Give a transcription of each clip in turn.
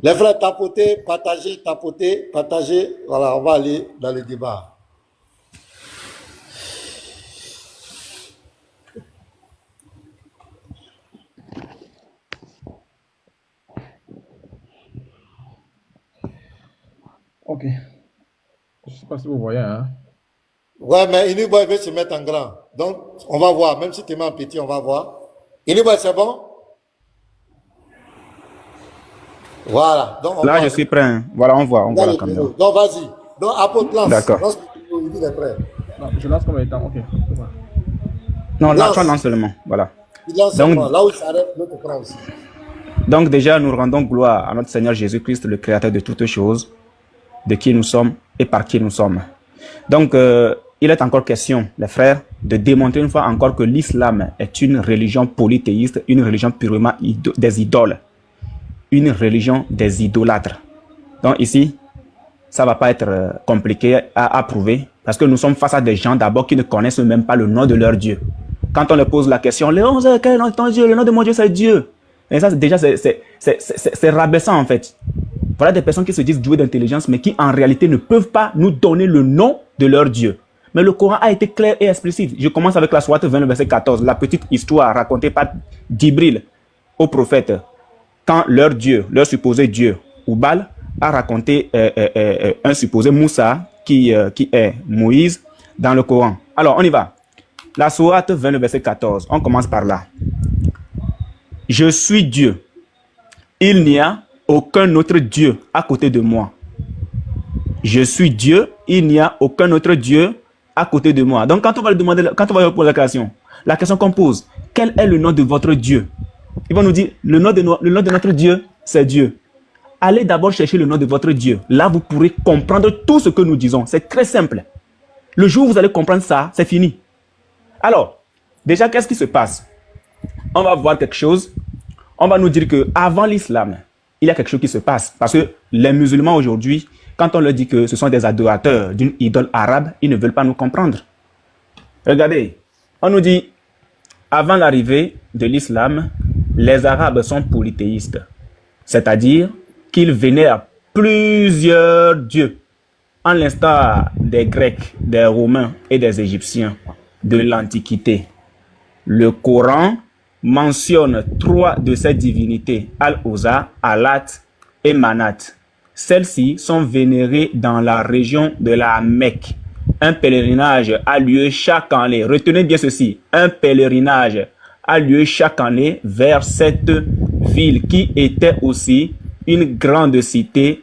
Les frères, tapotez, partagez, tapotez, partagez. Voilà, on va aller dans le débat. Ok. Je ne sais pas si vous voyez, hein. Ouais, mais Iniboy veut se mettre en grand. Donc, on va voir. Même si tu mets en petit, on va voir. Iniboy, c'est bon? Voilà. Donc, on Là, voit. je suis prêt. Hein. Voilà, on voit la caméra. Donc, vas-y. Donc, apôtre, lance. D'accord. Lance, il est prêt. Non, je lance comme étant. Ok. Non, là, Lance. tu lances seulement. Voilà. Il lance Donc, seulement. Là où il s'arrête, l'autre prend aussi. Donc déjà, nous rendons gloire à notre Seigneur Jésus-Christ, le Créateur de toutes choses, de qui nous sommes et par qui nous sommes. Donc, il est encore question, les frères, de démontrer une fois encore que l'islam est une religion polythéiste, une religion purement des idoles, une religion des idolâtres. Donc ici, ça ne va pas être compliqué à prouver, parce que nous sommes face à des gens d'abord qui ne connaissent même pas le nom de leur Dieu. Quand on leur pose la question, Léon, quel est le nom de ton Dieu? Le nom de mon Dieu, c'est Dieu. Et ça, déjà, c'est rabaissant, en fait. Voilà des personnes qui se disent douées d'intelligence, mais qui, en réalité, ne peuvent pas nous donner le nom de leur Dieu. Mais le Coran a été clair et explicite. Je commence avec la sourate 20, verset 14, la petite histoire racontée par Djibril au prophète. Quand leur Dieu, leur supposé Dieu, Oubal, a raconté un supposé Moussa, qui est Moïse, dans le Coran. Alors, on y va. La sourate 20, verset 14, on commence par là. Je suis Dieu. Il n'y a aucun autre Dieu à côté de moi. Je suis Dieu. Il n'y a aucun autre Dieu à côté de moi. Donc, quand on va lui demander, quand on va lui poser la question qu'on pose, quel est le nom de votre Dieu? Il va nous dire, le nom de notre Dieu, c'est Dieu. Allez d'abord chercher le nom de votre Dieu. Là, vous pourrez comprendre tout ce que nous disons. C'est très simple. Le jour où vous allez comprendre ça, c'est fini. Alors, déjà, qu'est-ce qui se passe? On va voir quelque chose. On va nous dire qu'avant l'islam, il y a quelque chose qui se passe. Parce que les musulmans aujourd'hui, quand on leur dit que ce sont des adorateurs d'une idole arabe, ils ne veulent pas nous comprendre. Regardez, on nous dit, avant l'arrivée de l'islam, les Arabes sont polythéistes. C'est-à-dire qu'ils vénèrent plusieurs dieux, en l'instar des Grecs, des Romains et des Égyptiens de l'Antiquité. Le Coran mentionne 3 de ces divinités, Al-Uzza, Alat et Manat. Celles-ci sont vénérées dans la région de la Mecque. Un pèlerinage a lieu chaque année. Retenez bien ceci, un pèlerinage a lieu chaque année vers cette ville qui était aussi une grande cité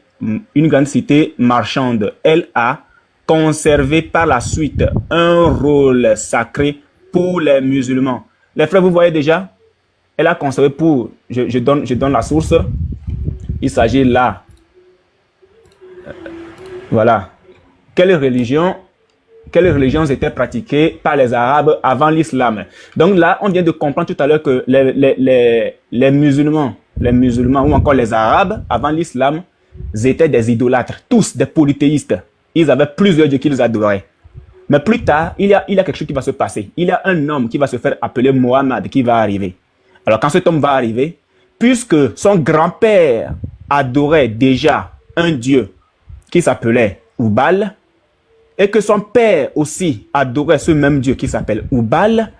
marchande. Elle a conservé par la suite un rôle sacré pour les musulmans. Les frères, vous voyez déjà, elle a conservé pour, je donne la source, il s'agit là, voilà, quelle religion étaient pratiquées par les Arabes avant l'islam. Donc là, on vient de comprendre tout à l'heure que les musulmans ou encore les Arabes avant l'islam étaient des idolâtres, tous des polythéistes. Ils avaient plusieurs dieux qu'ils adoraient. Mais plus tard, il y a quelque chose qui va se passer. Il y a un homme qui va se faire appeler Mohammed qui va arriver. Alors quand cet homme va arriver, puisque son grand-père adorait déjà un dieu qui s'appelait Oubal, et que son père aussi adorait ce même dieu qui s'appelle Oubal,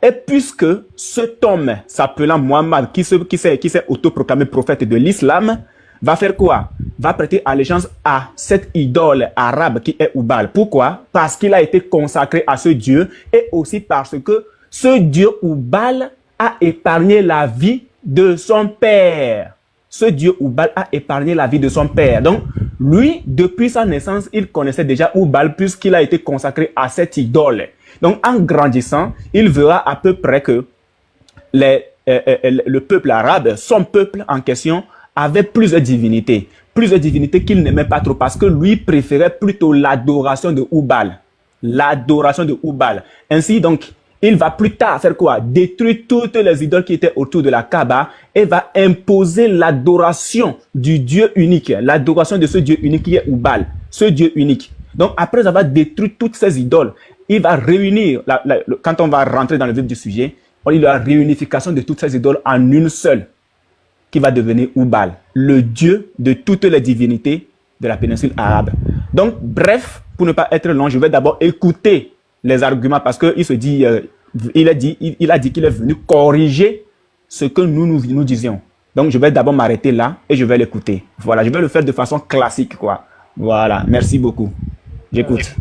et puisque cet homme s'appelant Mohammed, qui s'est autoproclamé prophète de l'islam, va faire quoi? Va prêter allégeance à cette idole arabe qui est Oubal. Pourquoi? Parce qu'il a été consacré à ce dieu et aussi parce que ce dieu Oubal a épargné la vie de son père. Ce dieu Oubal a épargné la vie de son père. Donc, lui, depuis sa naissance, il connaissait déjà Oubal puisqu'il a été consacré à cette idole. Donc, en grandissant, il verra à peu près que le peuple arabe, son peuple en question, avait plusieurs divinités qu'il n'aimait pas trop parce que lui préférait plutôt l'adoration de Oubal. L'adoration de Oubal. Ainsi, donc, il va plus tard faire quoi? Détruire toutes les idoles qui étaient autour de la Kaaba et va imposer l'adoration du Dieu unique, l'adoration de ce Dieu unique qui est Oubal, ce Dieu unique. Donc, après avoir détruit toutes ces idoles, il va réunir, quand on va rentrer dans le vif du sujet, il y a la réunification de toutes ces idoles en une seule. qui va devenir Hubal, le dieu de toutes les divinités de la péninsule arabe. Donc, bref, pour ne pas être long, je vais d'abord écouter les arguments parce qu'il se dit, il a dit qu'il est venu corriger ce que nous disions. Donc, je vais d'abord m'arrêter là et je vais l'écouter. Voilà, je vais le faire de façon classique, quoi. Voilà, merci beaucoup. J'écoute.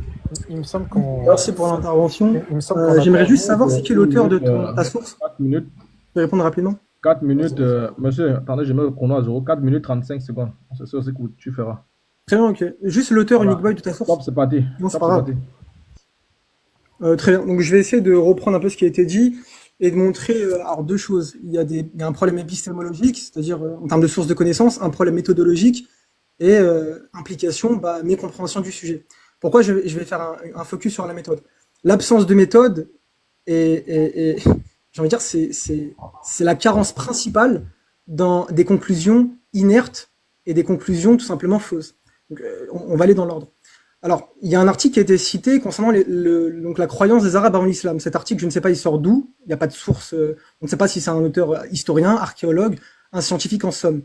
Il me semble qu'on. Merci pour l'intervention. Il me semble qu'on a J'aimerais perdu, juste savoir c'est qui est l'auteur de ta source. 4 minutes. Je peux répondre rapidement. 4 minutes, monsieur, attendez, je mets le chrono à 0. 4 minutes 35 secondes. C'est ce que tu feras. Très bien, ok. Juste l'auteur Voilà. unique boy de ta source. Stop, c'est parti. Non, c'est Stop, pas grave. parti. Très bien. Donc je vais essayer de reprendre un peu ce qui a été dit et de montrer alors deux choses. Il y a un problème épistémologique, c'est-à-dire en termes de source de connaissances, un problème méthodologique et implication, mécompréhension du sujet. Pourquoi je vais faire un focus sur la méthode. L'absence de méthode et j'ai envie de dire c'est la carence principale dans des conclusions inertes et des conclusions tout simplement fausses. Donc, on va aller dans l'ordre. Alors, il y a un article qui a été cité concernant donc la croyance des Arabes avant l'islam. Cet article, je ne sais pas, il sort d'où. Il n'y a pas de source. On ne sait pas si c'est un auteur historien, archéologue, un scientifique en somme.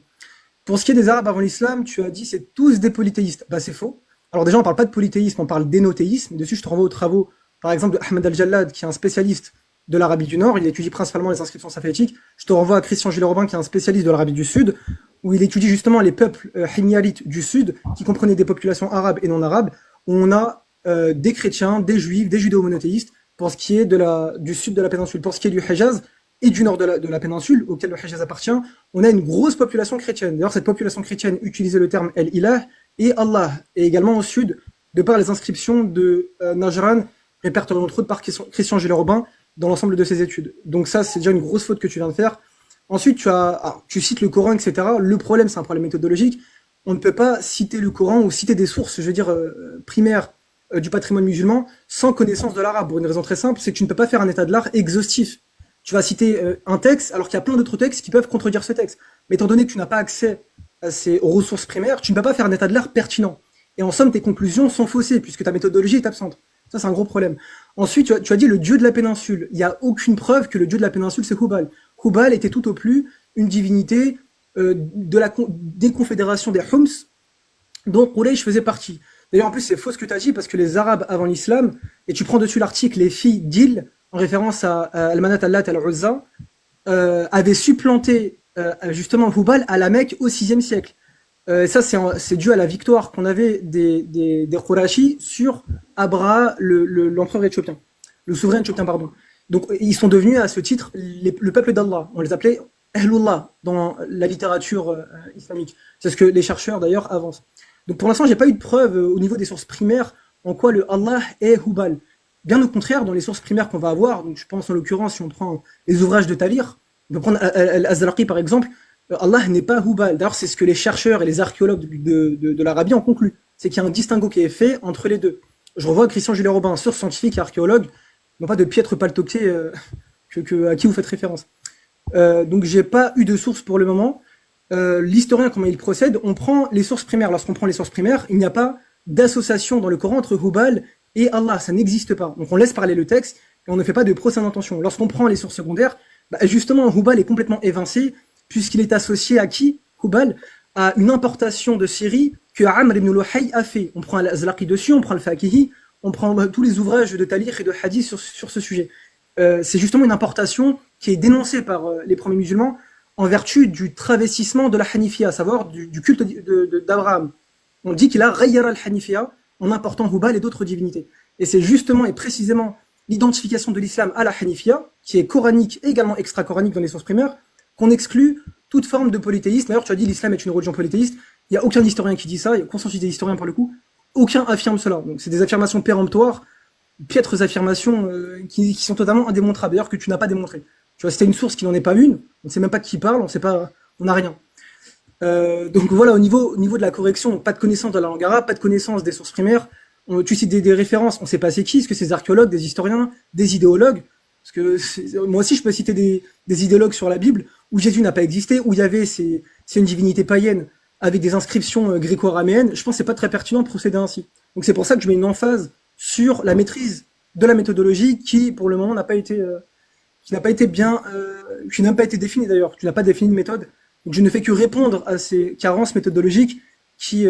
Pour ce qui est des Arabes avant l'islam, tu as dit c'est tous des polythéistes. C'est faux. Alors déjà, on ne parle pas de polythéisme, on parle d'énothéisme. Dessus, je te renvoie aux travaux, par exemple, de Ahmed Al-Jallad, qui est un spécialiste de l'Arabie du Nord. Il étudie principalement les inscriptions safaïtiques. Je te renvoie à Christian Gilles Robin, qui est un spécialiste de l'Arabie du Sud, où il étudie justement les peuples himyarites du Sud, qui comprenaient des populations arabes et non arabes, où on a des chrétiens, des juifs, des judéo-monothéistes, pour ce qui est du sud de la péninsule. Pour ce qui est du Hejaz et du nord de la péninsule, auquel le Hejaz appartient, on a une grosse population chrétienne. D'ailleurs, cette population chrétienne utilisait le terme El-Ilah et Allah, et également au sud, de par les inscriptions de Najran, répertoriées entre autres par Christian Gilles Robin, dans l'ensemble de ses études. Donc ça, c'est déjà une grosse faute que tu viens de faire. Ensuite, tu cites le Coran, etc. Le problème, c'est un problème méthodologique. On ne peut pas citer le Coran ou citer des sources, je veux dire, primaires du patrimoine musulman sans connaissance de l'arabe. Pour une raison très simple, c'est que tu ne peux pas faire un état de l'art exhaustif. Tu vas citer un texte alors qu'il y a plein d'autres textes qui peuvent contredire ce texte. Mais étant donné que tu n'as pas accès aux ressources primaires, tu ne peux pas faire un état de l'art pertinent. Et en somme, tes conclusions sont faussées puisque ta méthodologie est absente. Ça, c'est un gros problème. Ensuite, tu as dit le dieu de la péninsule. Il n'y a aucune preuve que le dieu de la péninsule, c'est Hubal. Hubal était tout au plus une divinité des confédérations des Homs, dont Quraysh faisait partie. D'ailleurs, en plus, c'est faux ce que tu as dit, parce que les Arabes avant l'islam, et tu prends dessus l'article les filles d'Il, en référence à Al-Manat al-Lat al-Uzza, avaient supplanté justement Hubal à la Mecque au VIe siècle. Ça, c'est dû à la victoire qu'on avait des Qurayshi sur Abraha, l'empereur éthiopien, le souverain éthiopien, pardon. Donc, ils sont devenus à ce titre le peuple d'Allah. On les appelait Ahlullah dans la littérature islamique. C'est ce que les chercheurs d'ailleurs avancent. Donc pour l'instant, j'ai pas eu de preuve au niveau des sources primaires en quoi le Allah est Hubal. Bien au contraire, dans les sources primaires qu'on va avoir, donc je pense en l'occurrence si on prend les ouvrages de Talir, on peut prendre Al-Azraqi par exemple, Allah n'est pas Hubal. D'ailleurs, c'est ce que les chercheurs et les archéologues de l'Arabie ont conclu. C'est qu'il y a un distinguo qui est fait entre les deux. Je revois Christian Gilles Robin, source scientifique et archéologue, non pas de piètre paltoqué à qui vous faites référence. Donc j'ai pas eu de source pour le moment. L'historien, comment il procède, on prend les sources primaires. Lorsqu'on prend les sources primaires, il n'y a pas d'association dans le Coran entre Hubal et Allah, ça n'existe pas. Donc on laisse parler le texte et on ne fait pas de procès d'intention. Lorsqu'on prend les sources secondaires, justement Hubal est complètement évincé puisqu'il est associé à qui? Hubal à une importation de Syrie que Amr ibn Luhay a fait. On prend Al-Azraqi dessus, on prend le Fakihi, on prend tous les ouvrages de Talir et de Hadith sur ce sujet. C'est justement une importation qui est dénoncée par les premiers musulmans en vertu du travestissement de la Hanifia, à savoir du culte d'Abraham. On dit qu'il a rayyara al-Hanifia en important Hubal et d'autres divinités. Et c'est justement et précisément l'identification de l'islam à la Hanifia, qui est coranique et également extra-coranique dans les sources primaires, qu'on exclut toute forme de polythéisme. D'ailleurs, tu as dit l'islam est une religion polythéiste. Il n'y a aucun historien qui dit ça, il y a consensus des historiens pour le coup. Aucun affirme cela. Donc c'est des affirmations péremptoires, piètres affirmations qui sont totalement indémontrables, d'ailleurs que tu n'as pas démontré. Tu vois, c'était une source qui n'en est pas une, on ne sait même pas de qui parle, on n'a rien. Donc voilà, au niveau de la correction, donc pas de connaissance de la langue arabe, pas de connaissance des sources primaires. Tu cites des références, on ne sait pas c'est qui, est-ce que c'est des archéologues, des historiens, des idéologues? Parce que moi aussi je peux citer des idéologues sur la Bible où Jésus n'a pas existé, où il y avait c'est une divinité païenne avec des inscriptions gréco-araméennes. Je pense que c'est pas très pertinent de procéder ainsi. Donc c'est pour ça que je mets une emphase sur la maîtrise de la méthodologie qui, pour le moment, n'a pas été bien, qui n'a pas été définie d'ailleurs. Tu n'as pas défini de méthode Donc, je ne fais que répondre à ces carences méthodologiques qui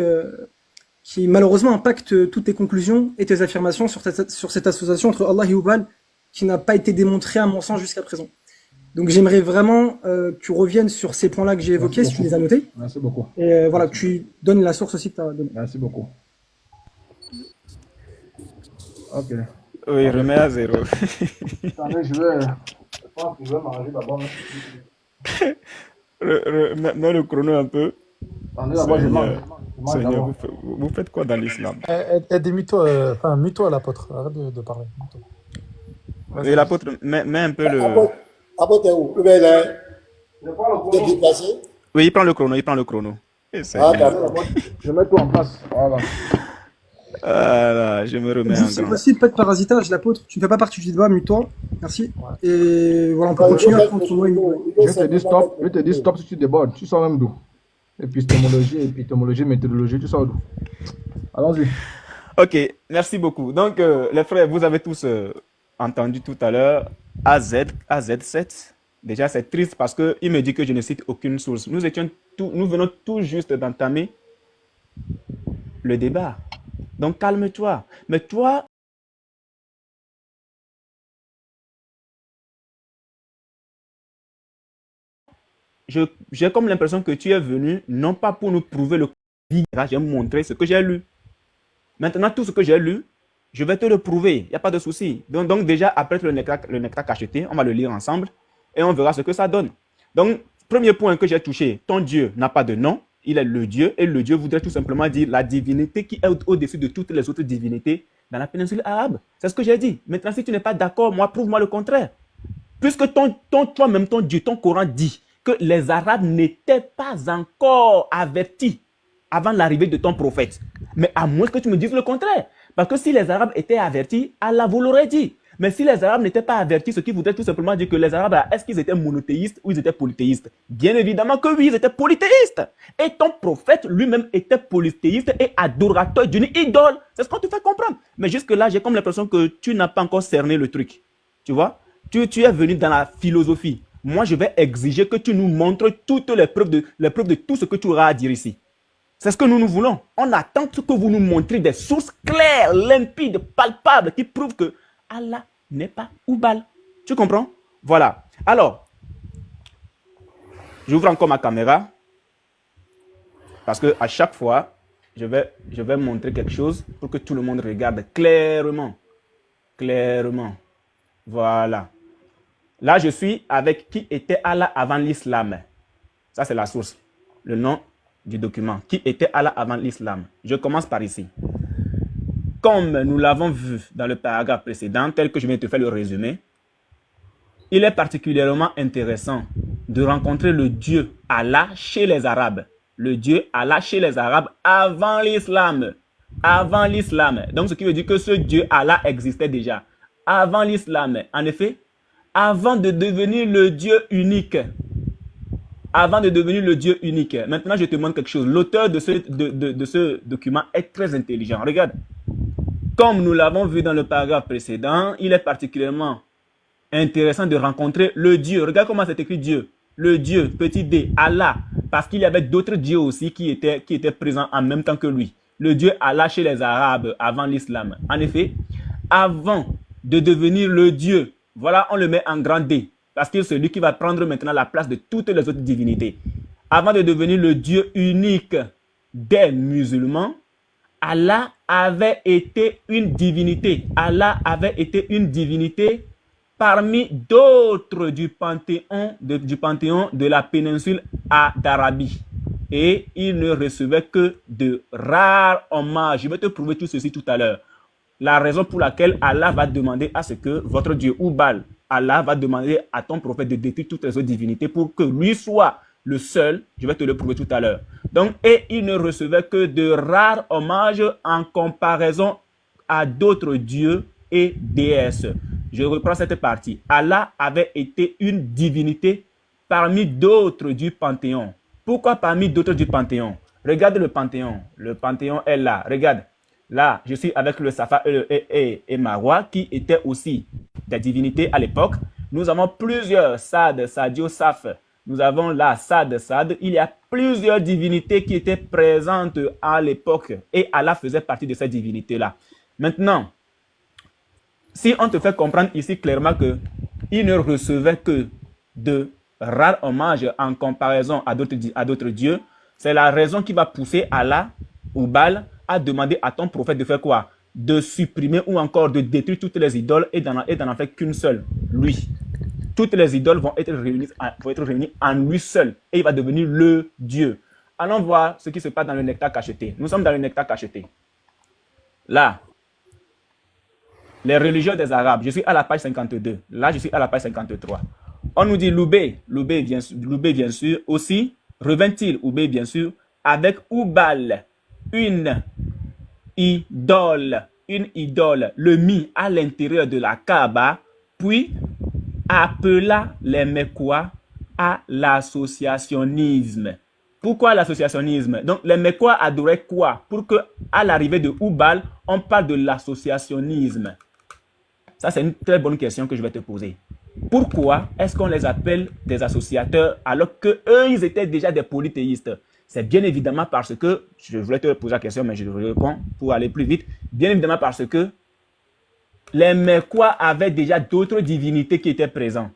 malheureusement impactent toutes tes conclusions et tes affirmations sur cette association entre Allah et Hubal qui n'a pas été démontrée à mon sens jusqu'à présent. Donc j'aimerais vraiment que tu reviennes sur ces points-là que j'ai évoqués, si tu les as notés. Merci beaucoup. Et voilà, que tu donnes la source aussi que tu as donnée. Merci beaucoup. Ok. Oui, remets à zéro. Attendez, je pense que je vais m'arranger d'abord. Mets le chrono un peu. Attendez, d'abord, je mange. Seigneur, d'abord. vous faites quoi dans l'islam? Aide-moi, enfin, mute-toi l'apôtre, arrête de parler. Mute-toi. Vas-y, Et l'apôtre, mets un peu le... Apôtre est où? Il est déplacé. Oui, il prend le chrono, il prend le chrono. Et Ah, Seigneur. d'accord. Je mets tout en place. Voilà. Voilà, je me remets en Si c'est grand. possible, pas de parasitage, l'apôtre. Tu ne fais pas partie du débat, mute-toi. Merci. Ouais. Et voilà, on peut Il continuer faut après faire on tourne Je te dis stop, je te dis stop si tu débordes. Tu sors même d'où? Épistémologie, méthodologie, tu sors d'où? Allons-y. Ok, merci beaucoup. Donc, les frères, vous avez tous entendu tout à l'heure AZ7. Déjà, c'est triste parce qu'il me dit que je ne cite aucune source. Nous venons tout juste d'entamer le débat. Donc, calme-toi. Mais toi, j'ai comme l'impression que tu es venu, non pas pour nous prouver le contraire, j'ai montré ce que j'ai lu. Maintenant, tout ce que j'ai lu, je vais te le prouver. Il n'y a pas de souci. Donc déjà, après le nectar cacheté, on va le lire ensemble et on verra ce que ça donne. Donc, premier point que j'ai touché, ton Dieu n'a pas de nom. Il est le Dieu et le Dieu voudrait tout simplement dire la divinité qui est au-dessus de toutes les autres divinités dans la péninsule arabe. C'est ce que j'ai dit. Maintenant, si tu n'es pas d'accord, moi, prouve-moi le contraire. Puisque toi-même, ton Dieu, ton Coran dit que les Arabes n'étaient pas encore avertis avant l'arrivée de ton prophète. Mais à moins que tu me dises le contraire. Parce que si les Arabes étaient avertis, Allah vous l'aurait dit. Mais si les Arabes n'étaient pas avertis, ce qui voudrait tout simplement dire que les Arabes, est-ce qu'ils étaient monothéistes ou ils étaient polythéistes? Bien évidemment que oui, ils étaient polythéistes. Et ton prophète lui-même était polythéiste et adorateur d'une idole. C'est ce qu'on te fait comprendre. Mais jusque-là, j'ai comme l'impression que tu n'as pas encore cerné le truc. Tu vois? Tu es venu dans la philosophie. Moi, je vais exiger que tu nous montres toutes les preuves de tout ce que tu auras à dire ici. C'est ce que nous voulons. On attend que vous nous montriez des sources claires, limpides, palpables, qui prouvent que Allah n'est pas Hubal. Tu comprends? Voilà. Alors, j'ouvre encore ma caméra. Parce que à chaque fois, je vais montrer quelque chose pour que tout le monde regarde clairement. Clairement. Voilà. Là, je suis avec qui était Allah avant l'islam. Ça, c'est la source. Le nom du document. Qui était Allah avant l'islam. Je commence par ici. Comme nous l'avons vu dans le paragraphe précédent, tel que je viens de te faire le résumé, il est particulièrement intéressant de rencontrer le Dieu Allah chez les Arabes. Le Dieu Allah chez les Arabes avant l'islam. Avant l'islam. Donc, ce qui veut dire que ce Dieu Allah existait déjà. Avant l'islam. En effet, avant de devenir le Dieu unique. Avant de devenir le Dieu unique. Maintenant, je te montre quelque chose. L'auteur de ce document est très intelligent. Regarde. Comme nous l'avons vu dans le paragraphe précédent, il est particulièrement intéressant de rencontrer le Dieu. Regarde comment c'est écrit Dieu. Le Dieu, petit d, Allah. Parce qu'il y avait d'autres dieux aussi qui étaient présents en même temps que lui. Le Dieu Allah chez les Arabes avant l'islam. En effet, avant de devenir le Dieu, voilà, on le met en grand D. Parce que c'est lui qui va prendre maintenant la place de toutes les autres divinités. Avant de devenir le Dieu unique des musulmans, Allah avait été une divinité. Allah avait été une divinité parmi d'autres du panthéon de la péninsule d'Arabie. Et il ne recevait que de rares hommages. Je vais te prouver tout ceci tout à l'heure. La raison pour laquelle Allah va demander à ce que votre Dieu Hubal, Allah va demander à ton prophète de détruire toutes les autres divinités pour que lui soit le seul, je vais te le prouver tout à l'heure. Donc, et il ne recevait que de rares hommages en comparaison à d'autres dieux et déesses. Je reprends cette partie. Allah avait été une divinité parmi d'autres du Panthéon. Pourquoi parmi d'autres du Panthéon? Regarde le Panthéon. Le Panthéon est là. Regarde. Là, je suis avec le Safa et Marwa qui étaient aussi des divinités à l'époque. Nous avons plusieurs Sad, Sadio, Saf. nous avons là Sad. Il y a plusieurs divinités qui étaient présentes à l'époque et Allah faisait partie de ces divinités-là. Maintenant, si on te fait comprendre ici clairement qu'il ne recevait que de rares hommages en comparaison à d'autres dieux, c'est la raison qui va pousser Allah ou Baal à demander à ton prophète de faire quoi? De supprimer ou encore de détruire toutes les idoles et d'en en faire qu'une seule, lui. Toutes les idoles vont être réunies en lui seul et il va devenir le Dieu. Allons voir ce qui se passe dans le nectar cacheté. Nous sommes dans le nectar cacheté. Là, les religions des Arabes, je suis à la page 52. Là, je suis à la page 53. On nous dit Loubé bien sûr aussi, revint-il, Loubé bien sûr, avec Oubal, une idole, le mit à l'intérieur de la Kaaba, puis appela les Mecquois à l'associationnisme. Pourquoi l'associationnisme? Donc, les Mecquois adoraient quoi? Pour que, à l'arrivée de Oubal, on parle de l'associationnisme. Ça, c'est une très bonne question que je vais te poser. Pourquoi est-ce qu'on les appelle des associateurs alors qu'eux, ils étaient déjà des polythéistes? C'est bien évidemment parce que, je voulais te poser la question, mais je réponds pour aller plus vite. Bien évidemment parce que les Mecquois avaient déjà d'autres divinités qui étaient présentes.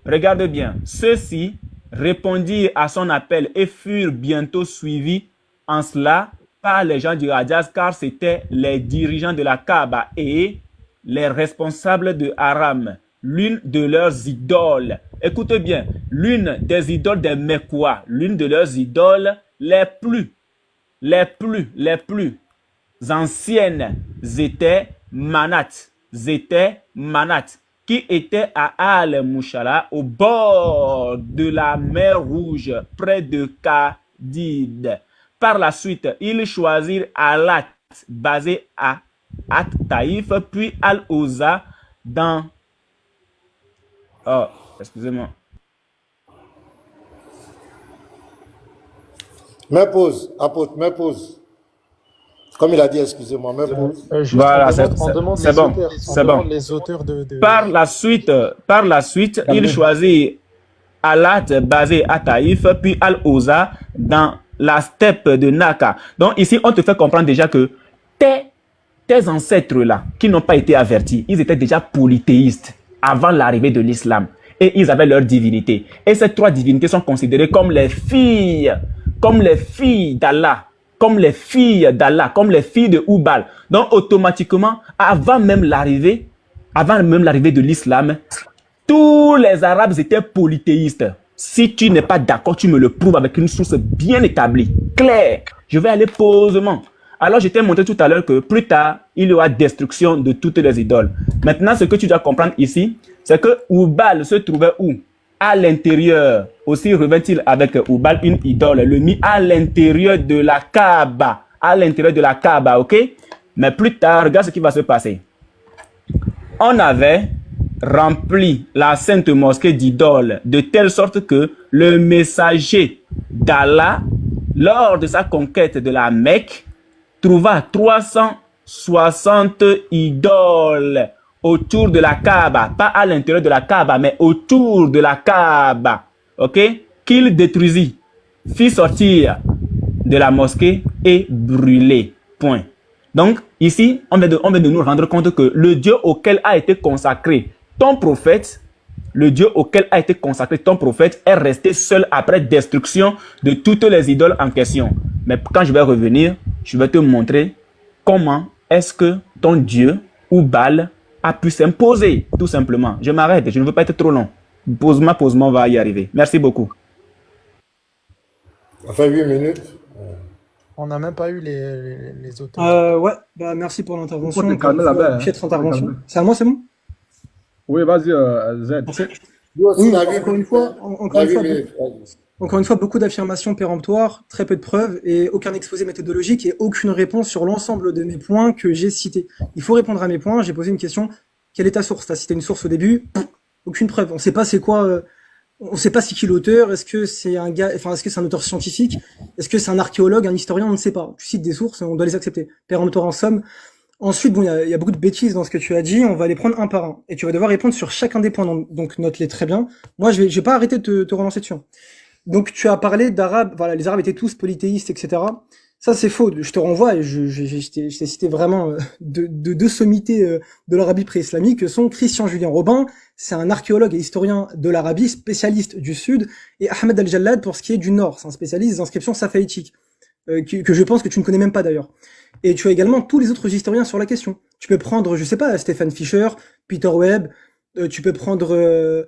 Regarde bien, ceux-ci répondirent à son appel et furent bientôt suivis en cela par les gens du Hadjaz, car c'étaient les dirigeants de la Kaaba et les responsables de Haram, l'une de leurs idoles. Écoute bien, l'une des idoles des Mecquois, l'une de leurs idoles les plus anciennes étaient Manat, qui était à Al-Mushala, au bord de la mer Rouge, près de Kadid. Par la suite, ils choisirent Alat, basé à At-Taïf, puis Al-Oza dans... Oh, excusez-moi. Mets pause, apôtre, mets pause. Comme il a dit, excusez-moi, mets pause. Voilà, on demande c'est les bon, auteurs. c'est On demande bon. les auteurs de... Par la suite, il choisit Alat basé à Taïf, puis Al-Oza dans la steppe de Naka. Donc ici, on te fait comprendre déjà que tes ancêtres-là, qui n'ont pas été avertis, ils étaient déjà polythéistes avant l'arrivée de l'islam. Et ils avaient leur divinité. Et ces trois divinités sont considérées comme les filles d'Allah. Comme les filles de Oubal. Donc automatiquement, avant même l'arrivée de l'islam, tous les Arabes étaient polythéistes. Si tu n'es pas d'accord, tu me le prouves avec une source bien établie, claire. Je vais aller posément. Alors, je t'ai montré tout à l'heure que plus tard, il y aura destruction de toutes les idoles. Maintenant, ce que tu dois comprendre ici, c'est que Oubal se trouvait où? À l'intérieur. Aussi revint-il avec Oubal une idole, le mit à l'intérieur de la Kaaba. À l'intérieur de la Kaaba, ok? Mais plus tard, regarde ce qui va se passer. On avait rempli la sainte mosquée d'idoles de telle sorte que le messager d'Allah, lors de sa conquête de la Mecque, trouva 360 idoles autour de la Kaaba, pas à l'intérieur de la Kaaba, mais autour de la Kaaba, ok? Qu'il détruisit, fit sortir de la mosquée et brûler, point. Donc, ici, on vient de nous rendre compte que le Dieu auquel a été consacré ton prophète, est resté seul après destruction de toutes les idoles en question. Mais quand je vais revenir, je vais te montrer comment est-ce que ton Dieu ou Baal a pu s'imposer, tout simplement. Je m'arrête, je ne veux pas être trop long. Posement, on va y arriver. Merci beaucoup. Ça fait 8 minutes. On n'a même pas eu les auteurs. Ouais, bah merci pour l'intervention. Faut te calmer là-bas, hein. Piètre intervention. Faut te calmer. C'est à moi, c'est bon? Oui, vas-y, Z. Merci. Lui aussi, Oui, il a 8 encore une fois, minutes. encore une fois, beaucoup d'affirmations péremptoires, très peu de preuves et aucun exposé méthodologique et aucune réponse sur l'ensemble de mes points que j'ai cités. Il faut répondre à mes points. J'ai posé une question. Quelle est ta source? T'as cité une source au début. Aucune preuve. On sait pas c'est quoi. On sait pas c'est qui l'auteur. Est-ce que c'est un gars, enfin, est-ce que c'est un auteur scientifique? Est-ce que c'est un archéologue, un historien? On ne sait pas. Tu cites des sources, on doit les accepter. Péremptoire en somme. Ensuite, bon, il y a beaucoup de bêtises dans ce que tu as dit. On va les prendre un par un. Et tu vas devoir répondre sur chacun des points. Donc note-les très bien. Moi, je vais pas arrêter de te relancer dessus. Donc, tu as parlé d'Arabes. Voilà, les Arabes étaient tous polythéistes, etc. Ça, c'est faux. Je te renvoie, et je t'ai cité vraiment deux sommités de l'Arabie pré-islamique, que sont Christian Julien Robin, c'est un archéologue et historien de l'Arabie, spécialiste du Sud, et Ahmed Al-Jallad pour ce qui est du Nord. C'est un spécialiste des inscriptions safaïtiques, que je pense que tu ne connais même pas d'ailleurs. Et tu as également tous les autres historiens sur la question. Tu peux prendre, je sais pas, Stephen Fisher, Peter Webb, tu peux prendre,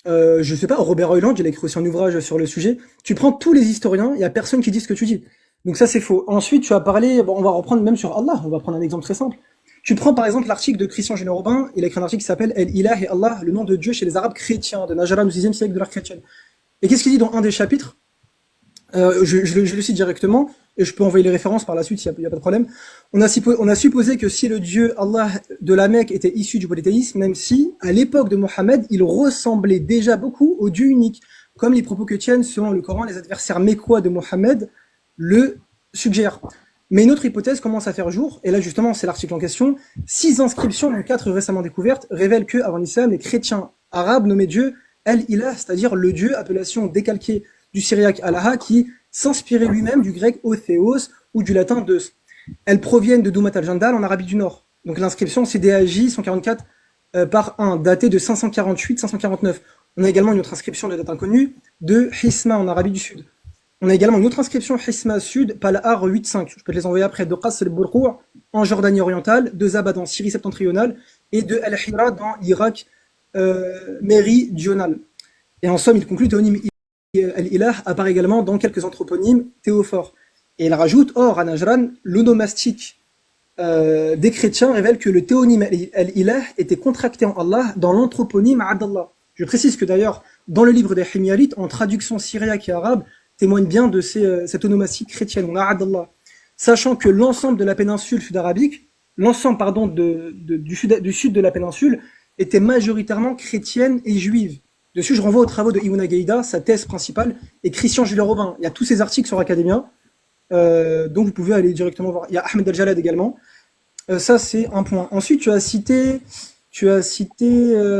je sais pas, Robert Hoyland, il a écrit aussi un ouvrage sur le sujet. Tu prends tous les historiens, il y a personne qui dit ce que tu dis. Donc ça, c'est faux. Ensuite, tu as parlé, bon, on va reprendre même sur Allah, on va prendre un exemple très simple. Tu prends par exemple l'article de Christian Julien Robin, il a écrit un article qui s'appelle El Ilah et Allah, le nom de Dieu chez les Arabes chrétiens, de Najran au 6e siècle de l'ère chrétienne. Et qu'est-ce qu'il dit dans un des chapitres? Je le cite directement, et je peux envoyer les références par la suite, il y a pas de problème. On a supposé que si le Dieu Allah de la Mecque était issu du polythéisme, même si, à l'époque de Mohammed, il ressemblait déjà beaucoup au Dieu unique, comme les propos que tiennent, selon le Coran, les adversaires mécois de Mohammed le suggèrent. Mais une autre hypothèse commence à faire jour, et là justement c'est l'article en question. 6 inscriptions, dont 4 récemment découvertes, révèlent que, avant l'islam, les chrétiens arabes nommaient Dieu El-Ilah, c'est-à-dire le Dieu, appellation décalquée du syriaque Allah, qui s'inspirait lui-même du grec Othéos ou du latin Deus. Elles proviennent de Doumat al-Jandal en Arabie du Nord. Donc l'inscription c'est DAJ 144 par 1, datée de 548-549. On a également une autre inscription de date inconnue de Hisma en Arabie du Sud. On a également une autre inscription Hisma Sud, Palahar 8-5. Je peux te les envoyer après, de Qas el-Burqou' en Jordanie orientale, de Zabad en Syrie septentrionale et de Al-Hira dans l'Irak méridional. Et en somme, il conclut théonyme Al-Ilah apparaît également dans quelques anthroponymes théophores. Et il rajoute, or à Najran, l'onomastique des chrétiens révèle que le théonyme Al-Ilah était contracté en Allah dans l'anthroponyme Abdallah. Je précise que d'ailleurs, dans le livre des Himyarites, en traduction syriaque et arabe, témoigne bien de cette onomastie chrétienne, on a Abdallah. Sachant que l'ensemble de la péninsule sud-arabique, l'ensemble, pardon, du sud de la péninsule, était majoritairement chrétienne et juive. Dessus, je renvoie aux travaux de Ibn Gaïda, sa thèse principale, et Christian Julien Robin. Il y a tous ces articles sur Academia, donc vous pouvez aller directement voir. Il y a Ahmed Al-Jalad également. Ça, c'est un point. Ensuite, tu as cité,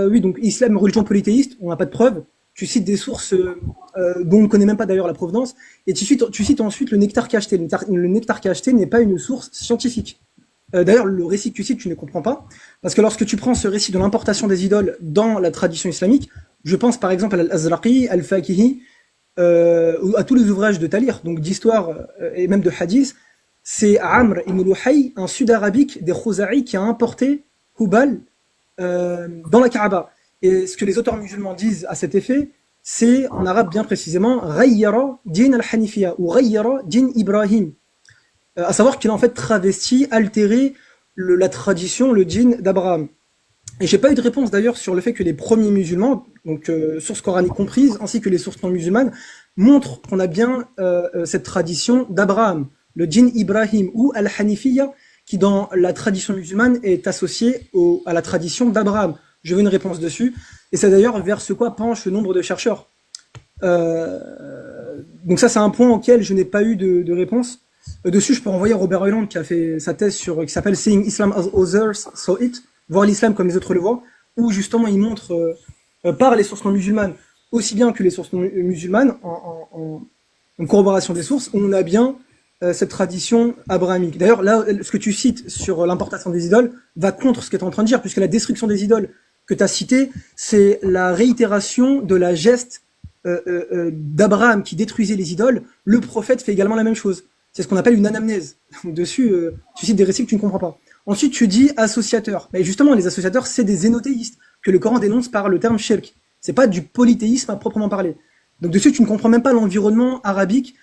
oui, donc islam, religion polythéiste, on n'a pas de preuves. Tu cites des sources dont on ne connaît même pas d'ailleurs la provenance, et tu cites ensuite le nectar cacheté. Le nectar cacheté n'est pas une source scientifique. D'ailleurs, le récit que tu cites, tu ne comprends pas, parce que lorsque tu prends ce récit de l'importation des idoles dans la tradition islamique, je pense par exemple à Al-Azraqi, Al-Fakihi, ou à tous les ouvrages de Talir, donc d'histoire et même de hadith, c'est Amr ibn Luhay, un sud-arabique des Khouza'i qui a importé Hubal dans la Kaaba. Et ce que les auteurs musulmans disent à cet effet, c'est en arabe bien précisément Ghayyara din al-Hanifiya ou Ghayyara din Ibrahim. À savoir qu'il a en fait travesti, altéré la tradition, le din d'Abraham. Et j'ai pas eu de réponse d'ailleurs sur le fait que les premiers musulmans, donc sources coraniques comprises, ainsi que les sources non musulmanes, montrent qu'on a bien cette tradition d'Abraham, le din Ibrahim ou al-Hanifiya, qui dans la tradition musulmane est associée à la tradition d'Abraham. Je veux une réponse dessus. Et c'est d'ailleurs vers ce quoi penche le nombre de chercheurs. Donc ça, c'est un point auquel je n'ai pas eu de réponse. Dessus, je peux envoyer Robert Hoyland qui a fait sa thèse qui s'appelle Seeing Islam as Others Saw It, voir l'islam comme les autres le voient, où justement il montre par les sources non musulmanes, aussi bien que les sources non musulmanes, en corroboration des sources, on a bien cette tradition abrahamique. D'ailleurs, là, ce que tu cites sur l'importation des idoles va contre ce que tu es en train de dire, puisque la destruction des idoles que tu as cité, c'est la réitération de la geste d'Abraham qui détruisait les idoles. Le prophète fait également la même chose. C'est ce qu'on appelle une anamnèse. Dessus, tu cites des récits que tu ne comprends pas. Ensuite, tu dis associateurs. Mais justement, les associateurs, c'est des zénothéistes que le Coran dénonce par le terme shirk. C'est pas du polythéisme à proprement parler. Donc dessus, tu ne comprends même pas l'environnement arabique.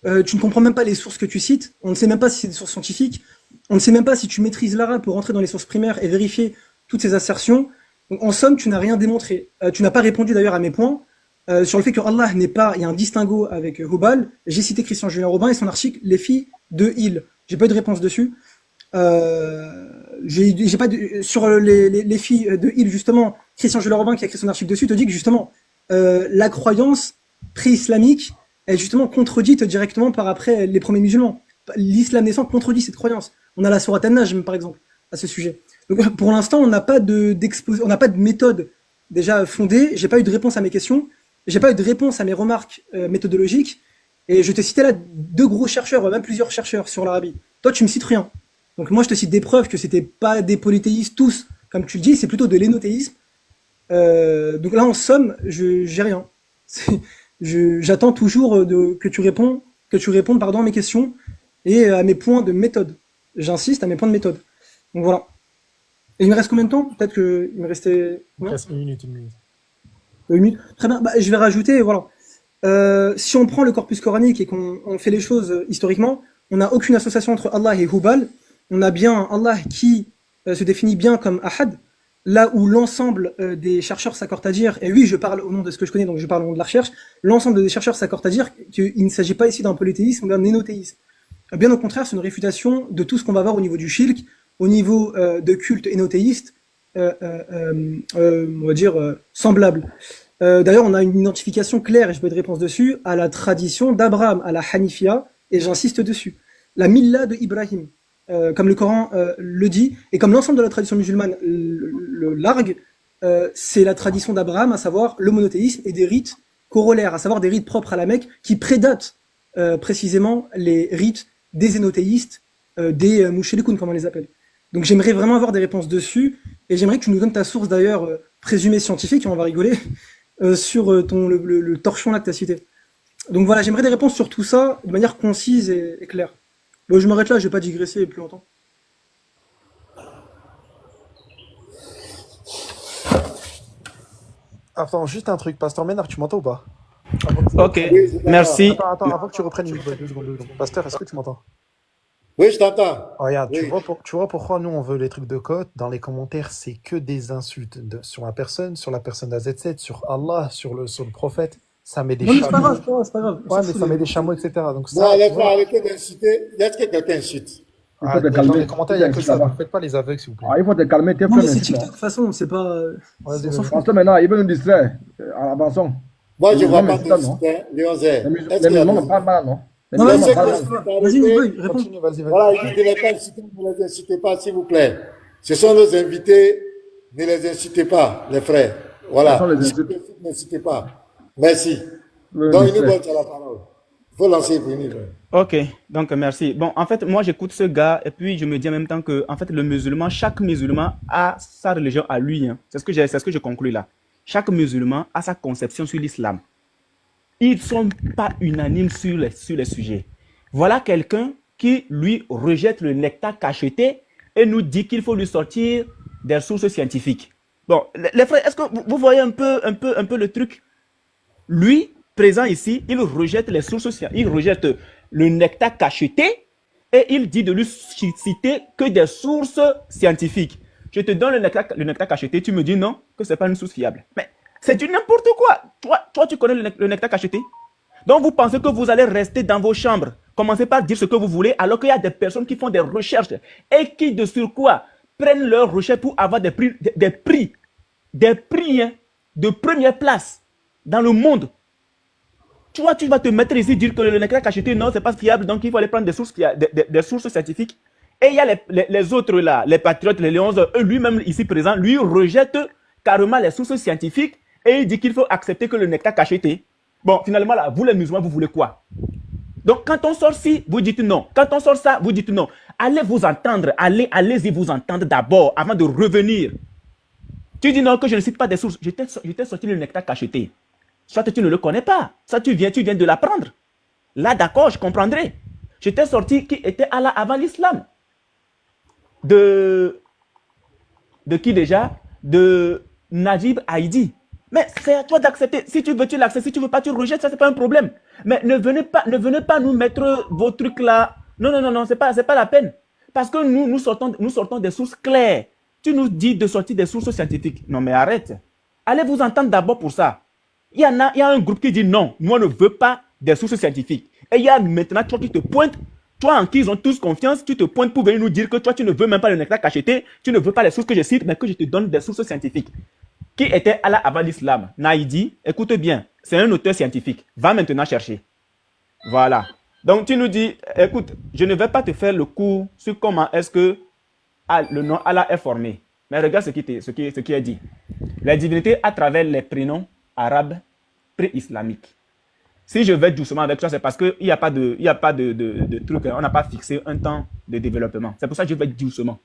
Tu ne comprends même pas les sources que tu cites. On ne sait même pas si c'est des sources scientifiques. On ne sait même pas si tu maîtrises l'arabe pour rentrer dans les sources primaires et vérifier toutes ces assertions. Donc, en somme, tu n'as rien démontré. Tu n'as pas répondu d'ailleurs à mes points sur le fait que Allah n'est pas. Il y a un distinguo avec Hubal. J'ai cité Christian Julien Robin et son article Les filles de Il. J'ai pas eu de réponse dessus. J'ai pas sur les filles de Il justement. Christian Julien Robin qui a écrit son article dessus te dit que justement la croyance pré-islamique est justement contredite directement par après les premiers musulmans. L'islam naissant contredit cette croyance. On a la sourate An-Najm par exemple. à ce sujet. Donc pour l'instant, on n'a pas on n'a pas de méthode déjà fondée. J'ai pas eu de réponse à mes questions. J'ai pas eu de réponse à mes remarques méthodologiques. Et je te citais là 2 gros chercheurs, même plusieurs chercheurs sur l'Arabie. Toi, tu me cites rien. Donc moi, je te cite des preuves que c'était pas des polythéistes tous, comme tu le dis, c'est plutôt de l'énothéisme. Donc là, en somme, j'ai rien. J'attends toujours que tu répondes, pardon, à mes questions et à mes points de méthode. J'insiste à mes points de méthode. Donc voilà. Et il me reste combien de temps? Peut-être que il me restait Il combien? reste une minute, une minute. 1 minute. Très bien. Bah, je vais rajouter, voilà. Si on prend le corpus coranique et qu'on fait les choses historiquement, on n'a aucune association entre Allah et Hubal. On a bien Allah qui se définit bien comme Ahad, là où l'ensemble des chercheurs s'accordent à dire, et oui, je parle au nom de ce que je connais, donc je parle au nom de la recherche, l'ensemble des chercheurs s'accordent à dire qu'il ne s'agit pas ici d'un polythéisme ou d'un énothéisme. Bien au contraire, c'est une réfutation de tout ce qu'on va voir au niveau du shirk, au niveau de culte énothéiste, on va dire semblable. D'ailleurs, on a une identification claire, et je peux de réponse dessus, à la tradition d'Abraham, à la Hanifia, et j'insiste dessus. La Milla de Ibrahim, comme le Coran le dit, et comme l'ensemble de la tradition musulmane le largue, c'est la tradition d'Abraham, à savoir le monothéisme et des rites corollaires, à savoir des rites propres à la Mecque, qui prédatent précisément les rites des énothéistes, des mouchelikoun, comme on les appelle. Donc j'aimerais vraiment avoir des réponses dessus, et j'aimerais que tu nous donnes ta source d'ailleurs présumée scientifique, et on va rigoler, sur le torchon là que tu as cité. Donc voilà, j'aimerais des réponses sur tout ça de manière concise et claire. Bon, je m'arrête là, je vais pas digresser plus longtemps. Attends, juste un truc. Pasteur Ménard, tu m'entends ou pas? Ok, Oui, je t'entends. merci. Attends, avant que tu reprennes une 2 secondes, 2 secondes. Pasteur, est-ce que tu m'entends? Oui, je t'entends. Regarde, Oui. tu vois pourquoi nous on veut les trucs de code. Dans les commentaires, c'est que des insultes sur la personne d'AZ7, sur Allah, sur le prophète. Ça met des Non, mais c'est pas chameaux. grave, c'est pas grave. On Ouais, s'en mais fout, ça met les- des chameaux, etc. Donc Bon, ça, les tu frères, vois. arrêtez d'inciter. Est-ce que quelqu'un cite? Il faut Ah, te dans calmer. les commentaires, il n'y a que ça. là-bas. Donc faites pas les aveugles, s'il vous plaît. Ah, il faut te calmer, tes Non, frères mais c'est m'incitent, TikTok, là. de toute façon, c'est pas. Vas-y, On s'en vas-y. fout. Parce que maintenant, ils veulent nous distraire. Avançons. Moi, je ne Les vois musulmans pas m'incitent, non? d'inciter, hein, Léon Zé. Les Est-ce les qu'il y a musulmans des... me parlent mal, non? Les Non, Je vas-y, sais musulmans me que parlent si mal. vous vas-y, arrêtez, Niboy, réponds. Continue, vas-y, vas-y. voilà, il dit de ne pas inciter, ne les incitez pas, s'il vous plaît. Ce sont nos invités, ne les incitez pas, les frères. Ce sont Voilà. les Si vous insultes. n'incitez pas. Merci. Le Donc, il nous mystère. donne la parole. Il faut lancer venir. Ok, donc merci. Bon, en fait, moi j'écoute ce gars et puis je me dis en même temps que, en fait, le musulman, chaque musulman a sa religion à lui, hein. C'est ce que je conclus là. Chaque musulman a sa conception sur l'islam. Ils ne sont pas unanimes sur les sujets. Voilà quelqu'un qui, lui, rejette le nectar cacheté et nous dit qu'il faut lui sortir des sources scientifiques. Bon, les frères, est-ce que vous voyez un peu le truc? Lui, présent ici, il rejette les sources scientifiques, il rejette le nectar cacheté et il dit de lui citer que des sources scientifiques. Je te donne le nectar cacheté, tu me dis non, que ce n'est pas une source fiable. Mais c'est du n'importe quoi. Toi, tu connais le nectar cacheté? Donc, vous pensez que vous allez rester dans vos chambres, commencez par dire ce que vous voulez, alors qu'il y a des personnes qui font des recherches et qui, de surcroît, prennent leurs recherches pour avoir des prix hein, de première place dans le monde. Toi, tu vas te mettre ici dire que le nectar cacheté, non, c'est pas fiable, donc il faut aller prendre des sources scientifiques. Et il y a les autres là, les patriotes, les Léons, eux, lui-même ici présent, lui rejette carrément les sources scientifiques et il dit qu'il faut accepter que le nectar cacheté. Bon, finalement, là, vous les musulmans, vous voulez quoi? Donc, quand on sort ci, vous dites non. Quand on sort ça, vous dites non. Allez vous entendre, allez-y vous entendre d'abord avant de revenir. Tu dis non, que je ne cite pas des sources. Je t'ai sorti le nectar cacheté. Soit tu ne le connais pas, soit tu viens de l'apprendre. Là, d'accord, je comprendrai. Je t'ai sorti qui était Allah avant l'islam. De qui déjà? De Najib Haïdi. Mais c'est à toi d'accepter. Si tu veux, tu l'acceptes. Si tu ne veux pas, tu rejettes. Ça, ce n'est pas un problème. Mais ne venez pas nous mettre vos trucs là. Non, ce n'est pas la peine. Parce que nous sortons des sources claires. Tu nous dis de sortir des sources scientifiques. Non, mais arrête. Allez vous entendre d'abord pour ça. Il y a un groupe qui dit non, moi on ne veut pas des sources scientifiques. Et il y a maintenant toi qui te pointes, toi en qui ils ont tous confiance, tu te pointes pour venir nous dire que toi tu ne veux même pas le nectar cacheté, tu ne veux pas les sources que je cite, mais que je te donne des sources scientifiques. Qui était Allah avant l'islam? Naïdi, écoute bien, c'est un auteur scientifique. Va maintenant chercher. Voilà. Donc tu nous dis, écoute, je ne vais pas te faire le cours sur comment est-ce que le nom Allah est formé. Mais regarde ce qui est dit. Les divinités à travers les prénoms arabes pré-islamiques. Si je vais doucement avec toi, c'est parce qu'il n'y a pas de truc, on n'a pas fixé un temps de développement. C'est pour ça que je vais doucement.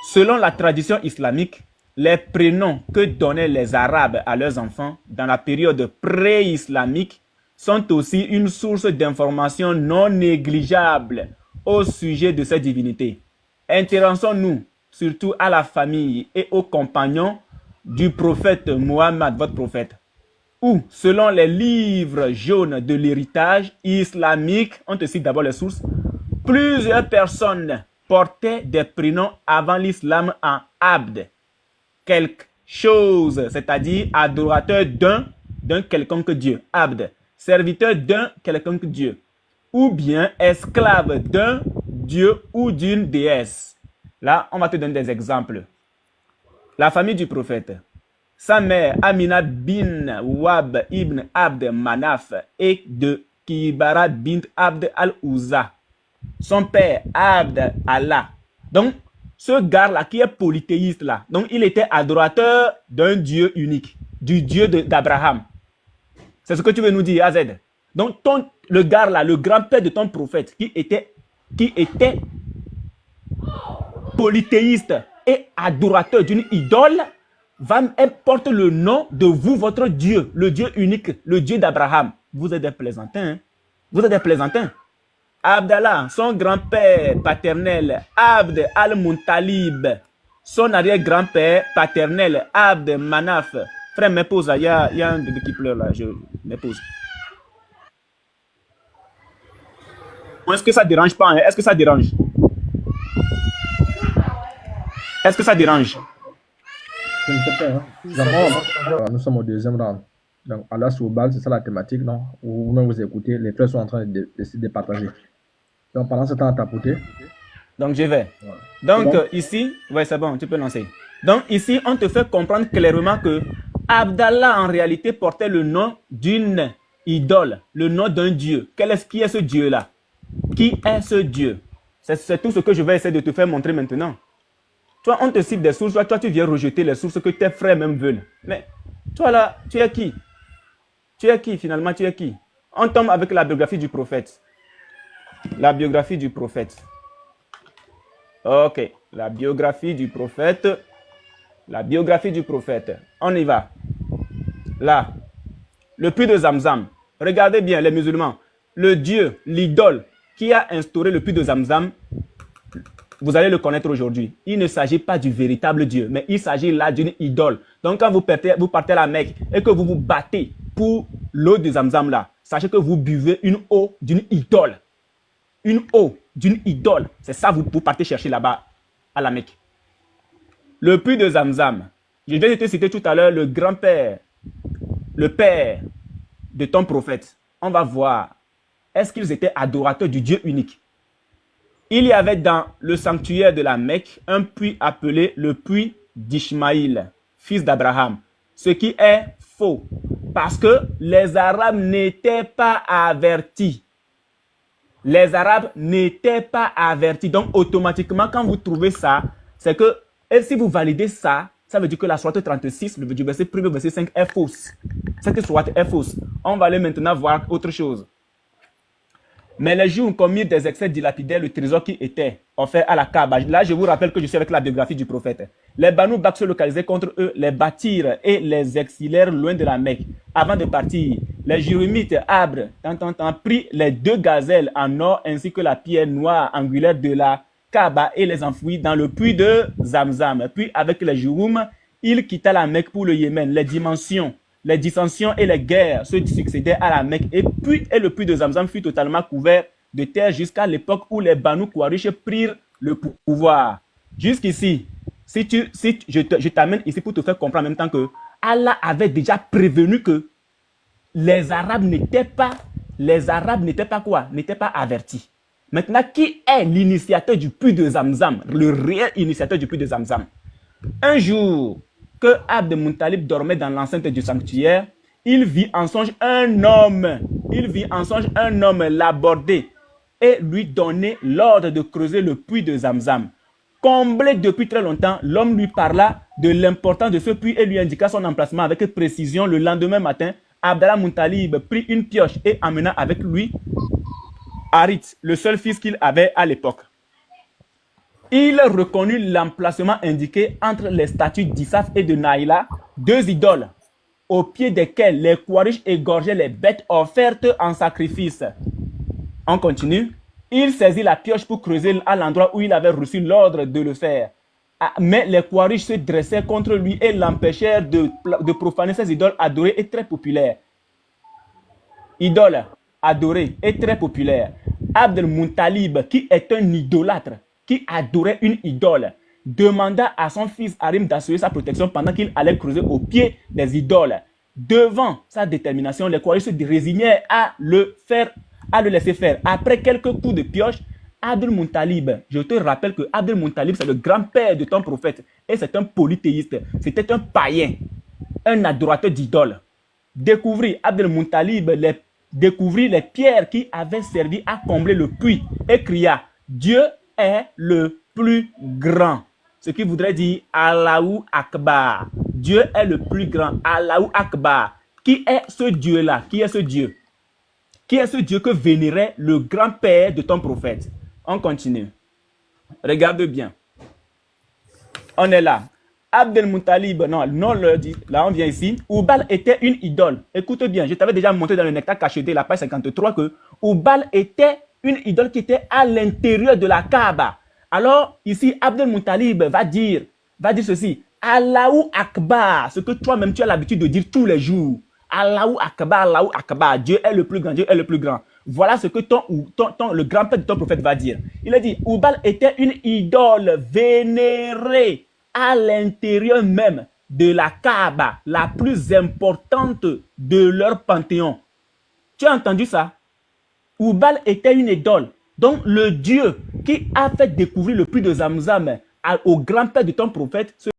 Selon la tradition islamique, les prénoms que donnaient les Arabes à leurs enfants dans la période pré-islamique sont aussi une source d'information non négligeable au sujet de ces divinités. Intéressons-nous surtout à la famille et aux compagnons du prophète Mohammed, votre prophète, où, selon les livres jaunes de l'héritage islamique, on te cite d'abord les sources, plusieurs personnes portaient des prénoms avant l'islam en abd, quelque chose, c'est-à-dire adorateur d'un quelconque Dieu, abd, serviteur d'un quelconque Dieu, ou bien esclave d'un Dieu ou d'une déesse. Là, on va te donner des exemples. La famille du prophète. Sa mère, Amina bin Wab ibn Abd Manaf, et de Kibara bint Abd al-Uzza. Son père, Abd Allah. Donc, ce gars-là qui est polythéiste là, donc il était adorateur d'un Dieu unique, du Dieu d'Abraham. C'est ce que tu veux nous dire, AZ. Donc, le gars là, le grand-père de ton prophète, qui était polythéiste et adorateur d'une idole, porte le nom de vous, votre Dieu, le Dieu unique, le Dieu d'Abraham. Vous êtes des plaisantins. Hein? Vous êtes des plaisantins. Abdallah, son grand-père paternel, Abd al-Muntalib, son arrière-grand-père paternel, Abd Manaf. Frère, m'épouse, il y a un bébé qui pleure là, je m'épouse. Est-ce que ça ne dérange pas? Hein? Est-ce que ça dérange? Est-ce que ça dérange? Je ne sais pas. Hein. Nous sommes au deuxième round. Donc, Allah Soubal, c'est ça la thématique, non? Vous-même vous écoutez, les frères sont en train de partager. Donc, pendant ce temps, à tapoter. Donc, je vais. Voilà. Donc, Bon. ici, ouais, c'est bon, tu peux lancer. Donc, ici, on te fait comprendre clairement que Abdallah, en réalité, portait le nom d'une idole, le nom d'un Dieu. Qui est ce Dieu-là? Qui est ce Dieu? C'est tout ce que je vais essayer de te faire montrer maintenant. Toi, on te cite des sources, toi, tu viens rejeter les sources que tes frères même veulent. Mais toi, là, tu es qui? Tu es qui, finalement, tu es qui? On tombe avec la biographie du prophète. La biographie du prophète. Ok, la biographie du prophète. La biographie du prophète. On y va. Là, le puits de Zamzam. Regardez bien, les musulmans. Le Dieu, l'idole qui a instauré le puits de Zamzam, vous allez le connaître aujourd'hui. Il ne s'agit pas du véritable Dieu, mais il s'agit là d'une idole. Donc, quand vous partez à la Mecque et que vous vous battez pour l'eau de Zamzam là, sachez que vous buvez une eau d'une idole. Une eau d'une idole. C'est ça vous partez chercher là-bas à la Mecque. Le puits de Zamzam. Je viens de te citer tout à l'heure le grand-père, le père de ton prophète. On va voir. Est-ce qu'ils étaient adorateurs du Dieu unique? Il y avait dans le sanctuaire de la Mecque un puits appelé le puits d'Ishmaïl, fils d'Abraham. Ce qui est faux. Parce que les Arabes n'étaient pas avertis. Les Arabes n'étaient pas avertis. Donc, automatiquement, quand vous trouvez ça, c'est que, et si vous validez ça, ça veut dire que la sourate 36, le verset 1er, verset 5 est fausse. Cette sourate est fausse. On va aller maintenant voir autre chose. Mais les Juifs ont commis des excès dilapidaires le trésor qui était offert à la Kaaba. Là, je vous rappelle que je suis avec la biographie du prophète. Les Banu Bakr se localisaient contre eux, les bâtirent et les exilèrent loin de la Mecque. Avant de partir, les Jurimites, Abre, prit les 2 gazelles en or ainsi que la pierre noire angulaire de la Kaaba et les enfouit dans le puits de Zamzam. Puis avec les Jurum, il quitta la Mecque pour le Yémen. Les dissensions et les guerres se succédaient à la Mecque et le puits de Zamzam fut totalement couvert de terre jusqu'à l'époque où les Banu Quraysh prirent le pouvoir. Jusqu'ici, je t'amène ici pour te faire comprendre en même temps que Allah avait déjà prévenu que les Arabes n'étaient pas quoi? N'étaient pas avertis. Maintenant, qui est l'initiateur du puits de Zamzam? Le réel initiateur du puits de Zamzam. Un jour que Abd Muntalib dormait dans l'enceinte du sanctuaire, il vit en songe un homme l'aborder et lui donner l'ordre de creuser le puits de Zamzam. Comblé depuis très longtemps, l'homme lui parla de l'importance de ce puits et lui indiqua son emplacement avec précision. Le lendemain matin, Abdallah Muntalib prit une pioche et emmena avec lui Harith, le seul fils qu'il avait à l'époque. Il reconnut l'emplacement indiqué entre les statues d'Issaf et de Naïla, deux idoles, au pied desquelles les Quraysh égorgeaient les bêtes offertes en sacrifice. On continue. Il saisit la pioche pour creuser à l'endroit où il avait reçu l'ordre de le faire. Mais les Quraysh se dressaient contre lui et l'empêchèrent de profaner ces idoles adorées et très populaires. Idole adorée et très populaire. Abd al-Muntalib, qui est un idolâtre, qui adorait une idole, demanda à son fils Harim d'assurer sa protection pendant qu'il allait creuser au pied des idoles. Devant sa détermination, les Quraysh se résignaient à le laisser faire. Après quelques coups de pioche, Abd al-Muntalib, je te rappelle que Abd al-Muntalib, c'est le grand-père de ton prophète et c'est un polythéiste. C'était un païen, un adorateur d'idoles. Abd al-Muntalib découvrit les pierres qui avaient servi à combler le puits et cria « Dieu est le plus grand ». Ce qui voudrait dire Allahu Akbar. Dieu est le plus grand. Allahu Akbar. Qui est ce Dieu-là? Qui est ce Dieu? Qui est ce Dieu que vénérait le grand-père de ton prophète? On continue. Regarde bien. On est là. Abd al-Muntalib, là on vient ici. Oubal était une idole. Écoute bien, je t'avais déjà montré dans le Nectar cacheté, la page 53, que Oubal était une idole qui était à l'intérieur de la Kaaba. Alors, ici, Abd al-Muntalib va dire ceci. Allahu Akbar, ce que toi-même tu as l'habitude de dire tous les jours. Allahu Akbar, Dieu est le plus grand, Dieu est le plus grand. Voilà ce que le grand-père de ton prophète va dire. Il a dit, Oubal était une idole vénérée à l'intérieur même de la Kaaba, la plus importante de leur panthéon. Tu as entendu ça? Oubal était une idole. Donc le Dieu qui a fait découvrir le puits de Zamzam au grand-père de ton prophète, ce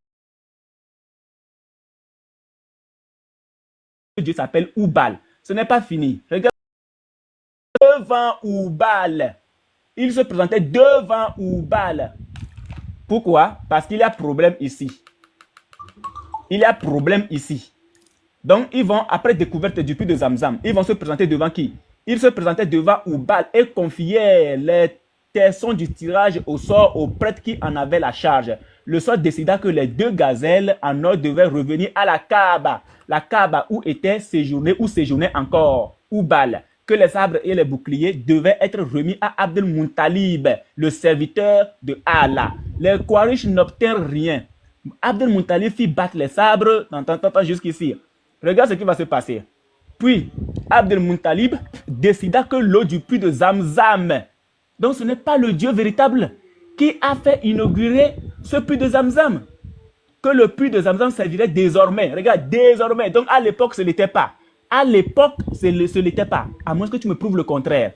Dieu s'appelle Oubal. Ce n'est pas fini. Regarde devant Oubal. Il se présentait devant Oubal. Pourquoi? Parce qu'il y a problème ici. Il y a problème ici. Donc, ils vont, après découverte du puits de Zamzam, ils vont se présenter devant qui? Ils se présentaient devant Oubal et confiaient les tessons du tirage au sort aux prêtres qui en avaient la charge. Le sort décida que les deux gazelles en or devaient revenir à la Kaaba. La Kaaba où séjournait encore Oubal. Que les sabres et les boucliers devaient être remis à Abd al-Muntalib, le serviteur de Allah. Les Quraysh n'obtinrent rien. Abd al-Muntalib fit battre les sabres, jusqu'ici. Regarde ce qui va se passer. Puis, Abd al-Muntalib décida que l'eau du puits de Zamzam, donc ce n'est pas le Dieu véritable qui a fait inaugurer ce puits de Zamzam, que le puits de Zamzam servirait désormais. Regarde, désormais. Donc à l'époque, ce n'était pas. À l'époque, ce n'était pas. À moins que tu me prouves le contraire.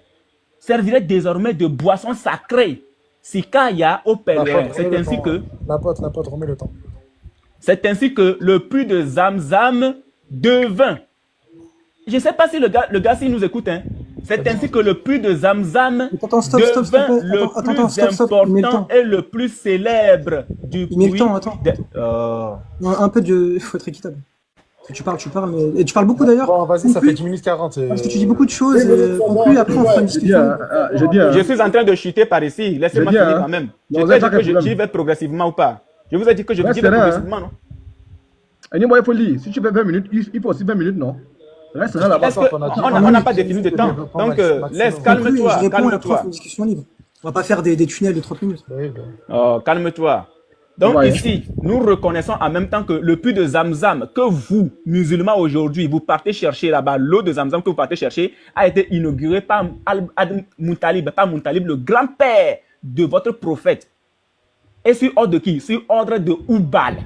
Servirait désormais de boisson sacrée. Sikaya au pèlerin. C'est ainsi que... La pote, remets le temps. C'est ainsi que le puits de Zamzam devint. Je ne sais pas si le gars s'il nous écoute, hein. C'est ainsi que le puits de Zamzam devint le plus important et le plus célèbre du puits. Il met le temps, attends. Un peu de... Il faut être équitable. Tu parles, mais... Et tu parles beaucoup d'ailleurs. Bon, vas-y, ça fait 10 minutes 40. Parce que tu dis beaucoup de choses. Conclue, après on fera une discussion. Je suis en train de chuter par ici. Laissez-moi finir quand même. Je vous ai dit que j'y vais progressivement ou pas? Je vous ai dit que je vais progressivement, non? Il faut lire. Si tu fais 20 minutes, il faut aussi 20 minutes, non? Reste là, là-bas. On n'a pas défini de temps. Donc, laisse, calme-toi. Calme-toi. Une discussion libre. On va pas faire des tunnels de 30 minutes. Oh, calme-toi. Donc ici, nous reconnaissons en même temps que le puits de Zamzam que vous, musulmans aujourd'hui, vous partez chercher là-bas, l'eau de Zamzam que vous partez chercher a été inaugurée par Muntalib, le grand-père de votre prophète. Et sur ordre de qui? Sur ordre de Oubal.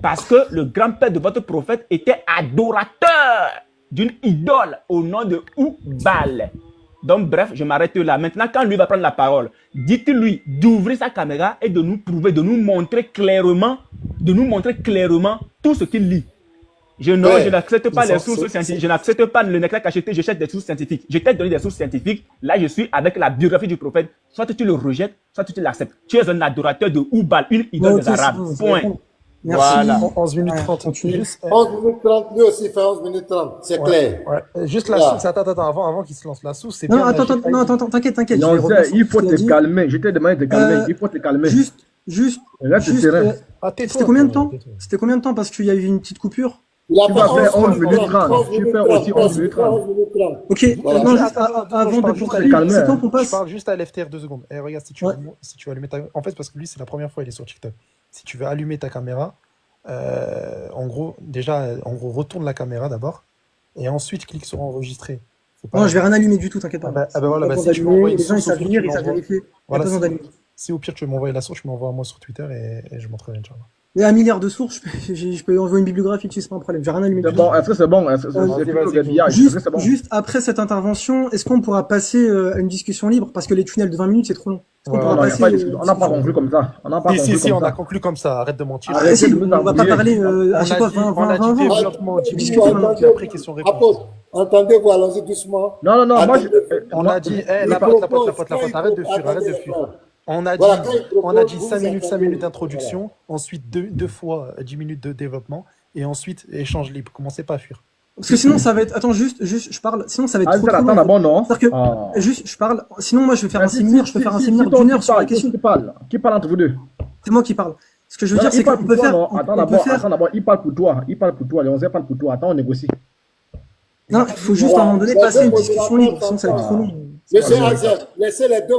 Parce que le grand-père de votre prophète était adorateur d'une idole au nom de Oubal. Donc bref, je m'arrête là. Maintenant, quand lui va prendre la parole, dites-lui d'ouvrir sa caméra et de nous prouver, de nous montrer clairement tout ce qu'il lit. Non, Ouais. je n'accepte pas Ils les sont- sources scientifiques. Je n'accepte pas le Leclerc acheté, je cherche des sources scientifiques. Je t'ai donné des sources scientifiques. Là, je suis avec la biographie du prophète. Soit tu le rejettes, soit tu l'acceptes. Tu es un adorateur de Oubal, une Ouais, idole ok, des c'est Arabes. bon, je vais Point. répondre. Merci. Voilà. 11 minutes Ouais, 30. continue. Juste, 11 minutes 30, lui aussi fait 11 minutes 30. C'est clair. ouais. Juste la Voilà. source, attends, avant qu'il se lance la source, c'est Non, bien attends, Najib attends, non, Haïdi. attends, t'inquiète, je vais revenir Lonzé, sur il ce faut qu'il a te dit. calmer. Je t'ai demandé de te calmer. Il faut te calmer. Juste, Reste juste, serein. Ah, tais-toi, c'était combien de toi, temps? tais-toi. C'était combien de temps? Parce qu'il y a eu une petite coupure. Il a Tu fait vas faire 11 11 minutes 30. 11 Tu minutes fais 30. aussi 11 minutes 30. 11 minutes 30. Ok, Voilà. non, juste Attends, avant je de parle juste à poursuivre, calmer. c'est quand qu'on Je passe? parle juste à LFTR 2 secondes. Eh, regarde, si tu Ouais. veux allumer ta... En fait, parce que lui, c'est la première fois qu'il est sur TikTok. Si tu veux allumer ta caméra, en gros, retourne la caméra d'abord, et ensuite clique sur enregistrer. C'est pas... Non, je vais rien allumer du tout, t'inquiète pas. voilà, Pas besoin si tu d'allumer, m'envoies une les gens ils source, au savent pire, lire, tu ils savent m'envoies. vérifier. Pas Voilà, besoin d'allumer. si au pire tu veux m'envoyer la source, tu m'envoies moi sur Twitter et je montrerai, Inch'Allah. Il y a un milliard de sources, je peux envoyer une bibliographie dessus, c'est pas un problème. J'ai rien allumé C'est du tout. bon. Est-ce que c'est bon? Est-ce que Vas-y, c'est plutôt vas-y, gaspillage? Est-ce que Juste, c'est bon? juste après cette intervention, est-ce qu'on pourra passer à une discussion libre? Parce que les tunnels de 20 minutes, c'est trop long. Est-ce qu'on Ouais, pourra Non, il n'y a passer pas de discussion. On n'a pas conclu comme ça. On n'a pas Si, conclu si, on comme a ça. conclu comme ça, arrête de mentir. Arrête. Si, de on nous va pas embrouiller. parler On à chaque a fois dit, 20, on a 20, dit 20. développement 10 minutes, Discutez, puis après question-réponse. Apôtre, entendez-vous, allons-y doucement. Non, non, non. Moi, Attendez. On moi- a dit, Il la propose, pote, quand il arrête de propose- fuir, arrête de attendez, fuir. frère. On a Voilà, dit, quand il propose, on a dit vous 5 minutes attendez. d'introduction, ensuite deux fois 10 minutes de développement, et ensuite échange libre. Commencez pas à fuir. Parce que sinon, ça va être. Attends, juste, je parle. Sinon, ça va être Ah, trop attends, long. d'abord, non? C'est-à-dire que, Ah. juste, je parle. Sinon, moi, je vais faire un Si, séminaire. si, Je peux faire un si, séminaire si, toi, d'une qui heure sur la parle, question. qui parle entre vous deux? C'est moi qui parle. Ce que je veux Non, dire, il c'est parle qu'on pour peut toi, faire. non? On Attends peut d'abord, faire. attends d'abord, il parle pour toi. Il parle pour toi. Léonzé parle pour toi. Attends, on négocie. Non, il faut juste à un moment donné passer une discussion libre. Sinon, ça va être trop long. Monsieur Ah, Hazel, laissez les deux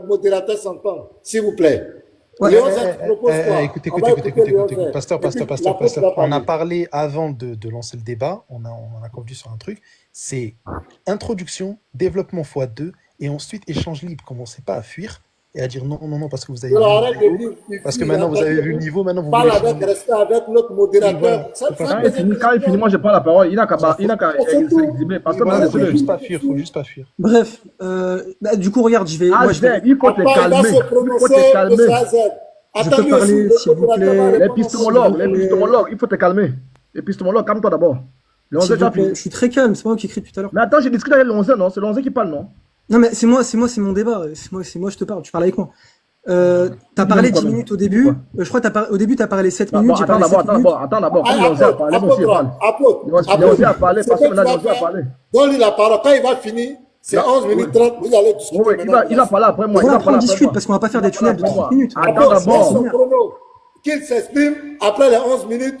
modérateurs s'entendre, s'il vous plaît. Ouais. Léon Zé, tu proposes quoi? Écoutez, On va écouter Léon Zé. Pasteur. Et puis, l'apôtre va On a parler. parlé avant de lancer le débat, on a convenu sur un truc, c'est introduction, développement x2, et ensuite échange libre. Commencez pas à fuir et à dire non, parce que vous avez vu Alors, le arrête de niveau, dire fifi, parce que maintenant vous avez attendez. vu le niveau, maintenant vous Parle voulez avec échanger. respect avec notre modérateur. Ça, Quand il finit, moi, je prends la parole. Il n'a qu'à s'exhiber. Parce que Voilà, moi, faut désolé. juste pas fuir, faut juste pas fuir. Bref, du coup, regarde, je vais. Ah, Moi, je vais. il faut te Après, il va calmer. se Il faut prononcer, te monsieur calmer. Hazel. Je peux Attendez parler, aussi, s'il vous le modérateur va plaît. répondre. L'épistémologue, il faut te calmer. L'épistémologue, calme-toi d'abord. S'il Léonzé, tu vous as plaît, fini. je suis très calme. C'est pas moi qui écris tout à l'heure. Mais attends, j'ai discuté avec Léonzé, non? C'est Léonzé qui parle, non? Non, mais c'est moi, c'est mon débat. C'est moi, je te parle. Tu parles avec moi. T'as parlé 10 minutes au début. Je crois que au début, t'as parlé 7 minutes. J'ai parlé 7 minutes. Attends d'abord. Ah, Quand Léonzé a parlé, moi aussi, je parle. Léonzé a parlé, parce que maintenant, Léonzé a parlé. Donne-lui la parole. Quand il va finir, c'est Non, 11 minutes 30. Vous allez discuter. Oui, il a parlé après moi. Voilà, Il a après, on parlé après discute moi. parce qu'on va pas faire des tunnels de 30 minutes. Attends Après, d'abord. c'est son chrono. Qu'il s'exprime. Après les 11 minutes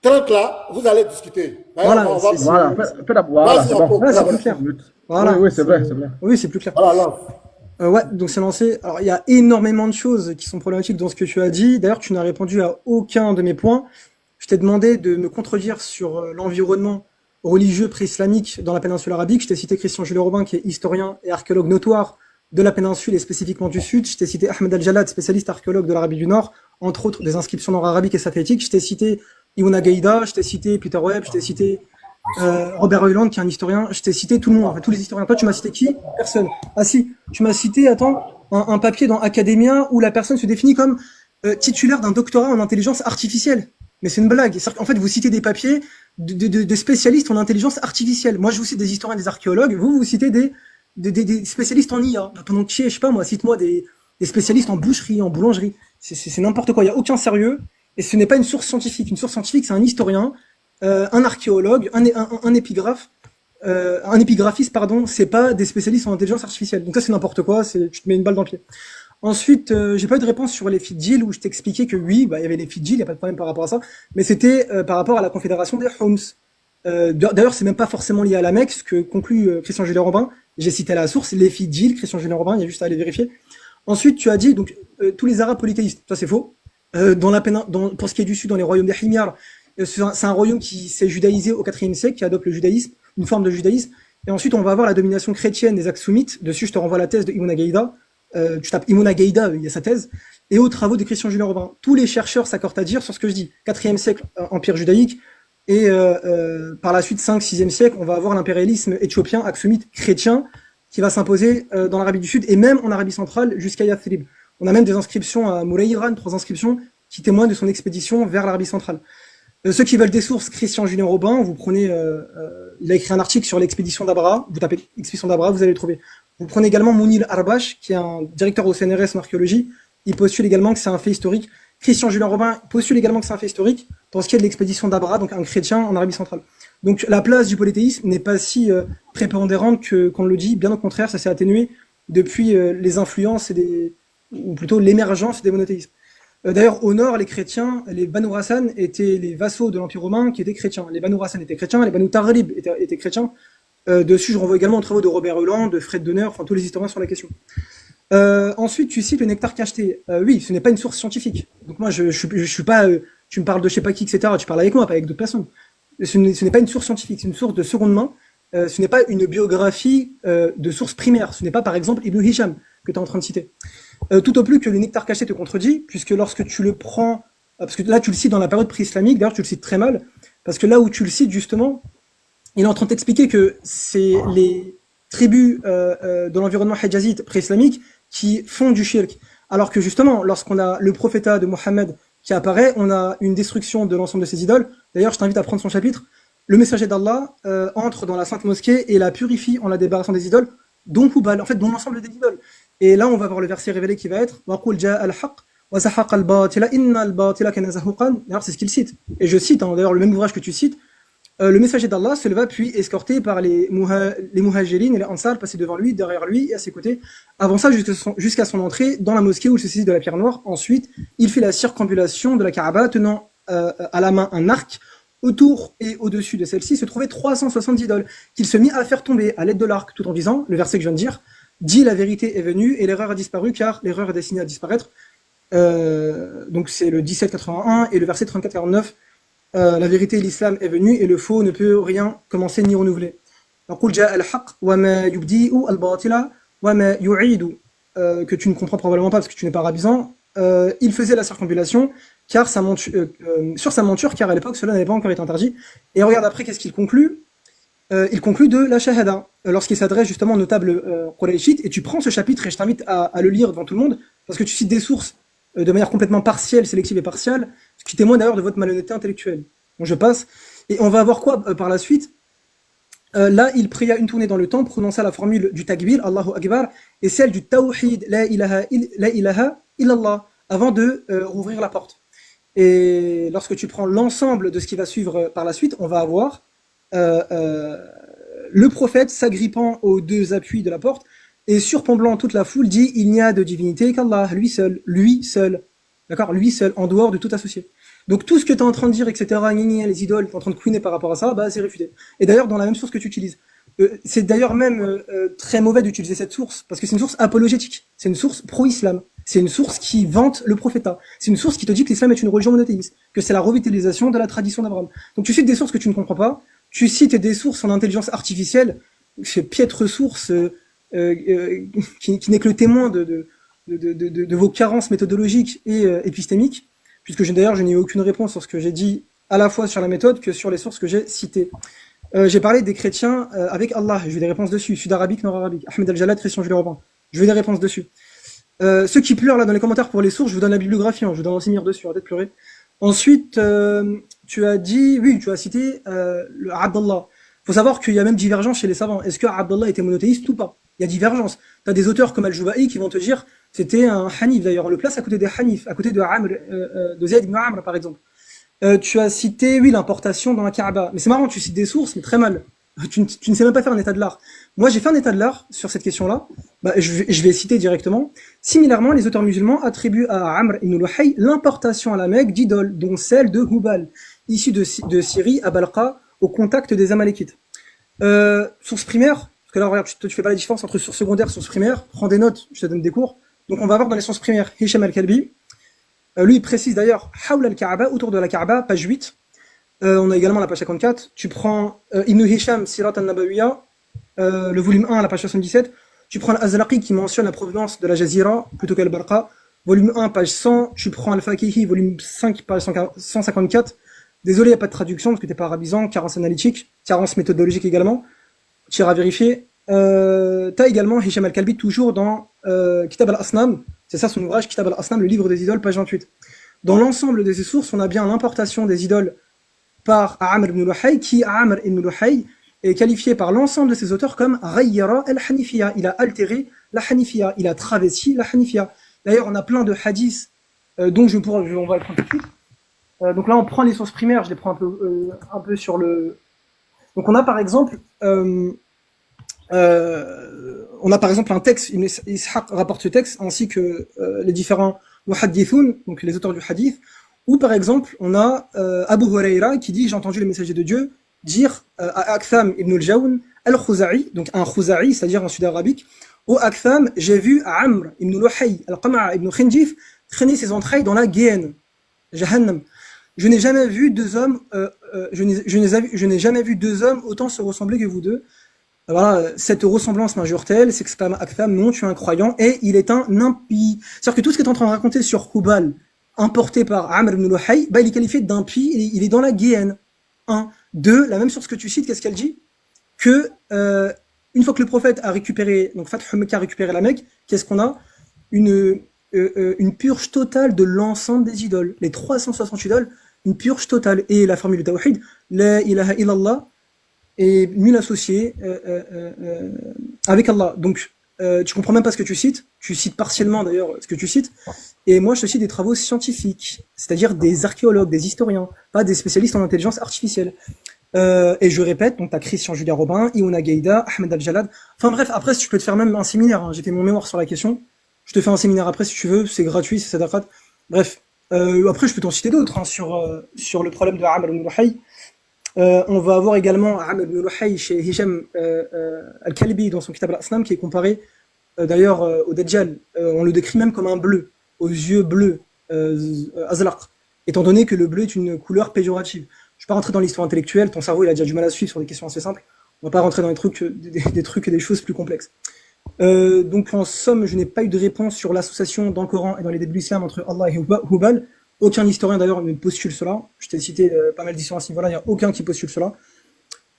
30 là, vous allez discuter. Voilà, On va- c'est- Voilà, fais d'abord. Voilà, c'est bon. Là, c'est plus clair. Voilà. Oui, c'est vrai, c'est vrai. Oui, c'est plus clair. Voilà, lance. Ouais, donc c'est lancé. Alors, il y a énormément de choses qui sont problématiques dans ce que tu as dit. D'ailleurs, tu n'as répondu à aucun de mes points. Je t'ai demandé de me contredire sur l'environnement religieux pré-islamique dans la péninsule arabique. Je t'ai cité Christian Jules Robin, qui est historien et archéologue notoire de la péninsule et spécifiquement du sud. Je t'ai cité Ahmed Al-Jalad, spécialiste archéologue de l'Arabie du Nord, entre autres des inscriptions nord-arabiques et satellites. Je t'ai cité Iuna Gaïda, je t'ai cité Peter Webb, je t'ai cité Robert Heuland, qui est un historien. Je t'ai cité tout le monde, en fait, tous les historiens. Toi, tu m'as cité qui? Personne. Ah si, tu m'as cité, un papier dans Academia où la personne se définit comme titulaire d'un doctorat en intelligence artificielle. Mais c'est une blague. En fait, vous citez des papiers de spécialistes en intelligence artificielle. Moi, je vous cite des historiens, des archéologues. Vous citez des spécialistes en IA. Pendant que je sais pas moi, cite-moi des spécialistes en boucherie, en boulangerie. C'est n'importe quoi. Il y a aucun sérieux. Et ce n'est pas une source scientifique. Une source scientifique, c'est un historien, un archéologue, un épigraphe, un épigraphiste, pardon. C'est pas des spécialistes en intelligence artificielle. Donc ça, c'est n'importe quoi. Tu te mets une balle dans le pied. Ensuite, j'ai pas eu de réponse sur les Fidjil où je t'expliquais que oui, il y avait les Fidjil, il y a pas de problème par rapport à ça, mais c'était par rapport à la confédération des Homs. D'ailleurs, c'est même pas forcément lié à la Mecque, ce que conclut Christian Julien Robin. J'ai cité la source, les Fidjil, Christian Julien Robin, il y a juste à aller vérifier. Ensuite, tu as dit donc tous les Arabes polythéistes, ça c'est faux. Pour ce qui est du sud, dans les royaumes des Himyar, c'est un royaume qui s'est judaïsé au IVe siècle, qui adopte le judaïsme, une forme de judaïsme. Et ensuite, on va avoir la domination chrétienne des Aksumites. Dessus, je te renvoie à la thèse de Imuna Gaïda. Tu tapes Imuna Gaïda, il y a sa thèse, et aux travaux de Christian Julien Robin. Tous les chercheurs s'accordent à dire sur ce que je dis. IVe siècle, empire judaïque, et par la suite, 5-6e siècle, on va avoir l'impérialisme éthiopien, aksumite, chrétien, qui va s'imposer dans l'Arabie du Sud, et même en Arabie centrale, jusqu'à Yathrib. On a même des inscriptions à Mouraïran, 3 inscriptions, qui témoignent de son expédition vers l'Arabie centrale. Ceux qui veulent des sources, Christian Julien Robin, vous prenez, il a écrit un article sur l'expédition d'Abra, vous tapez expédition d'Abra, vous allez le trouver. Vous prenez également Mounil Arbash, qui est un directeur au CNRS en archéologie, il postule également que c'est un fait historique. Christian Julien Robin postule également que c'est un fait historique dans ce qui est de l'expédition d'Abra, donc un chrétien en Arabie centrale. Donc la place du polythéisme n'est pas si prépondérante qu'on le dit, bien au contraire, ça s'est atténué depuis les influences ou plutôt l'émergence des monothéismes. D'ailleurs, au nord, les chrétiens, les Banu Hassan étaient les vassaux de l'Empire romain qui étaient chrétiens. Les Banu Hassan étaient chrétiens, les Banu Taghlib étaient chrétiens. Dessus, je renvoie également aux travaux de Robert Heuland, de Fred Donner, enfin tous les historiens sur la question. Ensuite, tu cites le nectar cacheté. Oui, ce n'est pas une source scientifique. Donc moi, je suis pas. Tu me parles de je sais pas qui, etc. Tu parles avec moi, pas avec d'autres personnes. Ce n'est pas une source scientifique, c'est une source de seconde main. Ce n'est pas une biographie de source primaire. Ce n'est pas, par exemple, Ibn Hisham que tu es en train de citer. Tout au plus que le nectar caché te contredit, puisque lorsque tu le prends, parce que là tu le cites dans la période pré-islamique, d'ailleurs tu le cites très mal, parce que là où tu le cites justement, il est en train de t'expliquer que c'est les tribus de l'environnement hijazite pré-islamique qui font du shirk, alors que justement lorsqu'on a le prophétat de Mohammed qui apparaît, on a une destruction de l'ensemble de ces idoles. D'ailleurs je t'invite à prendre son chapitre. Le messager d'Allah entre dans la sainte mosquée et la purifie en la débarrassant des idoles, dont Hubal, en fait dont l'ensemble des idoles. Et là, on va voir le verset révélé qui va être وَقُلْ جَاءَ الْحَقِّ وَزَحَقَ الْبَاطِلَ إِنَّ الْبَاطِلَ كَانَ زَهُوقًا. D'ailleurs, c'est ce qu'il cite. Et je cite, d'ailleurs, le même ouvrage que tu cites, le messager d'Allah se leva puis escorté par les muhajirines et les ansar passés devant lui, derrière lui et à ses côtés, avança jusqu'à son entrée dans la mosquée où il se saisit de la pierre noire. Ensuite, il fait la circambulation de la Kaaba tenant à la main un arc. Autour et au-dessus de celle-ci se trouvaient 370 idoles qu'il se mit à faire tomber à l'aide de l'arc tout en visant, le verset que je viens de dire, dit la vérité est venue et l'erreur a disparu car l'erreur est destinée à disparaître. Donc c'est le 1781 et le verset 34-49. La vérité, l'islam est venu et le faux ne peut rien commencer ni renouveler. Que tu ne comprends probablement pas parce que tu n'es pas arabisant. Il faisait la circambulation car sur sa monture, car à l'époque cela n'avait pas encore été interdit. Et regarde après qu'est-ce qu'il conclut. Il conclut de la shahada, lorsqu'il s'adresse justement aux notables qurayshites, et tu prends ce chapitre et je t'invite à le lire devant tout le monde, parce que tu cites des sources de manière complètement partielle, sélective et partielle, ce qui témoigne d'ailleurs de votre malhonnêteté intellectuelle. Bon, je passe, et on va voir quoi par la suite. Là, il pria une tournée dans le temple, prononça la formule du takbir, Allahu Akbar, et celle du tawhid, la ilaha illallah, avant de rouvrir la porte. Et lorsque tu prends l'ensemble de ce qui va suivre par la suite, on va avoir le prophète s'agrippant aux deux appuis de la porte et surplombant toute la foule dit il n'y a de divinité qu'Allah, lui seul, d'accord, lui seul, en dehors de tout associé. Donc tout ce que tu es en train de dire, etc., les idoles, tu es en train de couiner par rapport à ça, bah c'est réfuté. Et d'ailleurs dans la même source que tu utilises, c'est d'ailleurs même très mauvais d'utiliser cette source parce que c'est une source apologétique, c'est une source pro-islam. C'est une source qui vante le prophétat. C'est une source qui te dit que l'islam est une religion monothéiste, que c'est la revitalisation de la tradition d'Abraham. Donc tu cites des sources que tu ne comprends pas, tu cites des sources en intelligence artificielle, c'est piètre source qui n'est que le témoin de vos carences méthodologiques et épistémiques, puisque d'ailleurs je n'ai eu aucune réponse sur ce que j'ai dit à la fois sur la méthode que sur les sources que j'ai citées. J'ai parlé des chrétiens avec Allah, je veux des réponses dessus, sud-arabique, nord-arabique, Ahmed Al-Jalad, Christian Julien Robin, je veux des réponses dessus. Ceux qui pleurent là dans les commentaires pour les sources, je vous donne la bibliographie, je vous donne un dessus, arrêtez de pleurer. Ensuite, tu as dit, oui, tu as cité le Abdallah. Faut savoir qu'il y a même divergence chez les savants. Est-ce que Abdallah était monothéiste ou pas? Il y a divergence. Tu as des auteurs comme Al-Juba'i qui vont te dire, c'était un Hanif d'ailleurs, on le place à côté des Hanif, à côté de Amr, de Zayd ibn Amr par exemple. Tu as cité, oui, l'importation dans la Kaaba. Mais c'est marrant, tu cites des sources, mais très mal. Tu ne sais même pas faire un état de l'art. Moi, j'ai fait un état de l'art sur cette question-là. Je vais citer directement. Similairement, les auteurs musulmans attribuent à Amr ibn Luhay l'importation à la Mecque d'idoles, dont celle de Hubal, issue de Syrie, à Balqa, au contact des Amalekites. Source primaire, parce que là, regarde, tu fais pas la différence entre source secondaire et source primaire. Prends des notes, je te donne des cours. Donc, on va voir dans les sources primaires Hisham al-Kalbi. Lui, il précise d'ailleurs Hawl al-Kaaba, autour de la Kaaba, page 8. On a également la page 54. Tu prends Ibn Hisham, Sirat al-Nabawiyya, le volume 1 à la page 77. Tu prends Al-Azraqi qui mentionne la provenance de la Jazira plutôt qu'Al-Barqa. Volume 1, page 100. Tu prends Al-Fakihi, volume 5, page 154. Désolé, il n'y a pas de traduction parce que t'es pas arabisant. Carence analytique, carence méthodologique également. Tu iras vérifier. T'as également Hisham al-Kalbi, toujours dans Kitab al-Asnam. C'est ça son ouvrage, Kitab al-Asnam, le livre des idoles, page 28. Dans l'ensemble de ces sources, on a bien l'importation des idoles par Amr ibn Luhay, qui Amr ibn Luhay est qualifié par l'ensemble de ses auteurs comme Ghayyara al-Hanifiya. Il a altéré la Hanifiya, il a travesti la Hanifiya. D'ailleurs, on a plein de hadiths dont on va le prendre tout de suite. Donc là, on prend les sources primaires, je les prends un peu sur le. Donc on a par exemple un texte, Ishaq rapporte ce texte, ainsi que les différents muhaddithoun, donc les auteurs du hadith, où par exemple on a Abu Huraira qui dit j'ai entendu le messager de Dieu dire à Aktham ibn al-Jawn al-Khuza'i, donc un Khuza'i, c'est-à-dire un sud-arabique, au Aktham, j'ai vu Amr ibn Luhay al-Qama'a ibn Khinjif traîner ses entrailles dans la Guéhenne, Jahannam. Je n'ai jamais vu deux hommes, je n'ai jamais vu deux hommes autant se ressembler que vous deux. Voilà, cette ressemblance m'injure-t-elle, s'exclame Aktham, non, tu es un croyant, et il est un impie. C'est-à-dire que tout ce qu'il est en train de raconter sur Hubal, importé par Amr ibn Luhay, bah, il est qualifié d'impie, il est dans la Guéhenne. 1. 2. La même source que tu cites, qu'est-ce qu'elle dit? Que, une fois que le prophète a récupéré, donc Fath Mecca a récupéré la Mecque, qu'est-ce qu'on a? Une purge totale de l'ensemble des idoles. Les 360 idoles, une purge totale. Et la formule de Tawhid, La ilaha illallah, et nul associé avec Allah. Donc, tu comprends même pas ce que tu cites partiellement d'ailleurs ce que tu cites, et moi je te cite des travaux scientifiques, c'est-à-dire des archéologues, des historiens, pas des spécialistes en intelligence artificielle. Et je répète, donc t'as Christian Julien Robin, Iona Gaïda, Ahmed Al-Jalad, enfin bref, après si tu peux te faire même un séminaire, hein. J'ai fait mon mémoire sur la question, je te fais un séminaire après si tu veux, c'est gratuit, c'est sadaqat, bref. Après je peux t'en citer d'autres hein, sur le problème de Amr ibn Luhay. On va avoir également Amr ibn Luhay chez Hisham al-Kalbi dans son kitab al-Asnam qui est comparé d'ailleurs au Dajjal. On le décrit même comme un bleu, aux yeux bleus, azlaq, étant donné que le bleu est une couleur péjorative. Je ne vais pas rentrer dans l'histoire intellectuelle, ton cerveau il a déjà du mal à suivre sur des questions assez simples. On ne va pas rentrer dans des trucs et des choses plus complexes. Donc en somme, je n'ai pas eu de réponse sur l'association dans le Coran et dans les débuts de l'islam entre Allah et Hubal. Aucun historien d'ailleurs ne postule cela. Je t'ai cité pas mal d'histoires à ce niveau-là, il n'y a aucun qui postule cela.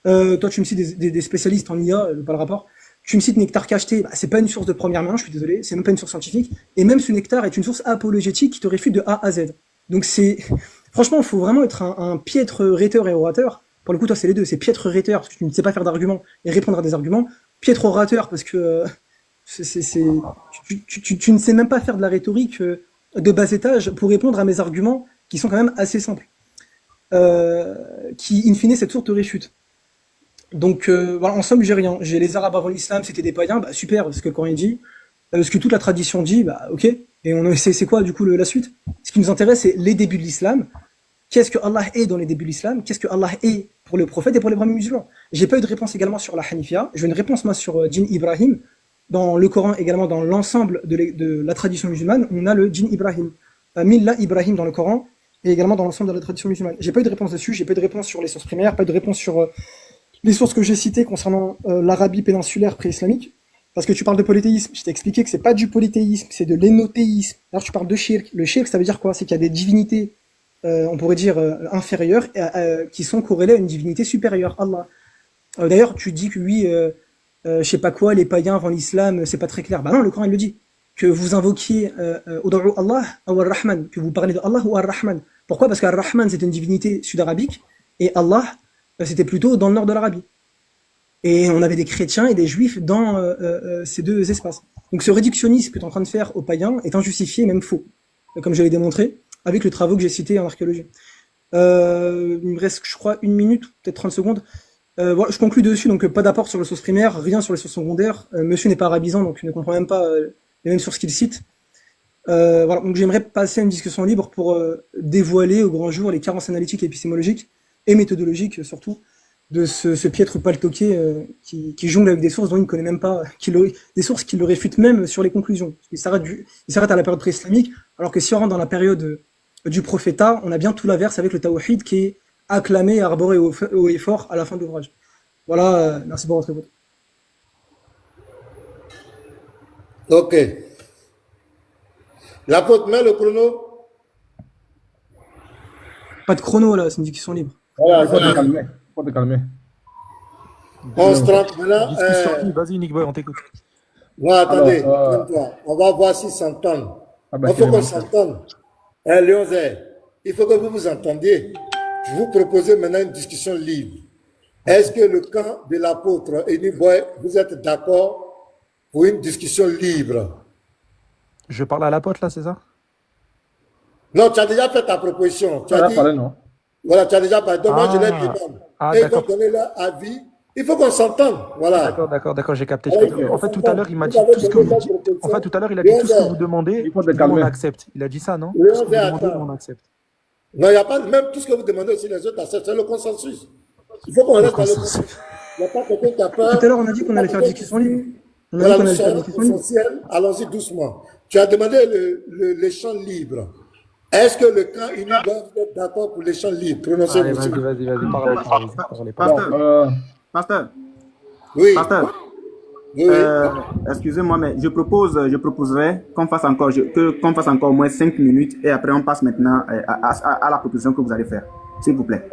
Toi tu me cites des spécialistes en IA, pas le rapport. Tu me cites Nectar Cacheté, bah, c'est pas une source de première main, je suis désolé, c'est même pas une source scientifique. Et même ce Nectar est une source apologétique qui te réfute de A à Z. Donc franchement, il faut vraiment être un piètre rhéteur et orateur. Pour le coup, toi c'est les deux, c'est piètre rhéteur parce que tu ne sais pas faire d'arguments et répondre à des arguments. Piètre orateur parce que tu ne sais même pas faire de la rhétorique de bas étage pour répondre à mes arguments qui sont quand même assez simples, qui in fine cette source te réfute. Donc voilà, en somme j'ai rien. J'ai les Arabes avant l'islam, c'était des païens, bah super, ce que le Coran dit, ce que toute la tradition dit, bah ok. Et c'est quoi du coup la suite? Ce qui nous intéresse, c'est les débuts de l'islam. Qu'est-ce que Allah est dans les débuts de l'islam? Qu'est-ce que Allah est pour le prophète et pour les premiers musulmans? J'ai pas eu de réponse également sur la Hanifiya. J'ai une réponse moi sur Djinn Ibrahim. Dans le Coran, également dans l'ensemble de la tradition musulmane, on a le Djinn Ibrahim. Millah Ibrahim dans le Coran, et également dans l'ensemble de la tradition musulmane. J'ai pas eu de réponse dessus, j'ai pas eu de réponse sur les sources primaires, pas eu de réponse sur les sources que j'ai citées concernant l'Arabie péninsulaire pré-islamique. Parce que tu parles de polythéisme, je t'ai expliqué que c'est pas du polythéisme, c'est de l'énothéisme. Alors tu parles de shirk. Le shirk, ça veut dire quoi? C'est qu'il y a des divinités, on pourrait dire inférieures, qui sont corrélées à une divinité supérieure, Allah. D'ailleurs, tu dis que oui, je sais pas quoi, les païens avant l'islam, c'est pas très clair. Bah non, le Coran il le dit. Que vous invoquiez Ud'u Allah ou Ar-Rahman, que vous parlez de Allah ou Ar-Rahman. Pourquoi? Parce qu'Ar-Rahman c'était une divinité sud-arabique et Allah c'était plutôt dans le nord de l'Arabie. Et on avait des chrétiens et des juifs dans ces deux espaces. Donc ce réductionnisme que tu es en train de faire aux païens est injustifié et même faux, comme je l'ai démontré avec les travaux que j'ai cités en archéologie. Il me reste, je crois, 1 minute, peut-être 30 secondes. Voilà, je conclue dessus, donc pas d'apport sur les sources primaires, rien sur les sources secondaires. Monsieur n'est pas arabisant, donc il ne comprend même pas les mêmes sources qu'il cite. Voilà, donc j'aimerais passer à une discussion libre pour dévoiler au grand jour les carences analytiques et épistémologiques et méthodologiques surtout de ce piètre paltoqué qui jongle avec des sources dont il ne connaît même pas, des sources qui le réfutent même sur les conclusions. Il s'arrête à la période pré-islamique, alors que si on rentre dans la période du prophétat, on a bien tout l'inverse avec le tawhid qui est acclamé, arboré haut et fort à la fin de l'ouvrage. Voilà, merci pour votre écoute. Ok. L'apôtre met le chrono. Pas de chrono là, c'est une discussion libre. Voilà, Faut te calmer. Faut te calmer. 11h30 maintenant. Discussion libre, vas-y Nick Boy, on t'écoute. Non, attendez, Alors, calme-toi. On va voir s'ils s'entendent. Ah bah, Il faut qu'on carrément. s'entende. Léon Zé, il faut que vous vous entendiez. vous proposez maintenant une discussion libre. Est-ce que le camp de l'apôtre Eni Boy, vous êtes d'accord pour une discussion libre? Je parle à l'apôtre, là, c'est ça? Non, tu as déjà fait ta proposition. Tu On as a dit, parlé, non? voilà, tu as déjà parlé. Donc, moi, je les Ah, demande. ah, Et ils vont d'accord. donner leur avis. Il faut qu'on s'entende. Voilà. D'accord, j'ai capté. Alors, il faut En qu'on fait, tout à l'heure, il m'a s'entende. dit Vous tout ce avez que vous donné dites. leur En fait, proposition. tout à l'heure, il a dit tout ce que vous demandez, Il faut te nous, on calmer. accepte. Il a dit ça, non? Léon, Tout ce que vous c'est demandez, attends. nous, on accepte. Non, il n'y a pas, même tout ce que vous demandez aussi, les autres acceptent. C'est le consensus. Il faut qu'on Le reste dans le consensus. consensus. Il n'y a pas quelqu'un qui a Tout peur. à l'heure, on a dit Il n'y qu'on a allait pas faire quelqu'un discussion qui libre. dit, On a dit voilà, qu'on nous allait faire sommes discussion libre. essentiels. Allons-y doucement. Tu as demandé l'échange libre. Est-ce que le camp uni doit être d'accord pour l'échange libre? Allez, Prononcez-vous. vas-y, parlez, parlez. Pasteur, pasteur, Oui. pasteur. Oui, oui. Excusez-moi, mais je proposerais qu'on fasse encore au moins 5 minutes et après on passe maintenant à la proposition que vous allez faire. S'il vous plaît.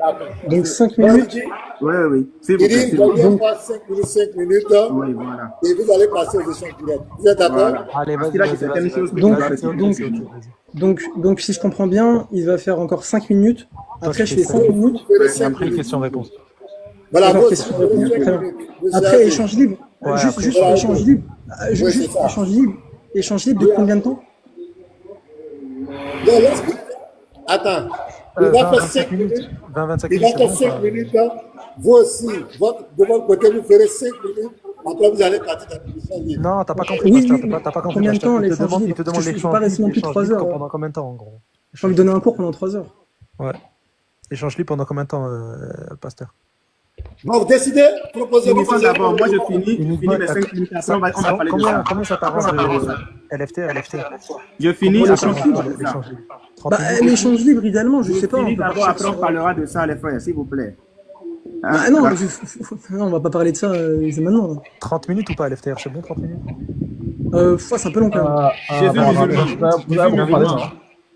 Donc 5 Donc, minutes. Oui. S'il vous il plaît. dit, s'il vous plaît. voyez pas 5 minutes, Oui, voilà. et vous allez passer aux échanges directs. Vous êtes d'accord? Voilà. Allez, Parce vas-y, qu'il a dit certaines choses que Donc, tu vas rester. donc, si je comprends bien, il va faire encore 5 minutes. Après, je fais 5 Vous minutes. ferez Et 5 après, minutes. question-réponse. Voilà, D'accord, vous question ferez réponse. 5 Très bien. minutes. Vous Après, serez- échange libre. Ouais, Juste voilà, échange oui. libre. Oui, Juste c'est ça. échange libre. Échange libre de combien de temps? Donc, lorsque- Attends. Il va faire 5 minutes. 20-25 Il minutes, va faire c'est bon, 5 minutes. Vous aussi, de votre côté, vous ferez 5 minutes. Après, vous allez partir dans la discussion libre. Non, t'as pas compris, Oui, pasteur, oui, t'as pas compris. combien de pasteur. temps Il te l'échange demande, libre? il te demande Parce que je peux l'échange pas rester non libre, plus l'échange 3 libre heures. pendant combien de temps, en gros? J'ai envie de donner un cours pendant 3 heures. Ouais. Échange libre pendant combien de temps, pasteur? Bon, vous décidez, proposez-vous. Finissons d'abord. Moi, je finis Uniquement- mes 5 minutes. Après, on va parler de ça. Combien ça t'arrange LFT? Je finis. Pour Après, on l'échange parle de ça. L'échange libre. 30 Bah, minutes. l'échange libre, idéalement, je Je sais pas. finis On peut d'abord, partir après on sur- parlera de ça, les frères, s'il vous plaît. Hein? Ah non, non, on va pas parler de ça, c'est maintenant. Là. 30 minutes ou pas LFTR? C'est bon, 30 minutes? C'est un peu long quand même. Jésus musulman. Vous avez beaucoup parlé, non?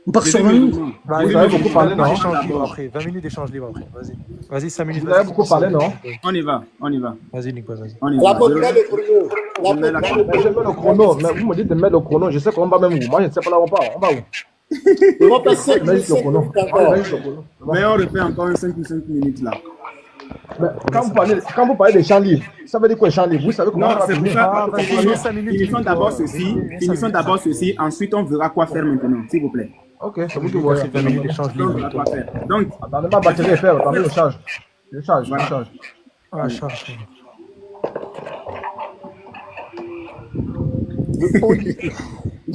On part sur 20 minutes. Bah, Vous allez, avez 20 beaucoup parlé, non? d'échange libre après. 20 minutes d'échange libre après. Vas-y, 5 minutes. Vous avez beaucoup parlé, non? On y va. Vas-y, Nick, vas-y. On y La va. porte là, le chrono. Je mets la- Mais je mets le chrono, mais vous me dites de mettre le chrono, je sais qu'on va même où. Moi, je ne sais pas là où on part. On va où? On va faire 5 Mets minutes, juste le 5 chrono. minutes encore. Mets juste le chrono. Mais on refait encore un 5 minutes là. Mais quand vous parlez des champs libres, ça veut dire quoi, champs libres? Vous savez comment Non, on va c'est pour finir? ça. vas-y, Finissons- 5 minutes, Finissons d'abord Nico. ceci. Vas-y, Finissons d'abord ceci. Ensuite, on verra quoi faire maintenant, s'il vous plaît. Ok, c'est vous qui voyez. 20 minutes d'échange On libre. verra quoi faire. Donc, Attendez, ma batterie est faible. Attendez, je charge. Je charge. Ah, charge.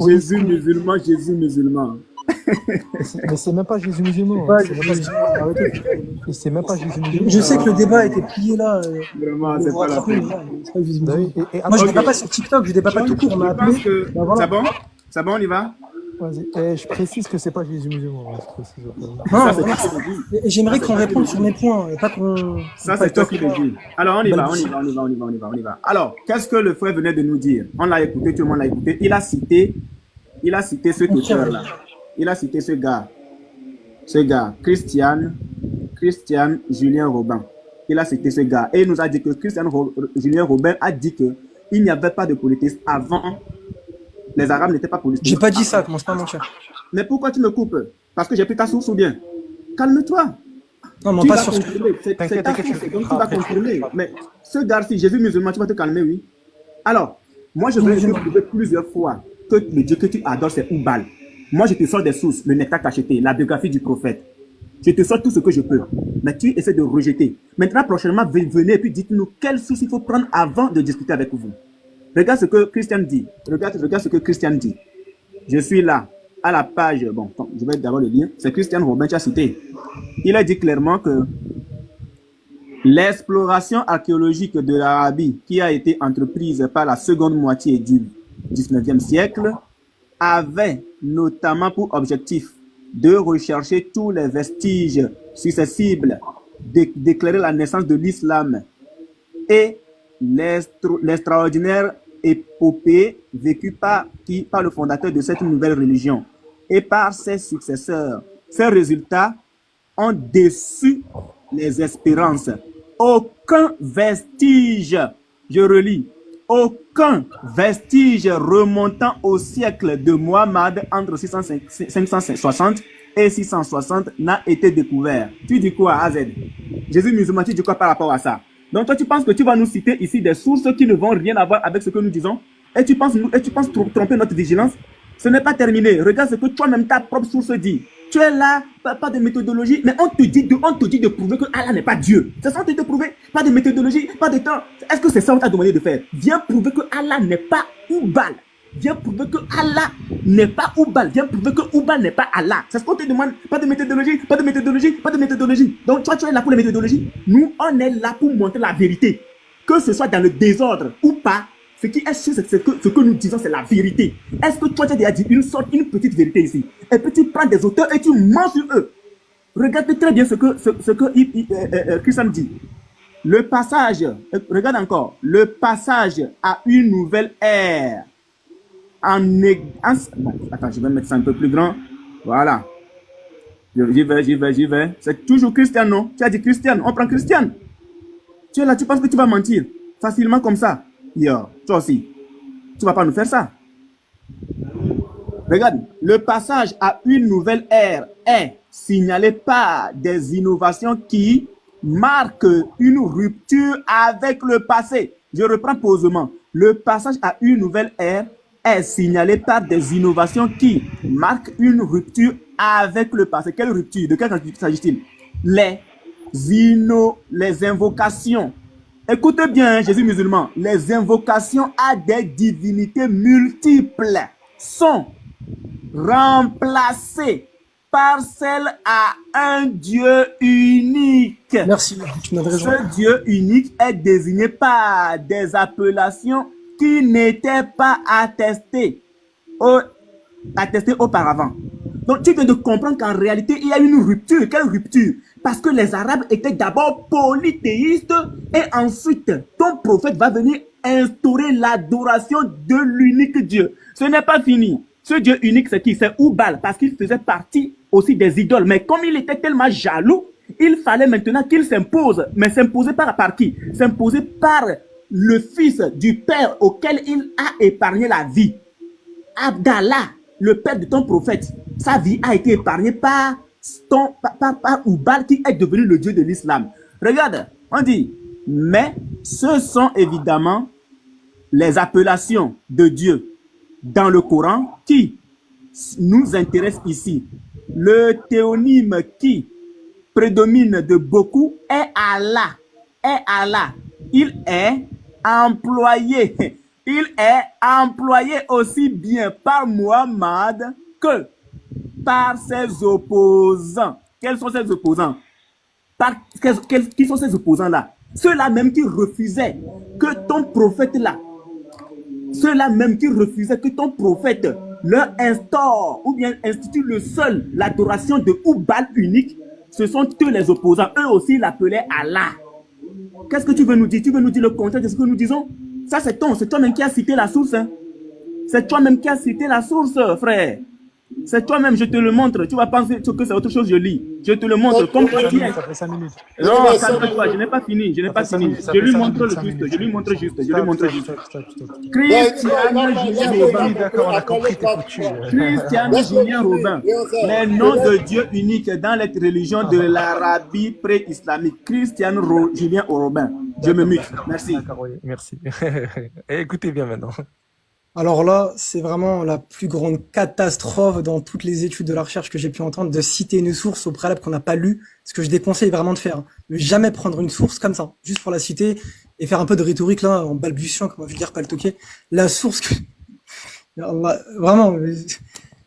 Jésus musulman, Jésus musulman. Mais c'est même pas Jésus musulman. Ouais, C'est même pas- Arrêtez. C'est même pas Jésus musulman. Je sais que le débat était plié là. Vraiment, on c'est vous pas la rattrapez, peine. mais là, c'est pas Jésus Bah oui, musulman. et- Moi, je ok. débat pas sur TikTok, je débat pas tout court. On m'a Je pense appelé. que Bah, voilà. c'est bon. C'est bon, on y va. Vas-y. Et je précise que c'est pas Jésus musulman. Ouais, je précise. Non, Ça, c'est voilà. toi qui le dis. Et j'aimerais qu'on réponde sur mes points, pas qu'on. Ça, c'est toi qui le dis. Alors, on y va. On y va. Alors, qu'est-ce que le frère venait de nous dire? On l'a écouté, tout le monde l'a écouté. Il a cité ce auteur-là. Il a cité ce gars, Christian Julien Robin. Il a cité ce gars. Et il nous a dit que Julien Robin a dit que il n'y avait pas de polythéisme avant. Les Arabes n'étaient pas polythéistes. J'ai pas dit ça, commence pas à mentir. Mais pourquoi tu me coupes? Parce que j'ai pris ta source ou bien? Calme-toi. Non, mais Tu pas vas sur ce que. contrôler. C'est T'inquiète, ta t'inquiète, source, je- donc tu vas après, contrôler. Mais ce gars-ci, Jésus musulman, tu vas te calmer, oui. Alors, moi, je vais te prouver plusieurs fois que le Dieu que tu adores, c'est Oubal. Moi, je te sors des sources, le nectar cacheté, la biographie du prophète. Je te sors tout ce que je peux. Mais tu essaies de rejeter. Maintenant, prochainement, venez et puis dites-nous quelle source il faut prendre avant de discuter avec vous. Regarde ce que Christian dit. Regarde ce que Christian dit. Je suis là, à la page, bon, je vais d'abord le lire. C'est Christian Robin qui a cité. Il a dit clairement que l'exploration archéologique de l'Arabie qui a été entreprise par la seconde moitié du 19e siècle avait notamment pour objectif de rechercher tous les vestiges susceptibles d'éclairer la naissance de l'islam et l'extraordinaire épopée vécue par le fondateur de cette nouvelle religion et par ses successeurs. Ces résultats ont déçu les espérances. Aucun vestige, je relis, aucun vestige remontant au siècle de Muhammad entre 560 et 660 n'a été découvert. Tu dis quoi, AZ? Jésus musulman, tu dis quoi par rapport à ça? Donc toi, tu penses que tu vas nous citer ici des sources qui ne vont rien avoir avec ce que nous disons? Et tu penses tromper notre vigilance? Ce n'est pas terminé. Regarde ce que toi-même, ta propre source dit. Tu es là, pas de méthodologie, mais on te dit de prouver que Allah n'est pas Dieu. C'est ça qu'on te dit de prouver. Pas de méthodologie, pas de temps. Est-ce que c'est ça qu'on t'a demandé de faire? Viens prouver que Allah n'est pas Oubal. Viens prouver que Allah n'est pas Oubal. Viens prouver que Oubal n'est pas Allah. C'est ce qu'on te demande. Pas de méthodologie, pas de méthodologie, pas de méthodologie. Donc toi, tu es là pour les méthodologies. Nous, on est là pour montrer la vérité. Que ce soit dans le désordre ou pas, ce qui est sûr, c'est que ce que nous disons, c'est la vérité. Est-ce que toi, tu as déjà dit une petite vérité ici? Et puis tu prends des auteurs et tu mens sur eux. Regarde très bien ce que Christian dit. Le passage, regarde encore, le passage à une nouvelle ère. Bon, attends, je vais mettre ça un peu plus grand. Voilà. J'y vais. C'est toujours Christian, non? Tu as dit Christian, on prend Christian. Tu es là, tu penses que tu vas mentir facilement comme ça? Yo, toi aussi, tu vas pas nous faire ça. Regarde, le passage à une nouvelle ère est signalé par des innovations qui marquent une rupture avec le passé. Je reprends posément. Le passage à une nouvelle ère est signalé par des innovations qui marquent une rupture avec le passé. Quelle rupture? De quelle s'agit-il? Les invocations. Écoutez bien, Jésus musulman, les invocations à des divinités multiples sont remplacées par celles à un Dieu unique. Merci, tu m'as raison. Ce Dieu unique est désigné par des appellations qui n'étaient pas attestées auparavant. Donc tu viens de comprendre qu'en réalité, il y a une rupture. Quelle rupture? Parce que les Arabes étaient d'abord polythéistes et ensuite, ton prophète va venir instaurer l'adoration de l'unique Dieu. Ce n'est pas fini. Ce Dieu unique, c'est qui? C'est Oubal, parce qu'il faisait partie aussi des idoles. Mais comme il était tellement jaloux, il fallait maintenant qu'il s'impose. Mais s'imposer par qui? S'imposer par le fils du père auquel il a épargné la vie. Abdallah, le père de ton prophète, sa vie a été épargnée par Oubal qui est devenu le Dieu de l'islam. Regarde, on dit, mais ce sont évidemment les appellations de Dieu dans le Coran qui nous intéressent ici. Le théonyme qui prédomine de beaucoup est Allah. Il est employé aussi bien par Muhammad que par ses opposants. Quels sont ses opposants? Qui sont ces opposants-là? Ceux-là même qui refusaient que ton prophète leur instaure ou bien institue l'adoration de Oubal unique. Ce sont eux les opposants. Eux aussi l'appelaient Allah. Qu'est-ce que tu veux nous dire? Tu veux nous dire le contraire de ce que nous disons? Ça, c'est toi-même qui as cité la source. Hein? C'est toi-même qui as cité la source, frère. C'est toi-même, je te le montre. Tu vas penser que c'est autre chose, je lis. Je te le montre. Comme tu dis. Ça fait 5 minutes. Non, calme-toi, je n'ai pas fini. Je lui montre le juste. Je lui montre juste. Christian Julien Robin. Les noms de Dieu uniques dans les religions de l'Arabie pré-islamique. Christian Julien Robin. Je me mute. Merci. D'accord, oui, merci. Écoutez bien maintenant. Alors là, c'est vraiment la plus grande catastrophe dans toutes les études de la recherche que j'ai pu entendre, de citer une source au préalable qu'on n'a pas lue, ce que je déconseille vraiment de faire. Ne jamais prendre une source comme ça, juste pour la citer, et faire un peu de rhétorique là, en balbutiant, comme on va dire, pas le toquer. La source que... Vraiment,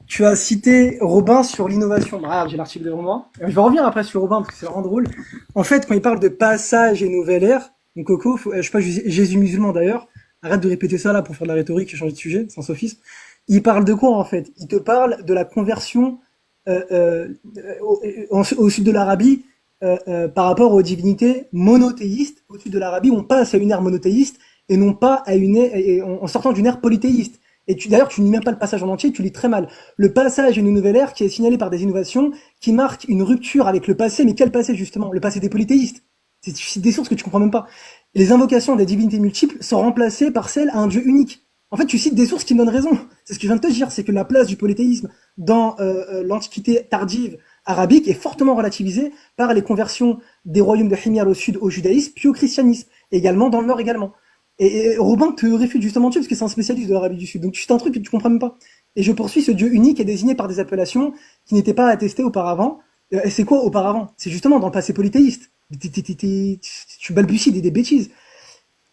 tu as cité Robin sur l'innovation. Ah, j'ai l'article devant moi. Je vais revenir après sur Robin, parce que c'est vraiment drôle. En fait, quand il parle de passage et nouvelle ère, donc Coco, je sais pas, Jésus musulman d'ailleurs, arrête de répéter ça là pour faire de la rhétorique et changer de sujet, sans sophisme. Il parle de quoi en fait? Il te parle de la conversion au sud de l'Arabie par rapport aux divinités monothéistes. Au sud de l'Arabie, on passe à une ère monothéiste et non pas à en sortant d'une ère polythéiste. Et d'ailleurs, tu ne lis même pas le passage en entier, tu lis très mal. Le passage à une nouvelle ère qui est signalé par des innovations qui marquent une rupture avec le passé, mais quel passé justement? Le passé des polythéistes. C'est des sources que tu comprends même pas. Les invocations des divinités multiples sont remplacées par celles à un Dieu unique. En fait, tu cites des sources qui me donnent raison. C'est ce que je viens de te dire, c'est que la place du polythéisme dans l'Antiquité tardive arabique est fortement relativisée par les conversions des royaumes de Himyar au sud au judaïsme, puis au christianisme, et également dans le nord également. Et Robin te réfute justement dessus parce que c'est un spécialiste de l'Arabie du Sud. Donc c'est un truc que tu comprends même pas. Et je poursuis, ce Dieu unique est désigné par des appellations qui n'étaient pas attestées auparavant. Et c'est quoi auparavant? C'est justement dans le passé polythéiste. Tu balbuties des bêtises.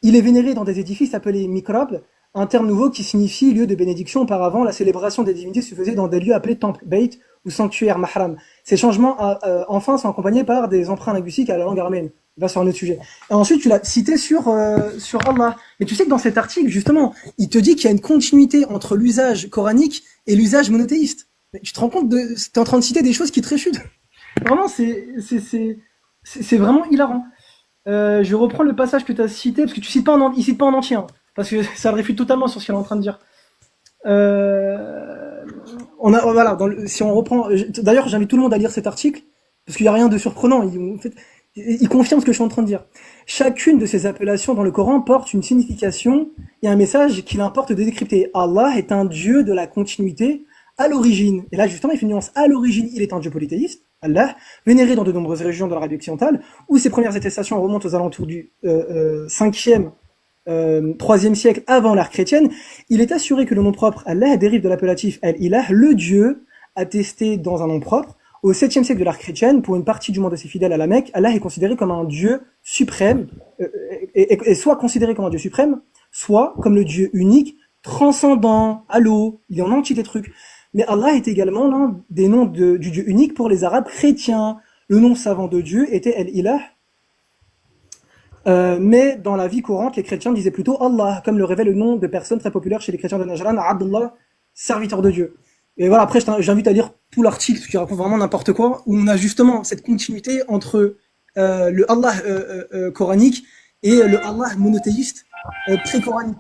Il est vénéré dans des édifices appelés mikrab, un terme nouveau qui signifie lieu de bénédiction. Auparavant, la célébration des divinités se faisait dans des lieux appelés temples, beit ou sanctuaires, mahram. Ces changements, enfin, sont accompagnés par des emprunts linguistiques à la langue arménienne. On va sur un autre sujet. Et ensuite, tu l'as cité sur Allah. Mais tu sais que dans cet article, justement, il te dit qu'il y a une continuité entre l'usage coranique et l'usage monothéiste. Mais tu te rends compte t'es en train de citer des choses qui te réfutent. Vraiment, c'est vraiment hilarant. Je reprends le passage que tu as cité, parce que il cite pas en entier, hein, parce que ça le réfute totalement sur ce qu'il est en train de dire. Voilà, si on reprend, d'ailleurs, j'invite tout le monde à lire cet article, parce qu'il n'y a rien de surprenant. Il confirme ce que je suis en train de dire. Chacune de ces appellations dans le Coran porte une signification et un message qu'il importe de décrypter. Allah est un Dieu de la continuité à l'origine. Et là, justement, il fait une nuance. À l'origine, il est un Dieu polythéiste, Allah, vénéré dans de nombreuses régions de l'Arabie occidentale, où ses premières attestations remontent aux alentours du 5e, 3e siècle avant l'ère chrétienne. Il est assuré que le nom propre Allah dérive de l'appellatif Al-Ilah, le Dieu, attesté dans un nom propre. Au 7e siècle de l'ère chrétienne, pour une partie du monde de ses fidèles à la Mecque, Allah est considéré comme un Dieu suprême, et soit considéré comme un Dieu suprême, soit comme le Dieu unique, transcendant, allô, il y en a un petit des trucs. Mais Allah est également l'un des noms du Dieu unique pour les Arabes chrétiens. Le nom savant de Dieu était El-Ilah, mais dans la vie courante, les chrétiens disaient plutôt Allah, comme le révèle le nom de personnes très populaires chez les chrétiens de Najran, Abdullah, serviteur de Dieu. Et voilà, après, j'invite à lire tout l'article qui raconte vraiment n'importe quoi, où on a justement cette continuité entre le Allah coranique et le Allah monothéiste pré-coranique.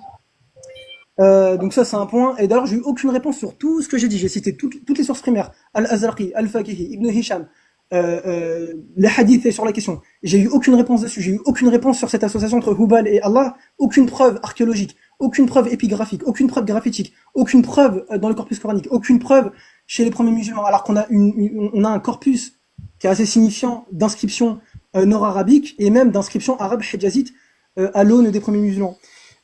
Donc ça, c'est un point. Et d'ailleurs, j'ai eu aucune réponse sur tout ce que j'ai dit. J'ai cité toutes les sources primaires. Al-Azraqi, Al-Faqihi, Ibn Hisham, les hadiths sur la question. J'ai eu aucune réponse dessus. J'ai eu aucune réponse sur cette association entre Hubal et Allah. Aucune preuve archéologique. Aucune preuve épigraphique, aucune preuve graphitique, aucune preuve dans le corpus coranique, aucune preuve chez les premiers musulmans, alors qu'on a on a un corpus qui est assez signifiant d'inscriptions nord-arabiques et même d'inscriptions arabes hijazite à l'aune des premiers musulmans.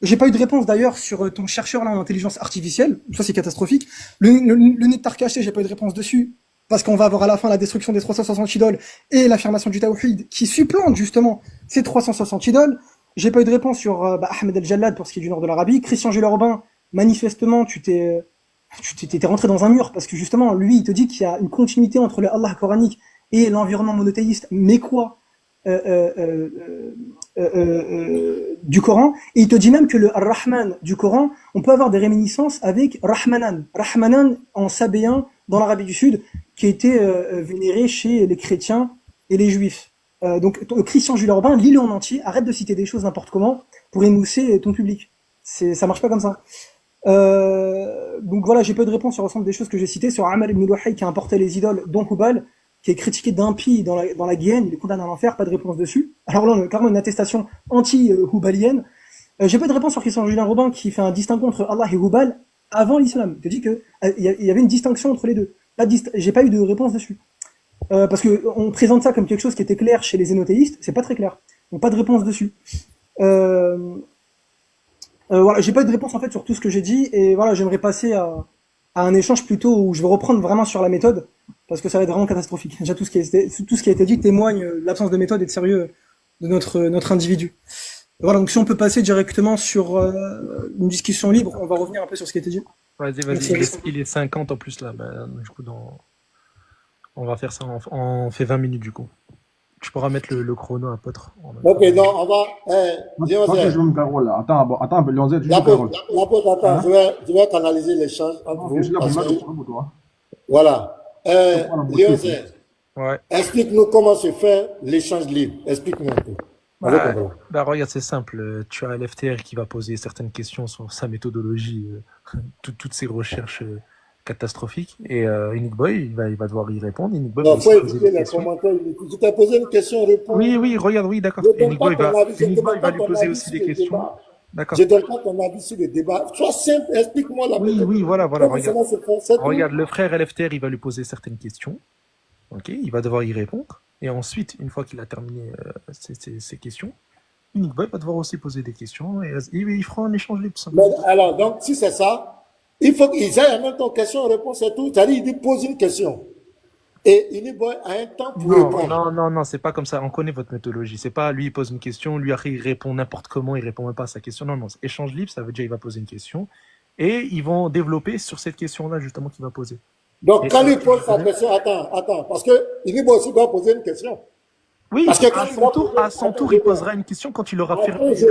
J'ai pas eu de réponse d'ailleurs sur ton chercheur là en intelligence artificielle, ça c'est catastrophique. Le nectar caché, j'ai pas eu de réponse dessus, parce qu'on va avoir à la fin la destruction des 360 idoles et l'affirmation du tawhid qui supplante justement ces 360 idoles. J'ai pas eu de réponse sur Ahmed El-Jallad pour ce qui est du nord de l'Arabie. Christian Gilles-Robin, manifestement, tu t'es rentré dans un mur parce que justement, lui, il te dit qu'il y a une continuité entre le Allah coranique et l'environnement monothéiste, mais quoi du Coran. Et il te dit même que le Ar-Rahman du Coran, on peut avoir des réminiscences avec Rahmanan. Rahmanan en sabéen dans l'Arabie du Sud, qui était vénéré chez les chrétiens et les juifs. Donc Christian Jules Urbain, lis-le en entier, arrête de citer des choses n'importe comment pour émousser ton public. Ça marche pas comme ça. Donc voilà, j'ai pas eu de réponse sur l'ensemble des choses que j'ai citées. Sur Amr ibn Luhay qui a importé les idoles, dont Hubal, qui est critiqué d'impie dans la Guienne, il est condamné à l'enfer, pas de réponse dessus. Alors là, on a clairement une attestation anti-Hubalienne. J'ai pas de réponse sur Christian Julien Robin qui fait un distinguo entre Allah et Hubal avant l'islam. Il te dit que il y avait une distinction entre les deux. J'ai pas eu de réponse dessus. Parce que on présente ça comme quelque chose qui était clair chez les zénothéistes, c'est pas très clair. Donc pas de réponse dessus. Voilà, j'ai pas eu de réponse en fait sur tout ce que j'ai dit, et voilà, j'aimerais passer à un échange plutôt où je vais reprendre vraiment sur la méthode, parce que ça va être vraiment catastrophique. Déjà tout ce qui a été dit témoigne de l'absence de méthode et de sérieux de notre individu. Voilà, donc si on peut passer directement sur une discussion libre, on va revenir un peu sur ce qui a été dit. Vas-y, il est 50 en plus là, du coup on va faire ça, on fait 20 minutes du coup. Tu pourras mettre le chrono à Potre. Ok, non, on va. Attends, Lionzel, tu L'apôtre, attends, je vais canaliser l'échange entre vous. Voilà. Lionzel, ouais. Explique-nous comment se fait l'échange libre. Explique-nous un peu. Regarde, c'est simple. Tu as un LFTR qui va poser certaines questions sur sa méthodologie, toutes ses recherches catastrophique, et Unique Boy il va devoir y répondre. Unique Boy, non, faut éviter les commentaires. Tu t'as posé une question, réponds. Oui, regarde, oui, d'accord. Unique Boy va lui poser aussi des questions. D'accord. Je ne donne pas ton avis sur le débat. Sois simple, explique-moi la Oui, méthode. oui, voilà, Comment ça regarde. va se faire, c'est tout. Regarde, le frère LFTR, il va lui poser certaines questions. Ok, il va devoir y répondre. Et ensuite, une fois qu'il a terminé ses questions, Unique Boy va devoir aussi poser des questions et ils feront un échange libre. Mais alors, donc, si c'est ça, il faut qu'ils aient en même temps question-réponse et tout. C'est-à-dire, il dit pose une question. Et Uniboy a un temps pour répondre. Non, c'est pas comme ça. On connaît votre méthodologie. C'est pas lui, il pose une question, lui, après, il répond n'importe comment, il répond même pas à sa question. Non, c'est échange libre, ça veut dire il va poser une question. Et ils vont développer sur cette question-là, justement, qu'il va poser. Donc, quand il pose sa question, attends, parce que Uniboy aussi doit poser une question. Oui, parce que à son tour, il posera une question quand il aura terminé. Je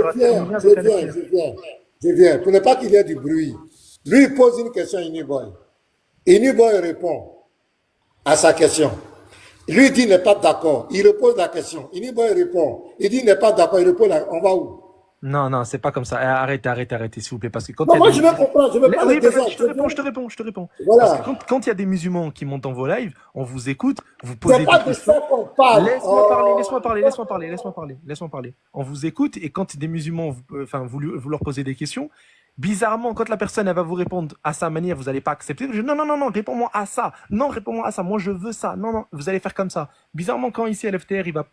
viens. Pour ne pas qu'il y ait du bruit. Lui, il pose une question à Uniboy. Uniboy répond à sa question. Lui dit n'est pas d'accord. Il repose la question. Uniboy répond. Il dit n'est pas d'accord. Il répond on va où? Non, c'est pas comme ça. Arrêtez, s'il vous plaît. Parce que quand moi, je veux comprendre. Je veux pas oui, je te réponds. Voilà. Parce que quand il y a des musulmans qui montent dans vos lives, on vous écoute, vous posez des questions. C'est pas de ça qu'on parle. Laisse-moi parler. On vous écoute et quand des musulmans, vous leur posez des questions, bizarrement, quand la personne elle va vous répondre à sa manière, vous n'allez pas accepter. Non, réponds-moi à ça. Non, réponds-moi à ça. Moi, je veux ça. Non, vous allez faire comme ça. Bizarrement, quand ici à l'FTR, il va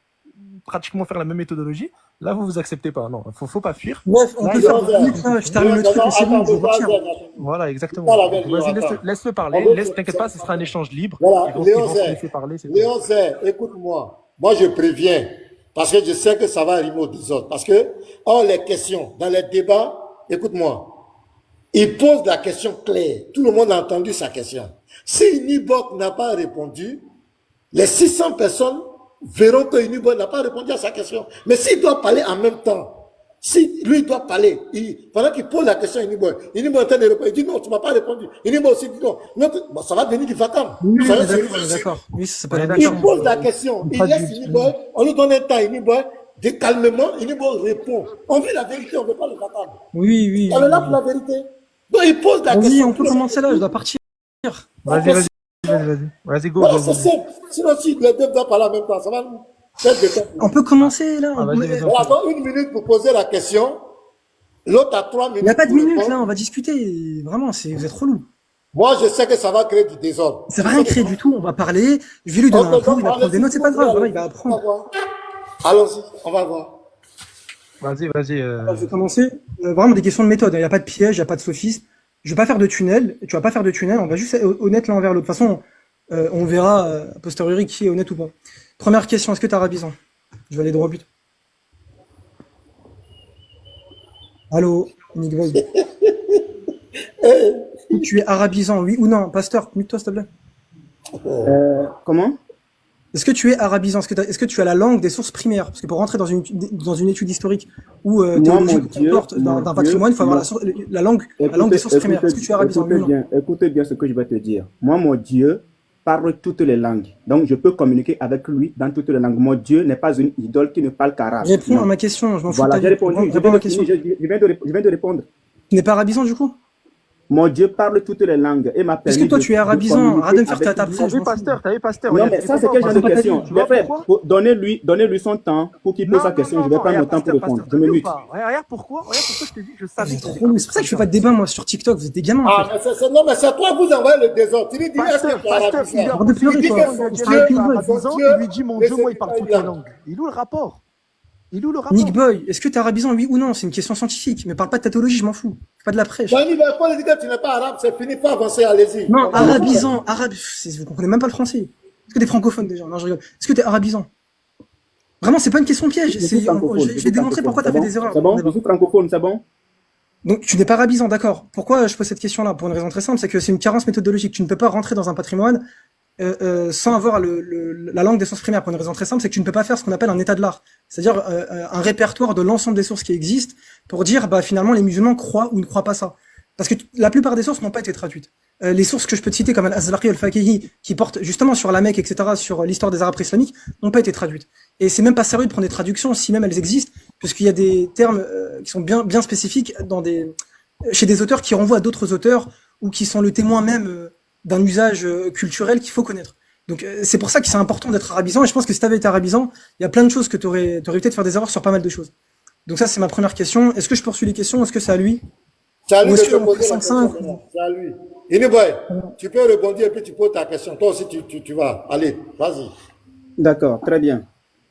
pratiquement faire la même méthodologie, là, vous acceptez pas. Non, faut pas fuir. Bref, on peut faire je termine le truc, c'est bon, je retire. Voilà, exactement. Vas-y, laisse-le parler. T'inquiète pas, ce sera un échange libre. Voilà, Léon Zé, écoute-moi. Moi, je préviens, parce que je sais que ça va arriver au désordre. Parce que, les questions, dans les débats, écoute-moi, il pose la question claire. Tout le monde a entendu sa question. Si Nibok n'a pas répondu, les 600 personnes verront que Uniboy n'a pas répondu à sa question. Mais s'il doit parler en même temps, si lui doit parler, pendant qu'il pose la question à Uniboy est en train de répondre, il dit non, tu ne m'as pas répondu. Uniboy aussi dit non. Bon, ça va devenir du vacarme. Oui, d'accord. Oui, il pose la question, il laisse Uniboy, on lui donne un temps, Uniboy, calmement, Uniboy répond. On veut la vérité, on ne veut pas le vacarme. Oui. On est là pour la vérité. Donc il pose la question. Oui, on peut commencer là, je dois partir. Vas-y, go. Voilà, c'est simple. Sinon, si les deux doivent parler en même temps, ça va nous faire des temps. On peut commencer là. On va avoir 1 minute pour poser la question. L'autre a 3 minutes. Il n'y a pas de minutes là, on va discuter. Vraiment, vous êtes relou. Moi, je sais que ça va créer du désordre. Ça va rien créer du tout, on va parler. Je vais lui donner un cours, il va prendre des notes, c'est pas grave, voilà, il va apprendre. Allons-y, on va voir. Vas-y. Je vais commencer. Vraiment des questions de méthode, il n'y a pas de piège, il n'y a pas de sophisme. Je vais pas faire de tunnel, tu vas pas faire de tunnel, on va juste être honnête l'un envers l'autre. De toute façon, on verra a posteriori qui est honnête ou pas. Première question, est-ce que tu es arabisant? Je vais aller droit au but. Allô, Nick Boy. Tu es arabisant, oui ou non? Pasteur, mute-toi s'il te plaît. Comment? Est-ce que tu es arabisant? Est-ce que tu as la langue des sources primaires? Parce que pour rentrer dans une étude historique ou théologique qui porte d'un patrimoine, il faut avoir la langue des sources primaires. Est-ce que tu es arabisant? Écoutez bien ce que je vais te dire. Moi, mon Dieu parle toutes les langues. Donc, je peux communiquer avec lui dans toutes les langues. Mon Dieu n'est pas une idole qui ne parle qu'arabe. Réponds à ma question, je m'en fous. Voilà, j'ai répondu. Je viens de répondre. Tu n'es pas arabisant du coup? Mon Dieu parle toutes les langues et m'a permis. Est-ce que toi tu es arabisant? Arrête de me faire ta presse. T'as vu pasteur. Non, mais ça c'est quel genre de question? Donnez-lui son temps pour qu'il pose sa question. Je vais prendre mon temps pour répondre. Je me mute. Regarde pourquoi je t'ai dit, je savais. C'est pour ça que je fais pas de débat moi sur TikTok. Vous êtes des gamins. Ah, non, mais c'est toi vous envoyez le désordre. Tu lui dis est-ce que tu es arabisant? Arrête de pleurer toi. Il lui dit mon Dieu, moi il parle toutes les langues. Il est où le rapport? Nick Boy, est-ce que tu es arabisant, oui ou non? C'est une question scientifique, mais parle pas de ta théologie, je m'en fous. Pas de la prêche. Tu n'es pas arabe, c'est fini, pas avancer, allez-y. Non, arabisant, vous comprenez même pas le français. Est-ce que t'es francophone déjà? Non, je rigole. Est-ce que t'es arabisant? Vraiment, c'est pas une question piège. Je vais démontrer pourquoi t'as fait des erreurs. C'est bon, je suis francophone, c'est bon? Donc, tu n'es pas arabisant, d'accord. Pourquoi je pose cette question-là? Pour une raison très simple, c'est que c'est une carence méthodologique. Tu ne peux pas rentrer dans un patrimoine sans avoir la langue des sources primaires, pour une raison très simple, c'est que tu ne peux pas faire ce qu'on appelle un état de l'art, c'est-à-dire un répertoire de l'ensemble des sources qui existent pour dire finalement les musulmans croient ou ne croient pas ça. Parce que la plupart des sources n'ont pas été traduites. Les sources que je peux te citer comme Al-Azlaqi, Al-Fakihi, qui portent justement sur la Mecque, etc., sur l'histoire des Arabes islamiques, n'ont pas été traduites. Et c'est même pas sérieux de prendre des traductions, si même elles existent, puisqu'il y a des termes qui sont bien spécifiques chez des auteurs qui renvoient à d'autres auteurs ou qui sont le témoin même d'un usage culturel qu'il faut connaître. Donc c'est pour ça que c'est important d'être arabisant, et je pense que si tu avais été arabisant, il y a plein de choses que tu aurais évité de faire des erreurs sur pas mal de choses. Donc ça, c'est ma première question. Est-ce que je poursuis les questions? Est-ce que c'est à lui? C'est à lui Ou de est-ce te qu'on fait poser la 5-5? question maintenant. C'est à lui. Iniboy, tu peux rebondir et puis tu poses ta question. Toi aussi, tu vas. Allez, vas-y. D'accord, très bien.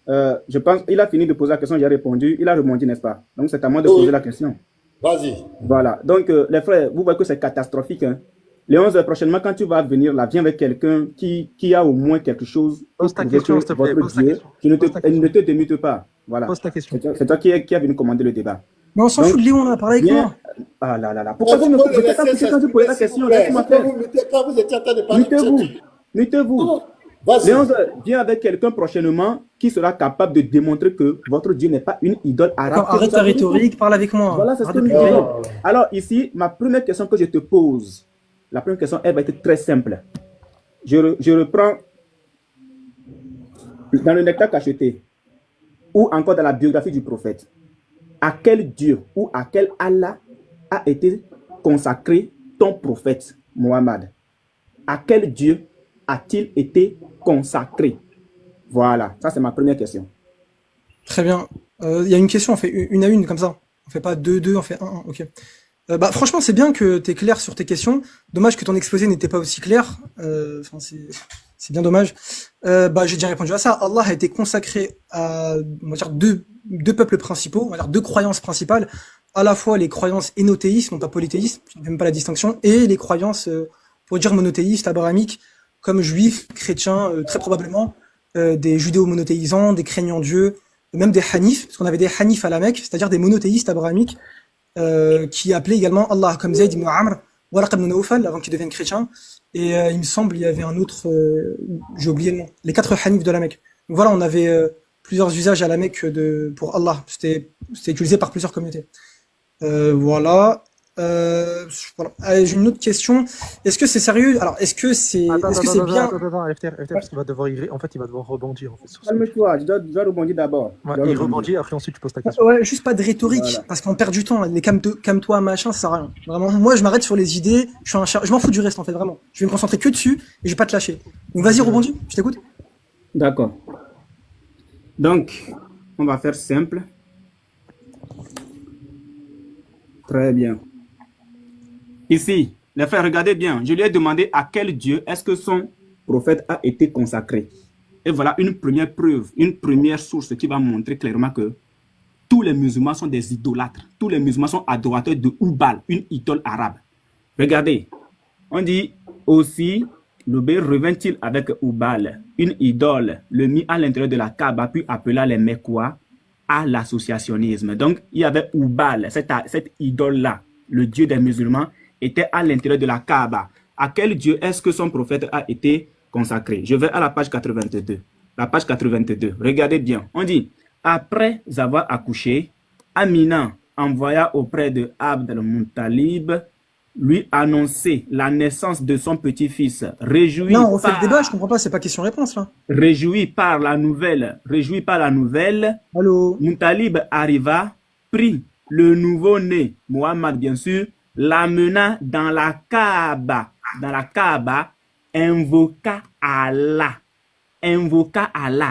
Je pense qu'il a fini de poser la question, j'ai répondu. Il a rebondi, n'est-ce pas? Donc, c'est à moi de Oui. poser la question. Vas-y. Voilà. Donc, les frères, vous voyez que c'est catastrophique. Hein? Léonce, prochainement, quand tu vas venir là, viens avec quelqu'un qui a au moins quelque chose pour Pose ta prouver question, que s'il te plaît. votre Pose ta Dieu, question. tu ne Pose ta te, question. ne te démute pas. Voilà. Pose ta question. C'est toi qui est venu commander le débat. Mais on s'en Donc, fout de Léon, là, parle avec viens. moi. Ah là là là. Pourquoi Vous tu me pouvez coupes? le Je t'ai pas laisser coupé quand tu posais la s'exprimer, question. s'il vous plaît. Laisse-moi Je peux faire. vous muter quand vous étiez en train de parler. Mutez-vous. Mutez-vous. Vas-y. Léonce, viens avec quelqu'un prochainement qui sera capable de démontrer que votre Dieu n'est pas une idole arabe. D'accord, arrête ta rhétorique, parle avec moi. Voilà, c'est ce Arrête que de nous pleurer. disons. Alors ici, ma première question que je te pose, la première question, elle va être très simple. Je reprends dans le nectar cacheté ou encore dans la biographie du prophète. À quel Dieu ou à quel Allah a été consacré ton prophète Mohammed? À quel Dieu a-t-il été consacré? Voilà, ça c'est ma première question. Très bien. Il y a une question, on fait une à une comme ça. On fait pas 2-2, on fait 1-1. Ok. Bah franchement, c'est bien que tu es clair sur tes questions. Dommage que ton exposé n'était pas aussi clair. Enfin, c'est bien dommage. Bah j'ai déjà répondu à ça. Allah a été consacré à, on va dire, deux peuples principaux, on va dire deux croyances principales. À la fois les croyances énothéistes, non pas polythéistes, je ne fais même pas la distinction, et les croyances, pour dire monothéistes, abrahamiques, comme juifs, chrétiens, très probablement, des judéo-monothéisants, des craignants Dieu, même des hanifs, parce qu'on avait des hanifs à la Mecque, c'est-à-dire des monothéistes abrahamiques, qui appelaient également Allah, comme Zayd ibn Amr, Waraq ibn Nawfal, avant qu'ils deviennent chrétiens, et il me semble il y avait un autre, j'ai oublié le nom, les 4 hanifs de la Mecque. Donc voilà, on avait plusieurs usages à la Mecque pour Allah, c'était utilisé par plusieurs communautés. Voilà. Allez, j'ai une autre question. Est-ce que c'est sérieux? Alors, est-ce que c'est bien? Attends, FTR, parce qu'il va devoir il va devoir rebondir en fait sur ce que Calme-toi, je dois rebondir d'abord. Ouais, il rebondit, après ensuite tu poses ta question. Ouais, juste pas de rhétorique, Voilà. parce qu'on perd du temps. Les calme-toi, machin, ça sert à rien. Vraiment, moi, je m'arrête sur les idées. Je m'en fous du reste, en fait, vraiment. Je vais me concentrer que dessus et je vais pas te lâcher. Donc, vas-y, rebondis. Je t'écoute. D'accord. Donc, on va faire simple. Très bien. Ici, les frères, regardez bien. Je lui ai demandé à quel Dieu est-ce que son prophète a été consacré. Et voilà une première preuve, une première source qui va montrer clairement que tous les musulmans sont des idolâtres. Tous les musulmans sont adorateurs de Oubal, une idole arabe. Regardez, on dit aussi, l'Obé revint-il avec Oubal, une idole, le mit à l'intérieur de la Kaaba, puis appela les Mekwa à l'associationnisme. Donc, il y avait Oubal, cette idole-là, le Dieu des musulmans, était à l'intérieur de la Kaaba. À quel Dieu est-ce que son prophète a été consacré? Je vais à la page 82. La page 82, regardez bien. On dit, après avoir accouché, Amina envoya auprès de Abd al-Muttalib lui annoncer la naissance de son petit-fils. Non, on fait le débat, je comprends pas, c'est pas question-réponse, là. Réjoui par la nouvelle, Allô? Muttalib arriva, prit le nouveau-né, Mohammed bien sûr, l'amena dans la Kaaba, invoqua Allah.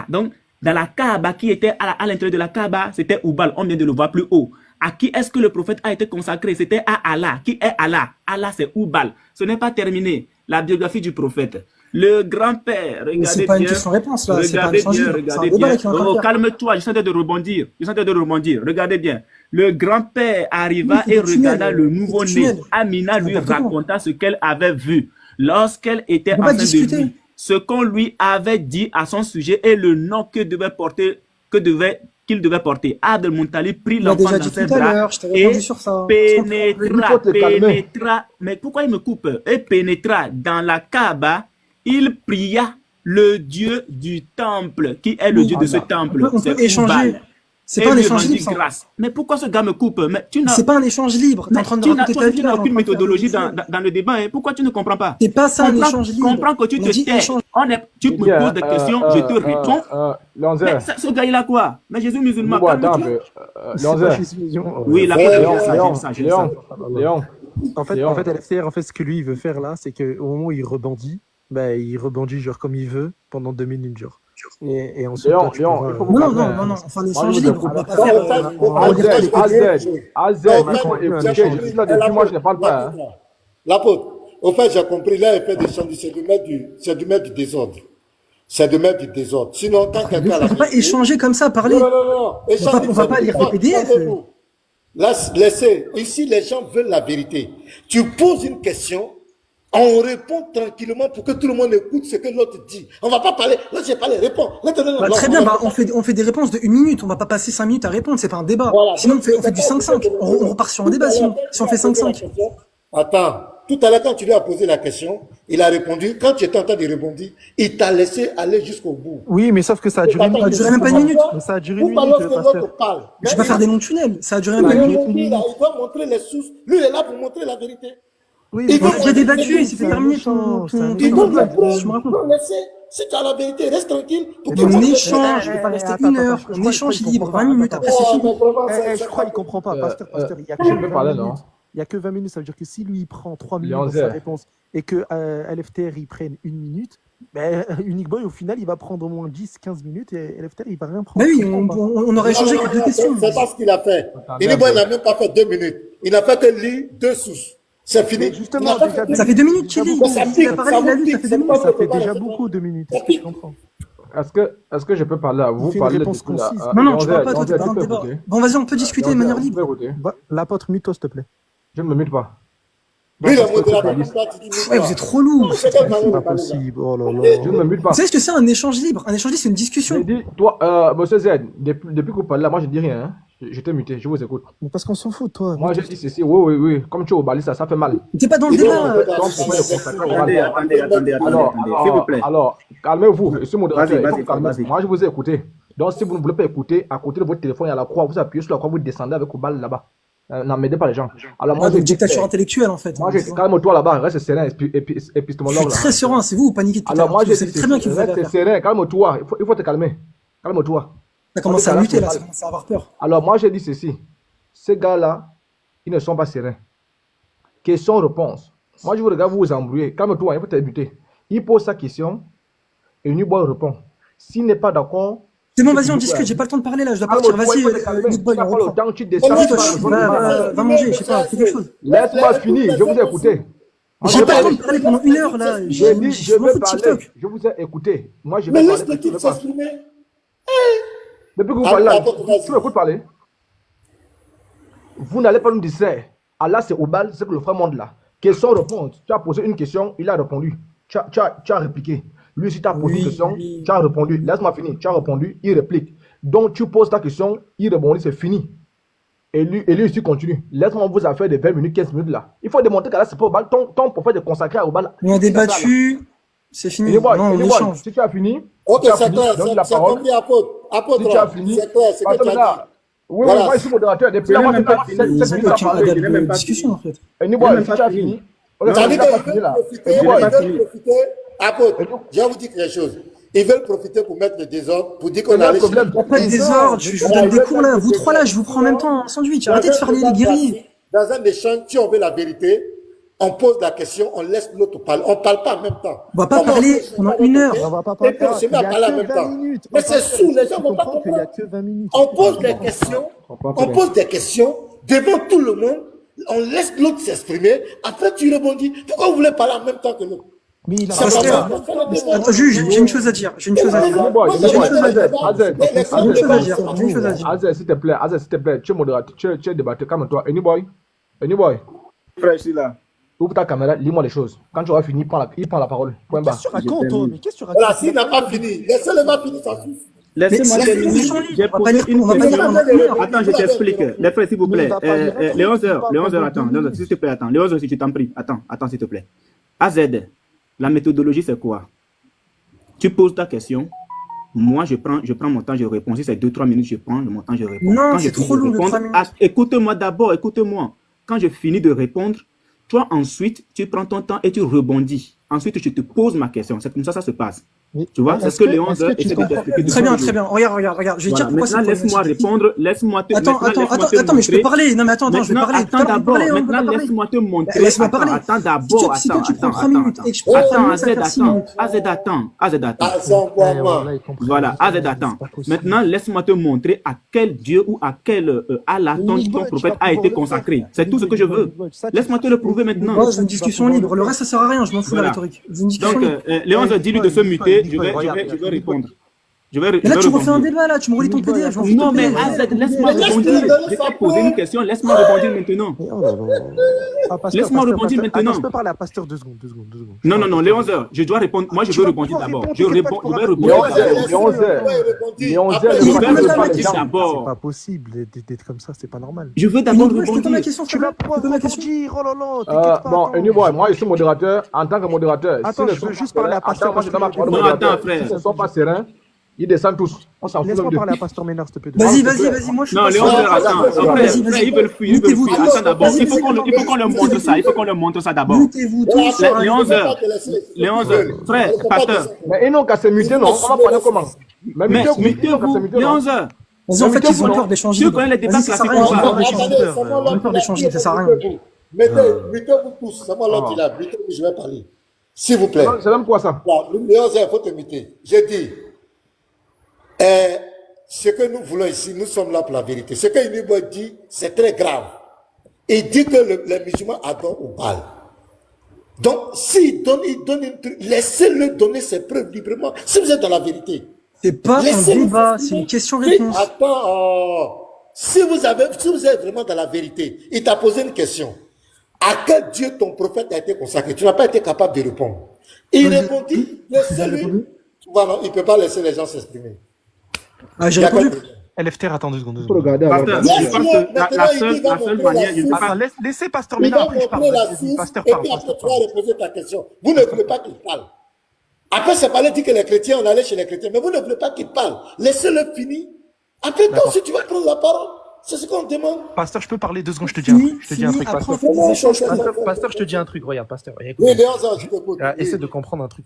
Donc, dans la Kaaba, qui était à l'intérieur de la Kaaba, c'était Oubal, on vient de le voir plus haut. À qui est-ce que le prophète a été consacré? C'était à Allah. Qui est Allah? Allah, c'est Oubal. Ce n'est pas terminé. La biographie du prophète. Le grand-père, regardez bien. C'est pas une question-réponse, là. C'est pas un échange libre. C'est un débat qui est en train de faire. Calme-toi, je suis en train de rebondir. Regardez bien. Le grand-père arriva et regarda le nouveau-né. Amina lui raconta ce qu'elle avait vu lorsqu'elle était enceinte de lui. Ce qu'on lui avait dit à son sujet et le nom qu'il devait porter. Abd al-Muttalib prit l'enfant dans ses bras et pénétra. Mais pourquoi il me coupe? Et pénétra dans la Kaaba. Il pria le Dieu du temple, qui est le Dieu de ce temple. On peut échanger. C'est pas un échange libre. Mais pourquoi ce gars me coupe? C'est pas un échange libre. T'es en train de raconter ta vie. Tu n'as aucune méthodologie dans le débat. Hein. Pourquoi tu ne comprends pas? C'est pas ça un échange libre. Comprends que tu te tais. Tu me poses des questions, je te réponds. Mais ce gars, il a quoi? Mais Jésus musulman. Oui, il a pas de Léon. En fait, LFCR, ce que lui, il veut faire là, c'est qu'au moment où il rebondit genre comme il veut pendant 2 minutes, genre. Et ensuite, Léon, toi, tu Léon, pourras, il faut vous Non, calmer. non, non, non. Enfin, l'échange je libre, vous on va écoute. pas faire. AZ, moi, je dis là depuis moi, je ne parle pas. Hein. L'apôtre, au fait, j'ai compris, là, il fait des changements, c'est du mettre du désordre. C'est de mettre du désordre. Sinon, quand quelqu'un a On ne peut pas échanger comme ça, parler. non. On va pas lire des PDF. Là, laissez. Ici, les gens veulent la vérité. Tu poses une question, on répond tranquillement pour que tout le monde écoute ce que l'autre dit. On va pas parler. Là, j'ai parlé, réponds. Très bien, on fait des réponses de 1 minute. On va pas passer 5 minutes à répondre. C'est pas un débat. Voilà. Sinon, on fait du 5-5. On repart sur un débat, sinon. Si on fait 5-5. Attends. Tout à l'heure, quand tu lui as posé la question, il a répondu. Quand tu étais en train de répondre, il t'a laissé aller jusqu'au bout. Oui, mais sauf que ça a duré une minute. Ça a duré même pas 1 minute. Mais ça a duré 1 minute, Alors que le pasteur. l'autre parle. Je vais pas faire des non-tunnels. Ça a duré même pas 1 minute. Il doit montrer les sources. Lui, il est là pour montrer la vérité. Oui, Il On veut a déjà débattu, c'est terminé ton Il donne la preuve. je me raconte. Non, laissez. Si tu as la vérité, reste tranquille. Pour que On tu- échange, je vais pas rester 1 heure. On échange libre, 20 minutes, après c'est Oh, fini. mais vraiment, Je crois qu'il comprend pas. Pasteur, il y a je que peux 20 parler, minutes. non? Il y a que 20 minutes, ça veut dire que si lui il prend 3 minutes Léon pour sa Zé. réponse et que LFTR il prenne 1 minute, ben, Unique Boy au final il va prendre au moins 10-15 minutes et LFTR il va rien prendre. Bah oui, Je comprends pas. on aurait échangé que 2 questions. C'est pas ce qu'il a fait. Attendez Il un peu. n'a même pas fait 2 minutes. Il n'a fait que lire 2 sources. C'est fini. Mais justement, Il n'a pas déjà, fait- Ça fait 2 minutes qu'il lit. Ça Il pique, a parlé, ça il a lu, pique, ça fait c'est 2 pas- minutes. Ça fait déjà beaucoup 2 minutes, c'est ce que je comprends. Est-ce que je peux parler à vous? Il fait une Parler réponse depuis là. concise. Non, non, Léon tu Zé, parles pas, Léon toi, Zé, t'es pas tu dans peux le débat. écouter. Bon, vas-y, on peut discuter de Léon Zé, manière tu peux libre. écouter. La pote, mute-toi s'il te plaît. Je ne me mute pas. Lui, il est Parce que modérateur. c'est Toi, tu dis, Ouais, vous êtes trop lourd. C'est quelle manière C'est de pas parler, là? possible. Oh là là. Je ne me mute pas. Vous savez ce que c'est un échange libre? Un échange libre, c'est une discussion. J'ai dit, toi, monsieur Z, depuis que vous parlez là, moi je dis rien. Hein. Je t'ai muté, je vous écoute. Mais parce qu'on s'en fout, toi. Moi j'ai dit ceci, oui. Comme tu es au Bali, ça fait mal. T'es pas dans le Il est débat. modérateur. Donc, pourquoi le consacrer au Bali? Attendez, s'il vous plaît. Alors, calmez-vous, je suis modérateur. Vas-y, il faut vous calmer. vas-y. Moi je vous ai écouté. Donc, si vous ne voulez pas écouter, à côté de votre téléphone, il y a la croix, vous appuyez sur la croix, vous descendez avec au bal là-bas. N'emmènez pas les gens. Alors, moi, Ah, je donc dis, dictature intellectuelle, en fait. moi, calme-toi là-bas, reste serein, Je épistémologue suis là. très serein, c'est vous, vous paniquez tout à Alors, l'heure. moi, Vous j'ai savez dit, très bien qu'il vous avez reste affaire. serein, calme-toi, il faut te calmer. Calme-toi. Ça commence à muter, là, ça commence à avoir peur. Alors, moi, j'ai dit ceci. Ces gars-là, ils ne sont pas sereins. Question-réponse. Moi, je vous regarde, vous vous embrouillez. Calme-toi, il faut t'éviter. Il pose sa question et Nuboy répond. S'il n'est pas d'accord, C'est bon, vas-y, on discute, j'ai pas le temps de parler, là, je dois partir. Vas-y, Nick Boy, on reprend. temps, tu Vas-y, descends. toi, va manger, je sais pas, fais quelque chose. Laisse-moi finir, je vous ai écouté. J'ai pas le temps de parler pendant 1 heure, là. J'ai dit, je m'en fous veux de parler. TikTok. Je vous ai écouté. Moi, je Mais vais laisse parler. l'équipe s'exprimer. Depuis que vous parlez là, Attends, vas-y. tu m'écoutes parler. Vous n'allez pas nous distraire. Allah, c'est au bal, c'est que le frère monde là. Question-réponse. Tu as posé une question, il a répondu. Tu as répliqué. Lui, si tu as posé une question, tu as répondu. Laisse-moi finir. Tu as répondu, il réplique. Donc, tu poses ta question, il répondit, c'est fini. Et lui aussi continue. Laisse-moi vous affaire de 20 minutes, 15 minutes là. Il faut démontrer qu'Allah, c'est pas au bal. Ton prophète est consacré au bal. On a débattu, c'est fini. Non, on échange. Si tu as fini, Ok, tu as c'est fini, clair, donne la c'est parole. compris, apôtre. Apôtre, Si tu as fini, c'est clair, c'est que attends, tu as là. dit. Oui, Voilà. moi je suis modérateur. Depuis là, Je moi, n'ai je même pas passe fini. 7 Ils ont minutes à aucun parler. adepte je n'ai même de pas discussion, en fait. Et Je Niboy, n'ai même si pas tu as fini. fini, on est Ça dit déjà pas qu'ils fini veulent là. profiter, Et ils Niboy, veulent profiter. Apôtre, je vais vous dire quelque chose. Ils veulent profiter pour mettre le désordre, pour dire qu'on quel est a le problème? Y a pas de désordre, je vous donne des cours là, vous trois là, je vous prends en même temps en sandwich. Arrêtez de faire les guerriers. Dans un échange, si on veut la vérité, on pose la question, on laisse l'autre parler. On ne parle pas en même temps. On va pas parler pendant 1 heure. On va pas Et parler. puis on se met à Il y a parler en que même 20 temps. minutes. Mais c'est sous, les gens Tu vont pas comprends qu'il y a comprendre. que 20 minutes. On pose des questions, on pose des questions devant tout le monde, on laisse l'autre s'exprimer, après tu rebondis. Pourquoi vous voulez parler en même temps que l'autre? Mais il a Ça Parce va que- pas. Attends, juge, j'ai une chose à dire. J'ai une chose à dire. Niboy, J'ai une chose à dire. Azez, J'ai une chose à dire. J'ai une chose à dire. Azez, s'il te plaît, tu es modérateur, tu es débatteur, calme-toi. Et Niboy, Frère, je suis là. ouvre ta caméra, lis-moi les choses. Quand tu auras fini, il prend la parole. Point barre. Qu'est-ce que tu racontes, toi? Mais qu'est-ce que tu racontes? Voilà, s'il n'a pas fini, laissez-le pas finir, ça suffit. Laissez-moi Mais terminer. c'est- J'ai on va pas posé lire- une on va pas question. lire pendant 1 heure. Attends, je t'explique. Les frères, s'il vous Mais il plaît. va pas lire. Les 11h, Tu les 11h, parles attends. pendant 2 S'il te plaît, attends. Les 11h, si tu t'en prie. Attends, s'il te plaît. AZ, la méthodologie, c'est quoi? Tu poses ta question. Moi, je prends mon temps, je réponds. Si c'est 2-3 minutes, je prends mon temps, je réponds. Non, Quand c'est je finis trop de long de répondre, 3 minutes. écoute-moi d'abord, écoute-moi. Quand je finis de répondre, toi, ensuite, tu prends ton temps et tu rebondis. Ensuite, je te pose ma question. C'est comme ça se passe. Tu vois, c'est ce que Léon essaie de t'expliquer. Très bien. Regarde. Je vais dire pourquoi c'est Maintenant, laisse-moi répondre. Attends, mais je peux parler. Non, mais attends, je vais parler. Attends d'abord. Maintenant, laisse-moi te montrer. Laisse-moi parler. Attends d'abord. Si toi, tu prends 3 minutes et que je prends 3 minutes, ça fait 6 minutes. AZ, attends. Voilà, AZ, attends. C'est pas possible. Maintenant, laisse-moi te montrer à quel Dieu ou à quel Allah ton prophète a été consacré. C'est tout ce que je veux. Laisse-moi te le prouver maintenant. Moi, je veux une discussion libre. Le reste, ça sert à rien. Je m'en fous de la rhétorique. Je veux une discussion Donc, libre. Léon a dit lui de se muter. Je vais répondre. Mais là, tu refais un débat, là. Tu me relis ton PDF. Non, mais AZ, laisse-moi répondre. Je t'ai posé une question. Laisse-moi répondre maintenant. Laisse-moi répondre maintenant. Je peux parler à Pasteur 2 secondes. Non, Léon, je dois répondre. Moi, je veux répondre d'abord. Je vais répondre d'abord. C'est pas possible d'être comme ça, c'est pas normal. Je veux d'abord Je te répondre. pose ma question. Tu vas pouvoir dire, oh là là, t'inquiète pas. Bon, attends. anyway, moi je suis modérateur. En tant que modérateur, Attends, je veux juste parler à Pasteur. moi je donne ma parole au Non, modérateur. attends, frère. S'ils ne sont pas sereins, ils descendent tous. On s'en fout Laisse-moi même parler à de. Pasteur Ménard, s'il te plaît. Vas-y, moi, je suis Non, pas Léon, sûr. attends. Vas-y. Frère, ils veulent fuir. Mettez-vous tous. Attends d'abord. Vas-y, Il faut qu'on leur montre ça. Il faut qu'on leur montre ça d'abord. Mettez-vous tous. Léon, frère, Pasteur. Mais ils n'ont qu'à se muter, non? On va parler comment? Mais mettez-vous, Léon. Vas-y, en fait, ils ont peur d'échanger. Tu connais les débats Vas-y, ça sert à classiques rien. ou pas? Ils ont peur d'échanger, ça sert à rien. Mettez-vous tous. C'est moi l'autre, il a. Mettez-vous, je vais parler. S'il vous plaît. C'est même quoi ça? Léon, il faut te muter. J'ai dit, ce que nous voulons ici, nous sommes là pour la vérité. Ce que Unibo dit, c'est très grave. Il dit que les musulmans adorent au Baal. Donc, s'il donne une truc, laissez-le donner ses preuves librement. Si vous êtes dans la vérité. C'est pas un débat, c'est une question-réponse. Attends, si vous êtes vraiment dans la vérité, il t'a posé une question. À quel Dieu ton prophète a été consacré? Tu n'as pas été capable de répondre. Il répondit, laissez-lui. Voilà, il ne peut pas laisser les gens s'exprimer. Ah, j'ai répondu. LFTR, attends 2 secondes. Pasteur, je pense que la seule manière, je ne sais pas. Laissez Pasteur Il Ménard, va après je parle. montrer la Vas-y, source Pasteur et parle. puis après tu vas reposer ta question. Vous ne voulez pas qu'il parle. Après, c'est pas dit que les chrétiens, on allait chez les chrétiens, mais vous ne voulez pas qu'il parle. Laissez-le finir. Après, toi, si tu vas prendre la parole, c'est ce qu'on demande. Pasteur, je peux parler 2 secondes, je te dis un truc. Je te dis un truc, Pasteur. Pasteur, je te dis un truc, regarde, Pasteur. Écoute. Oui, Léon, je t'écoute. Essaie de comprendre un truc.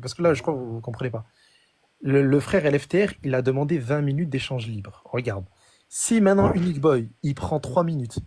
Parce que là, je crois que vous ne comprenez pas. Le frère LFTR, il a demandé 20 minutes d'échange libre. Regarde. Si maintenant Unique Boy, il prend 3 minutes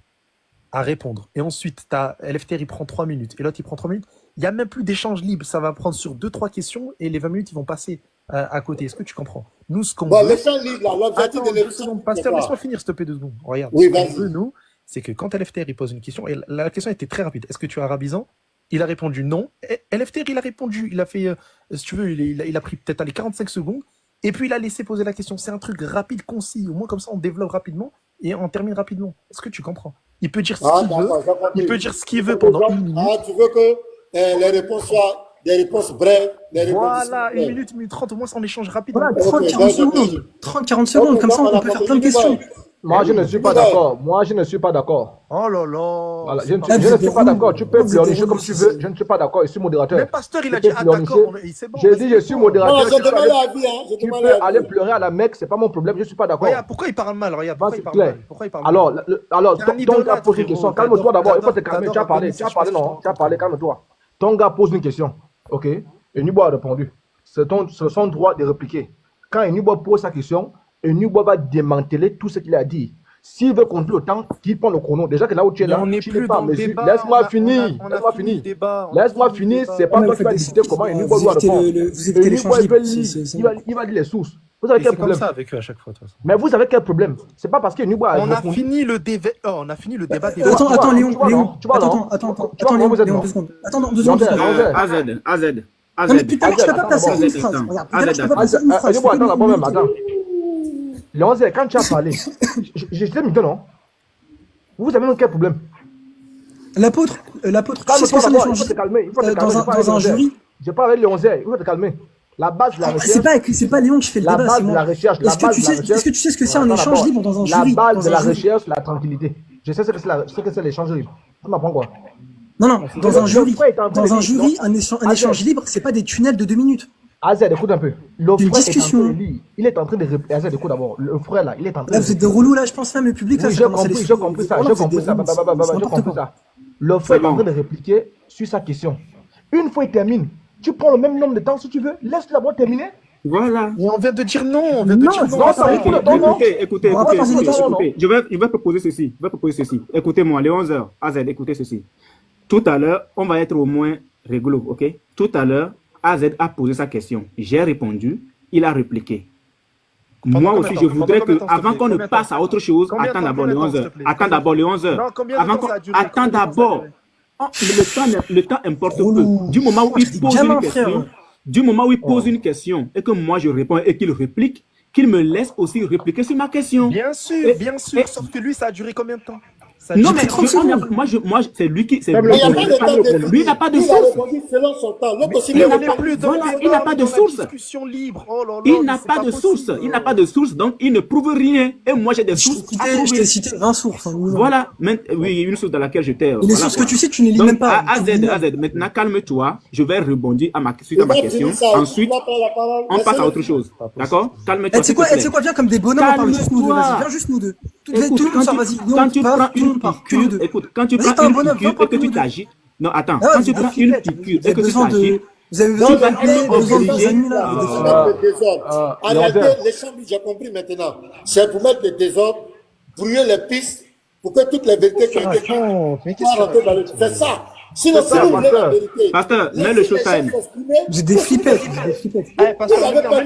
à répondre, et ensuite LFTR, il prend 3 minutes, et l'autre, il prend 3 minutes, il n'y a même plus d'échange libre. Ça va prendre sur 2-3 questions, et les 20 minutes, ils vont passer à côté. Est-ce que tu comprends? Nous, ce qu'on Bon, veut... l'échange libre, là, l'objectif de 2 l'échange. secondes, Pasteur, laisse-moi finir, s'il te plaît, 2 secondes. Regarde. Oui, Ce qu'on vas-y. veut, nous, c'est que quand LFTR, il pose une question, et la question était très rapide. Est-ce que tu es arabisant? Il a répondu non. Et LFTR, il a répondu. Il a fait, si tu veux, il a pris peut-être les 45 secondes. Et puis, il a laissé poser la question. C'est un truc rapide, concis. Au moins, comme ça, on développe rapidement et on termine rapidement. Est-ce que tu comprends? Il peut dire ce qu'il veut. Il peut dire ce qu'il veut pendant 1 minute. Ah, tu veux que les réponses soient des réponses brèves, des réponses. Voilà, 1 minute, 1 minute 30. Au moins, ça, on échange rapidement. Voilà, 30-40 secondes. 30-40 secondes, comme ça, on peut faire plein de questions. Moi, je ne suis pas d'accord. Moi, je ne suis pas d'accord. Oh là là. Voilà, je ne suis pas d'accord. Tu peux pleurnicher comme tu veux. Je ne suis pas d'accord. Je suis modérateur. Le pasteur, il a dit, ah d'accord, c'est bon. J'ai dit, je suis modérateur. Non, je demande la vie, hein. Tu peux aller pleurer à la Mecque, c'est pas mon problème. Je ne suis pas d'accord. Regarde, pourquoi il parle mal? Regarde, pourquoi il parle clair. mal? Pourquoi il parle mal? Alors, T'es un ton gars idolâtre, pose une question. frérot. Calme-toi d'abord. Il faut te T'adores- calmer. Tu as parlé. Tu as parlé, non? Tu as parlé, calme-toi. Ton gars pose une question. OK? Et Nubo a répondu. C'est son droit de répliquer. Quand Nubo pose sa question, Nubo va démanteler tout ce qu'il a dit. S'il veut conduire le temps, qu'il prend le chrono. Déjà que là où tu es là, on n'est tu plus n'es pas dans en le mesure. débat. Laisse-moi On a finir. fini Laisse-moi le finir. débat. Laisse-moi finir. C'est pas Ouais, toi qui vas vous décider comment Nubo vous doit évitez répondre. vous évitez l'échange libre. Il va dire les sources. Vous avez Et quel c'est comme problème? ça avec eux à chaque fois, de toute façon. Mais vous avez quel problème? C'est pas parce que Nubo a On a répondu. fini le débat. On a fini le débat des Attends, Léon, tu vois, Léon. non, tu vois, non. Attends, Tu vois, Léon, vous êtes Léon, non. 2 secondes. Attends, 2 secondes. AZ. Non, mais putain, je peux pas passer Attends, une phrase. Regarde, putain, je peux pas passer une phrase. Attends d'abord même, attends. Léon, quand tu as parlé, je t'ai mis non? Vous avez même quel problème? L'apôtre, tu sais ce Calme-toi que c'est d'abord, il l'échange faut te calmer. Il faut te calmer. dans un jury? Je parle avec Léon, il faut te calmer. La base de la recherche. C'est pas Léon qui fait le La débat, base c'est de moi. la recherche. Est-ce que tu sais ce que c'est un échange libre dans un jury? La base de la recherche, la tranquillité. Je sais ce que c'est l'échange libre. Tu m'apprends quoi? Non, dans un jury, un échange libre, c'est pas des tunnels de 2 minutes. Azed, écoute un peu. Le Une frère discussion. est en train de lire. Il est en train de répéter. Azed, écoute d'abord. Le frère là, il est en train Là, de vous êtes des relous, là, je pense, même le public, là, Oui, ça j'ai commence à les compris saouler. ça. Voilà, J'ai vous êtes compris des ça. relous, c'est J'ai n'importe compris quoi. ça. Le frère est en train de répliquer sur sa question. Une fois il termine, Tu prends le même nombre de temps si tu veux. Laisse la boîte terminer. Voilà. Mais on vient de dire non. On vient de dire non. non, ça, Écoutez. On va pas passer des questions, Écoutez. Je vais proposer ceci. Écoutez-moi, les 11h. AZ, écoutez ceci. Tout à l'heure, on va être au moins rigolo, ok? Tout à l'heure, AZ a posé sa question. J'ai répondu. Il a répliqué. Moi aussi, je voudrais que, avant qu'on ne passe à autre chose, attends d'abord les 11h. Attends d'abord les 11h. Non, combien de temps ça a duré? Attends d'abord. Le temps importe peu. Du moment où il pose une question, du moment où il pose une question et que moi je réponds et qu'il réplique, qu'il me laisse aussi répliquer sur ma question. Bien sûr, bien sûr. Sauf que lui, ça a duré combien de temps? Non, mais moi, c'est lui qui. Mais il n'y a pas de temps de lui, il n'a pas de Il a source. répondu selon son temps. L'autre aussi, Il il n'a répond. il n'a pas de source. Discussion libre. Oh là là, Il mais n'a c'est pas de source. possible. Il n'a pas de source, donc il ne prouve rien. Et moi, j'ai des sources à Je t'ai prouver. cité 20 sources. Hein, Voilà. Oui, une source dans laquelle j'étais. Et les sources que tu sais, tu ne les lis même pas. AZ, maintenant, calme-toi. Je vais rebondir suite à ma question. Ensuite, on passe à autre chose. D'accord? Calme-toi. Tu sais quoi, viens comme des bonhommes, on parle juste nous deux. Vas-y, viens juste nous deux. Tout le monde sort, vas-y. Quand tu prends une piqûre, écoute, quand tu prends une piqûre et que tu t'agites, non, attends, quand tu prends une piqûre et que tu t'agites, vous avez besoin de amis là. Le désordre. En réalité, les chambres, j'ai compris maintenant. C'est pour mettre le désordre, brouiller les pistes, pour que toutes les vérités qui ont été dites. C'est ça. Sinon, si vous voulez la vérité. Pasteur, mets le showtime. Vous êtes des flippettes. Pasteur, mets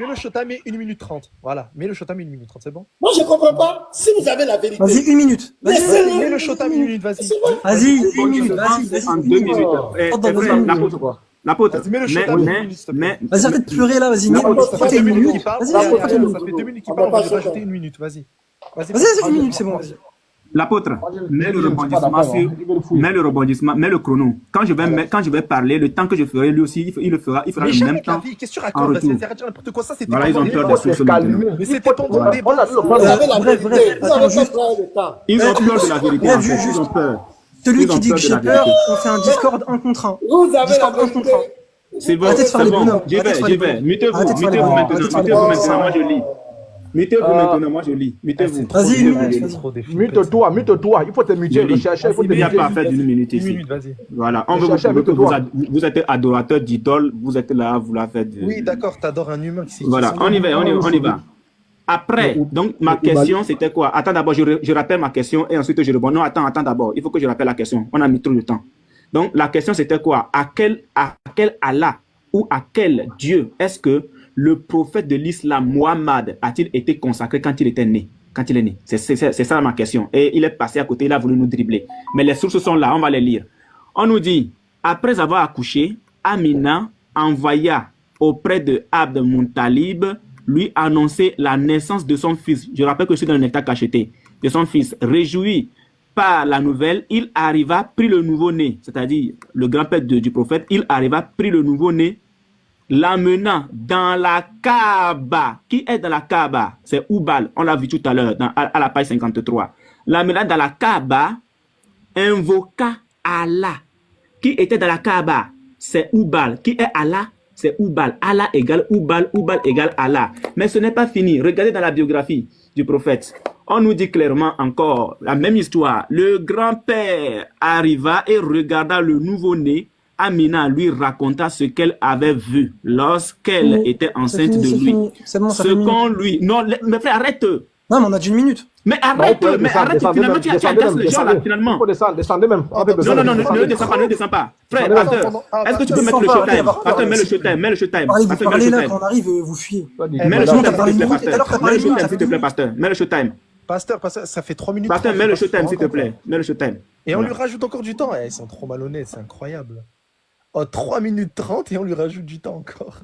le showtime, mets 1 minute 30. Voilà, mets le showtime 1 minute 30, c'est bon? Moi, je ne comprends pas. Si vous avez la vérité. Vas-y, 1 minute. Laissez-le. Mets le showtime 1 minute, vas-y. Vas-y, 1 minute. Vas-y. En 2 minutes. L'apôtre. Vas-y, mets le showtime 1 minute, s'il te plaît. Vas-y, arrête de pleurer là, vas-y. Ça fait 2 minutes qu'il parle. Vas-y, Ça vas-y. fait 2 minutes qu'il parle. On va rajouter 1 minute, vas-y. Vas-y, 1 minute, c'est bon, vas-y. L'apôtre, mets le rebondissement, mets le chrono. Quand je vais parler, le temps que je ferai, lui aussi, il fera le même temps. Qu'est-ce que tu racontes? C'est n'importe quoi, ça c'était Voilà, ils ont peur des sources maintenant. Mais c'était pendant le débat. Vous avez la vérité. Vous Attends, n'avez pas juste. pris le temps. Ils ont peur de la vérité. Bref, En fait. juste. Ils ont peur. Celui Ils ont qui dit peur que de j'ai la peur, vérité. on fait un Discord 1 contre 1. Vous avez la Discord 1 vérité. contre 1. C'est bon, Arrêtez de faire c'est les bon. bonhommes. J'y Arrêtez de faire les vais. bonhommes. Mettez-vous Arrêtez de faire les maintenant. bonhommes. Mettez-vous maintenant, moi je lis. Mettez-vous maintenant, moi je lis. Mettez-vous. Vas-y, 1 minute, vas-y. Mute-toi. Il faut te muter. Le chercher, il faut te Il n'y a muter. pas à faire d'une minute 1 ici. minute, vas-y. Voilà, on Je veut vous cherchais prouver que avec toi. vous êtes adorateur d'idoles, vous êtes là, vous la faites. Oui, d'accord, t'adores un humain qui Voilà, on y va. Après, donc ma question c'était quoi? Attends d'abord, je rappelle ma question et ensuite je réponds. Non, attends d'abord, il faut que je rappelle la question. On a mis trop de temps. Donc la question c'était quoi? À quel Allah ou à quel Dieu est-ce que le prophète de l'islam, Mohammed, a-t-il été consacré quand il était né? Quand il est né. C'est ça ma question. Et il est passé à côté, il a voulu nous dribbler. Mais les sources sont là, on va les lire. On nous dit, après avoir accouché, Amina envoya auprès de Abd Muntalib lui annoncer la naissance de son fils. Je rappelle que je suis dans le état cacheté. De son fils. Réjoui par la nouvelle, il arriva, prit le nouveau-né, c'est-à-dire le grand-père du prophète, il arriva, prit le nouveau-né, l'amena dans la Kaaba. Qui est dans la Kaaba? C'est Oubal, on l'a vu tout à l'heure à la page 53. L'amena dans la Kaaba, invoqua Allah. Qui était dans la Kaaba? C'est Oubal. Qui est Allah? C'est Oubal. Allah égale Oubal, Oubal égale Allah. Mais ce n'est pas fini. Regardez dans la biographie du prophète. On nous dit clairement encore la même histoire. Le grand-père arriva et regarda le nouveau-né. Amina lui raconta ce qu'elle avait vu lorsqu'elle était enceinte de lui. C'est bon, ça Ce fait 1 minute. qu'on lui... Non, mais frère, arrête. Non, mais on a déjà 1 minute. Mais arrête, finalement, tu agaces les gens là, finalement. Il faut descendre, descendez même. Non, ne descends pas. Frère, pasteur, est-ce que tu peux mettre le showtime? Pasteur, mets le showtime. Vous parlez là, quand on arrive, vous fuyez. Mets le showtime, s'il te plaît, pasteur. Mets le showtime, s'il te plaît, pasteur. Mets le showtime. Pasteur, ça fait 3 minutes. Pasteur, mets le showtime, s'il te plaît. Mets le showtime. Et on lui rajoute encore du temps. Ils sont trop malhonnêtes, c'est incroyable. Oh, 3 minutes 30 et on lui rajoute du temps encore.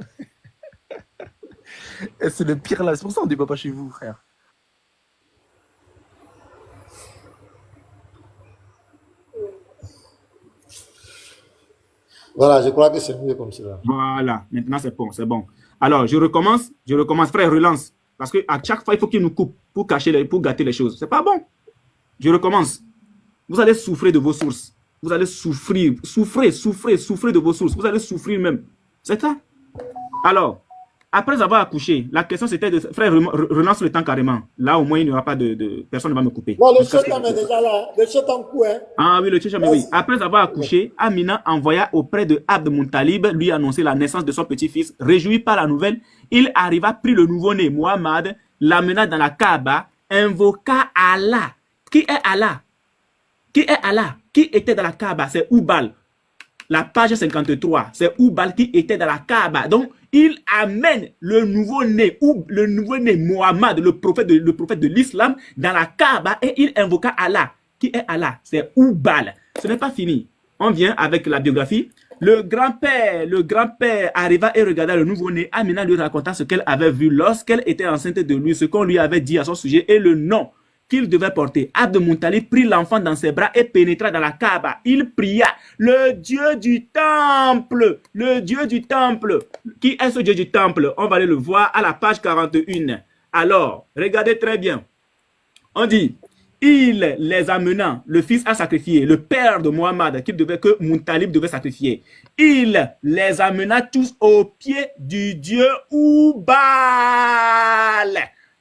Et c'est le pire là. C'est pour ça qu'on ne débat pas chez vous, frère. Voilà, je crois que c'est mieux comme cela. Voilà, maintenant c'est bon. Alors, je recommence, frère, relance. Parce qu'à chaque fois, il faut qu'il nous coupe pour gâter les choses. C'est pas bon. Je recommence. Vous allez souffrir de vos sources. Vous allez souffrir de vos sources. Vous allez souffrir même. C'est ça. Alors, après avoir accouché, la question c'était de frère, relance le temps carrément. Là, au moins, il n'y aura pas personne ne va me couper. Non, le shaitan est déjà là. Le shaitan court, hein. Ah oui, le shaitan, oui. Après avoir accouché, Amina envoya auprès de Abd Muttalib lui annoncer la naissance de son petit-fils. Réjoui par la nouvelle, il arriva, prit le nouveau-né, Muhammad, l'amena dans la Kaaba, invoqua Allah. Qui est Allah? Qui est Allah? Qui était dans la Kaaba? C'est Oubal. La page 53, c'est Oubal qui était dans la Kaaba. Donc, il amène le nouveau-né, ou le nouveau-né Mohammed, le prophète de l'islam, dans la Kaaba et il invoqua Allah. Qui est Allah? C'est Oubal. Ce n'est pas fini. On vient avec la biographie. Le grand-père arriva et regarda le nouveau-né. Amina lui raconta ce qu'elle avait vu lorsqu'elle était enceinte de lui, ce qu'on lui avait dit à son sujet et le nom qu'il devait porter. Abd Muttalib prit l'enfant dans ses bras et pénétra dans la Kaaba. Il pria, le Dieu du temple, le Dieu du temple. Qui est ce Dieu du temple? On va aller le voir à la page 41. Alors, regardez très bien. On dit, il les amena, le fils à sacrifier, le père de Mohammed que Muttalib devait sacrifier. Il les amena tous au pied du Dieu Oubal.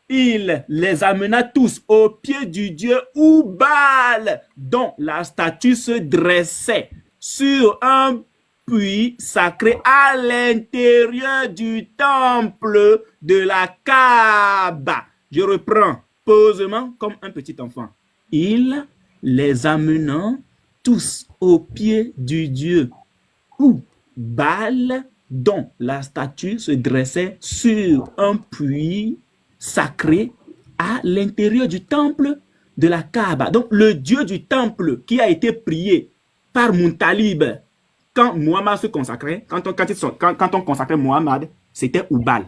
Il les amena tous au pied du dieu Oubal, dont la statue se dressait sur un puits sacré à l'intérieur du temple de la Kaaba. Je reprends posément comme un petit enfant. Il les amena tous au pied du dieu Oubal, dont la statue se dressait sur un puits sacré à l'intérieur du temple de la Kaaba. Donc, le Dieu du temple qui a été prié par Muttalib quand Muhammad se consacrait, quand on consacrait Muhammad, c'était Oubal.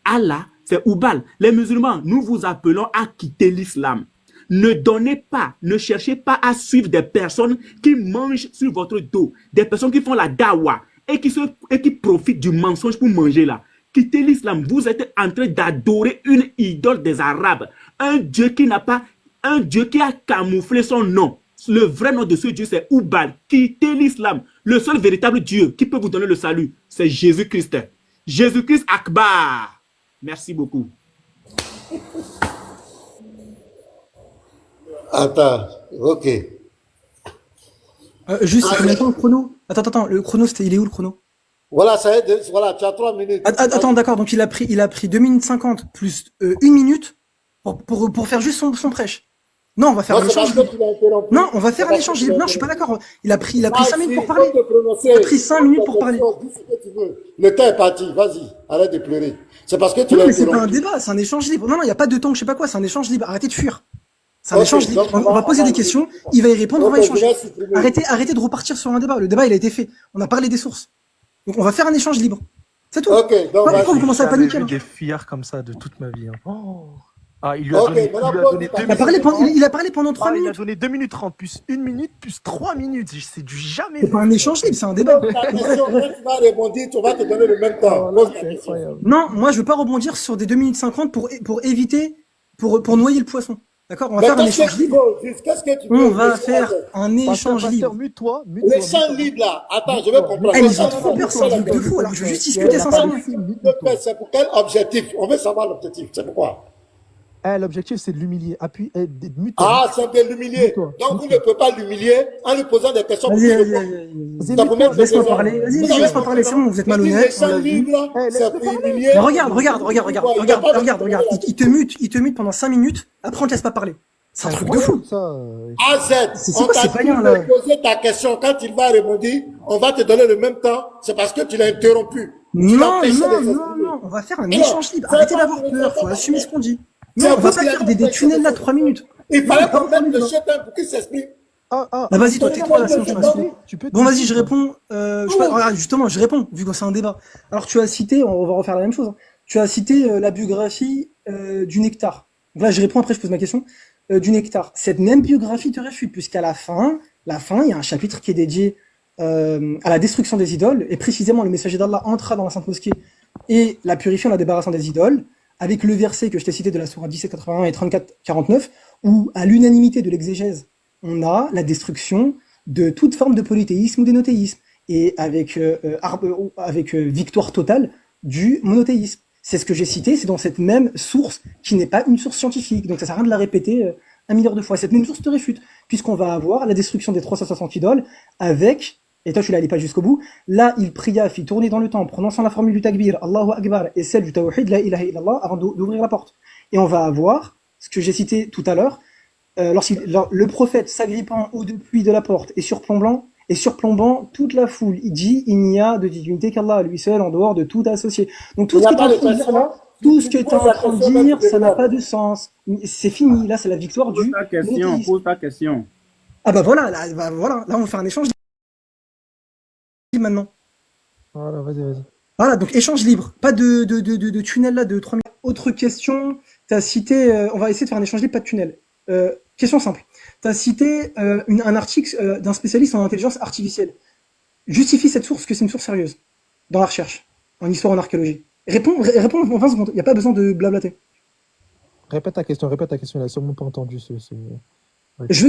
Allah, c'est Oubal. Les musulmans, nous vous appelons à quitter l'islam. Ne donnez pas, ne cherchez pas à suivre des personnes qui mangent sur votre dos, des personnes qui font la dawa et qui profitent du mensonge pour manger là. Quittez l'islam, vous êtes en train d'adorer une idole des Arabes, un Dieu qui n'a pas, un Dieu qui a camouflé son nom. Le vrai nom de ce Dieu, c'est Oubal. Quittez l'islam. Le seul véritable Dieu qui peut vous donner le salut, c'est Jésus-Christ. Jésus-Christ Akbar. Merci beaucoup. Attends, ok. Juste, attends, le chrono. Attends, le chrono, il est où le chrono? Voilà, voilà, tu as 3 minutes. Attends, d'accord, donc il a pris 2 minutes 50 plus 1 minute pour faire juste son prêche. Non, on va faire un échange. Non, on va faire un échange. Non, je suis pas d'accord. Il a pris 5 minutes pour parler. Il a pris 5 minutes pour parler. Le temps est parti, vas-y, arrête de pleurer. C'est parce que tu l'as interrompu. Mais c'est pas un débat, c'est un échange libre. Non, il n'y a pas de temps, je sais pas quoi, c'est un échange libre. Arrêtez de fuir. C'est un échange libre. On va poser des questions, il va y répondre, on va échanger. Arrêtez de repartir sur un débat. Le débat, il a été fait. On a parlé des sources. Donc, on va faire un écge libre. C'est tout. Ok, donc pourquoi vous commencez à paniquer? J'ai vu des fillards comme ça de toute ma vie. Hein. Oh. Ah, il lui a donné 2 minutes. Il a parlé pendant 3 minutes. Il a donné 2 minutes 30, plus 1 minute, plus 3 minutes. C'est du jamais. C'est pas un échange libre, c'est un débat. Ta question, quand tu vas rebondir, on va te donner le même temps. Non, moi, je veux pas rebondir sur des 2 minutes 50 pour éviter, pour noyer le poisson. D'accord? On va faire un échange libre. Qu'est-ce que tu veux? On va faire un échange libre. Mute-toi. L'échange libre, là. Attends, je vais comprendre. Ils ont trop peur, c'est un truc de fou. Alors, je veux juste discuter sincèrement. C'est pour quel objectif? On veut savoir l'objectif. C'est pourquoi? L'objectif, c'est de l'humilier. Ah, c'est de l'humilier. Donc, vous ne pouvez pas l'humilier en lui posant des questions. Vas-y, laisse-moi parler. Vas-y, laisse-moi parler. C'est bon, vous êtes malhonnête. C'est pour humilier. Regarde. Il te mute pendant 5 minutes. Après, on te laisse pas parler. C'est un truc de fou. AZ, on t'a dit de poser ta question. Quand il va répondre, on va te donner le même temps. C'est parce que tu l'as interrompu. Non. On va faire un échange libre. Arrêtez d'avoir peur. Faut assumer ce qu'on dit. Non, on va pas faire des tunnels là de 3 minutes. Il fallait qu'on mette le chef pour qu'il s'exprime. Vas-y, toi, tais-toi là, sinon tu vas citer. Bon, vas-y, je réponds. Regarde, justement, je réponds, vu que c'est un débat. Alors, tu as cité, on va refaire la même chose. Tu as cité la biographie du Nectar. Donc là, je réponds, après, je pose ma question. Du Nectar. Cette même biographie te réfute, puisqu'à la fin, il y a un chapitre qui est dédié à la destruction des idoles, et précisément, le messager d'Allah entra dans la Sainte Mosquée et la purifiant en la débarrassant des idoles, avec le verset que je t'ai cité de la sourate 17-81 et 34-49, où, à l'unanimité de l'exégèse, on a la destruction de toute forme de polythéisme ou d'énothéisme, et avec victoire totale du monothéisme. c'est ce que j'ai cité, c'est dans cette même source qui n'est pas une source scientifique. Donc ça sert à rien de la répéter 1 milliard de fois. Cette même source te réfute, puisqu'on va avoir la destruction des 360 idoles avec, et toi tu l'allais pas jusqu'au bout, là il pria, fit tourner dans le temps, prononçant la formule du takbir, Allahu Akbar, et celle du tawhid, la ilaha illallah, avant d'ouvrir la porte. Et on va avoir, ce que j'ai cité tout à l'heure, le prophète s'agrippant au depuis de la porte et surplombant toute la foule, il dit il n'y a de divinité qu'Allah, lui seul, en dehors de tout associé. Donc tout ce que tu es en train de dire là, tout ce que tu es en train de dire, ça n'a pas de sens. C'est fini, là c'est la victoire du monothéisme. Pose ta question. Ah bah voilà, là on va faire un échange maintenant. Voilà, vas-y. Voilà, donc échange libre, pas de tunnel là de 3 minutes. Autre question, tu as cité, on va essayer de faire un échange libre, pas de tunnel. Question simple. Tu as cité un article d'un spécialiste en intelligence artificielle. Justifie cette source que c'est une source sérieuse dans la recherche, en histoire, en archéologie. Réponds en 20 secondes, il n'y a pas besoin de blablater. Répète ta question, il a sûrement pas entendu ce... Je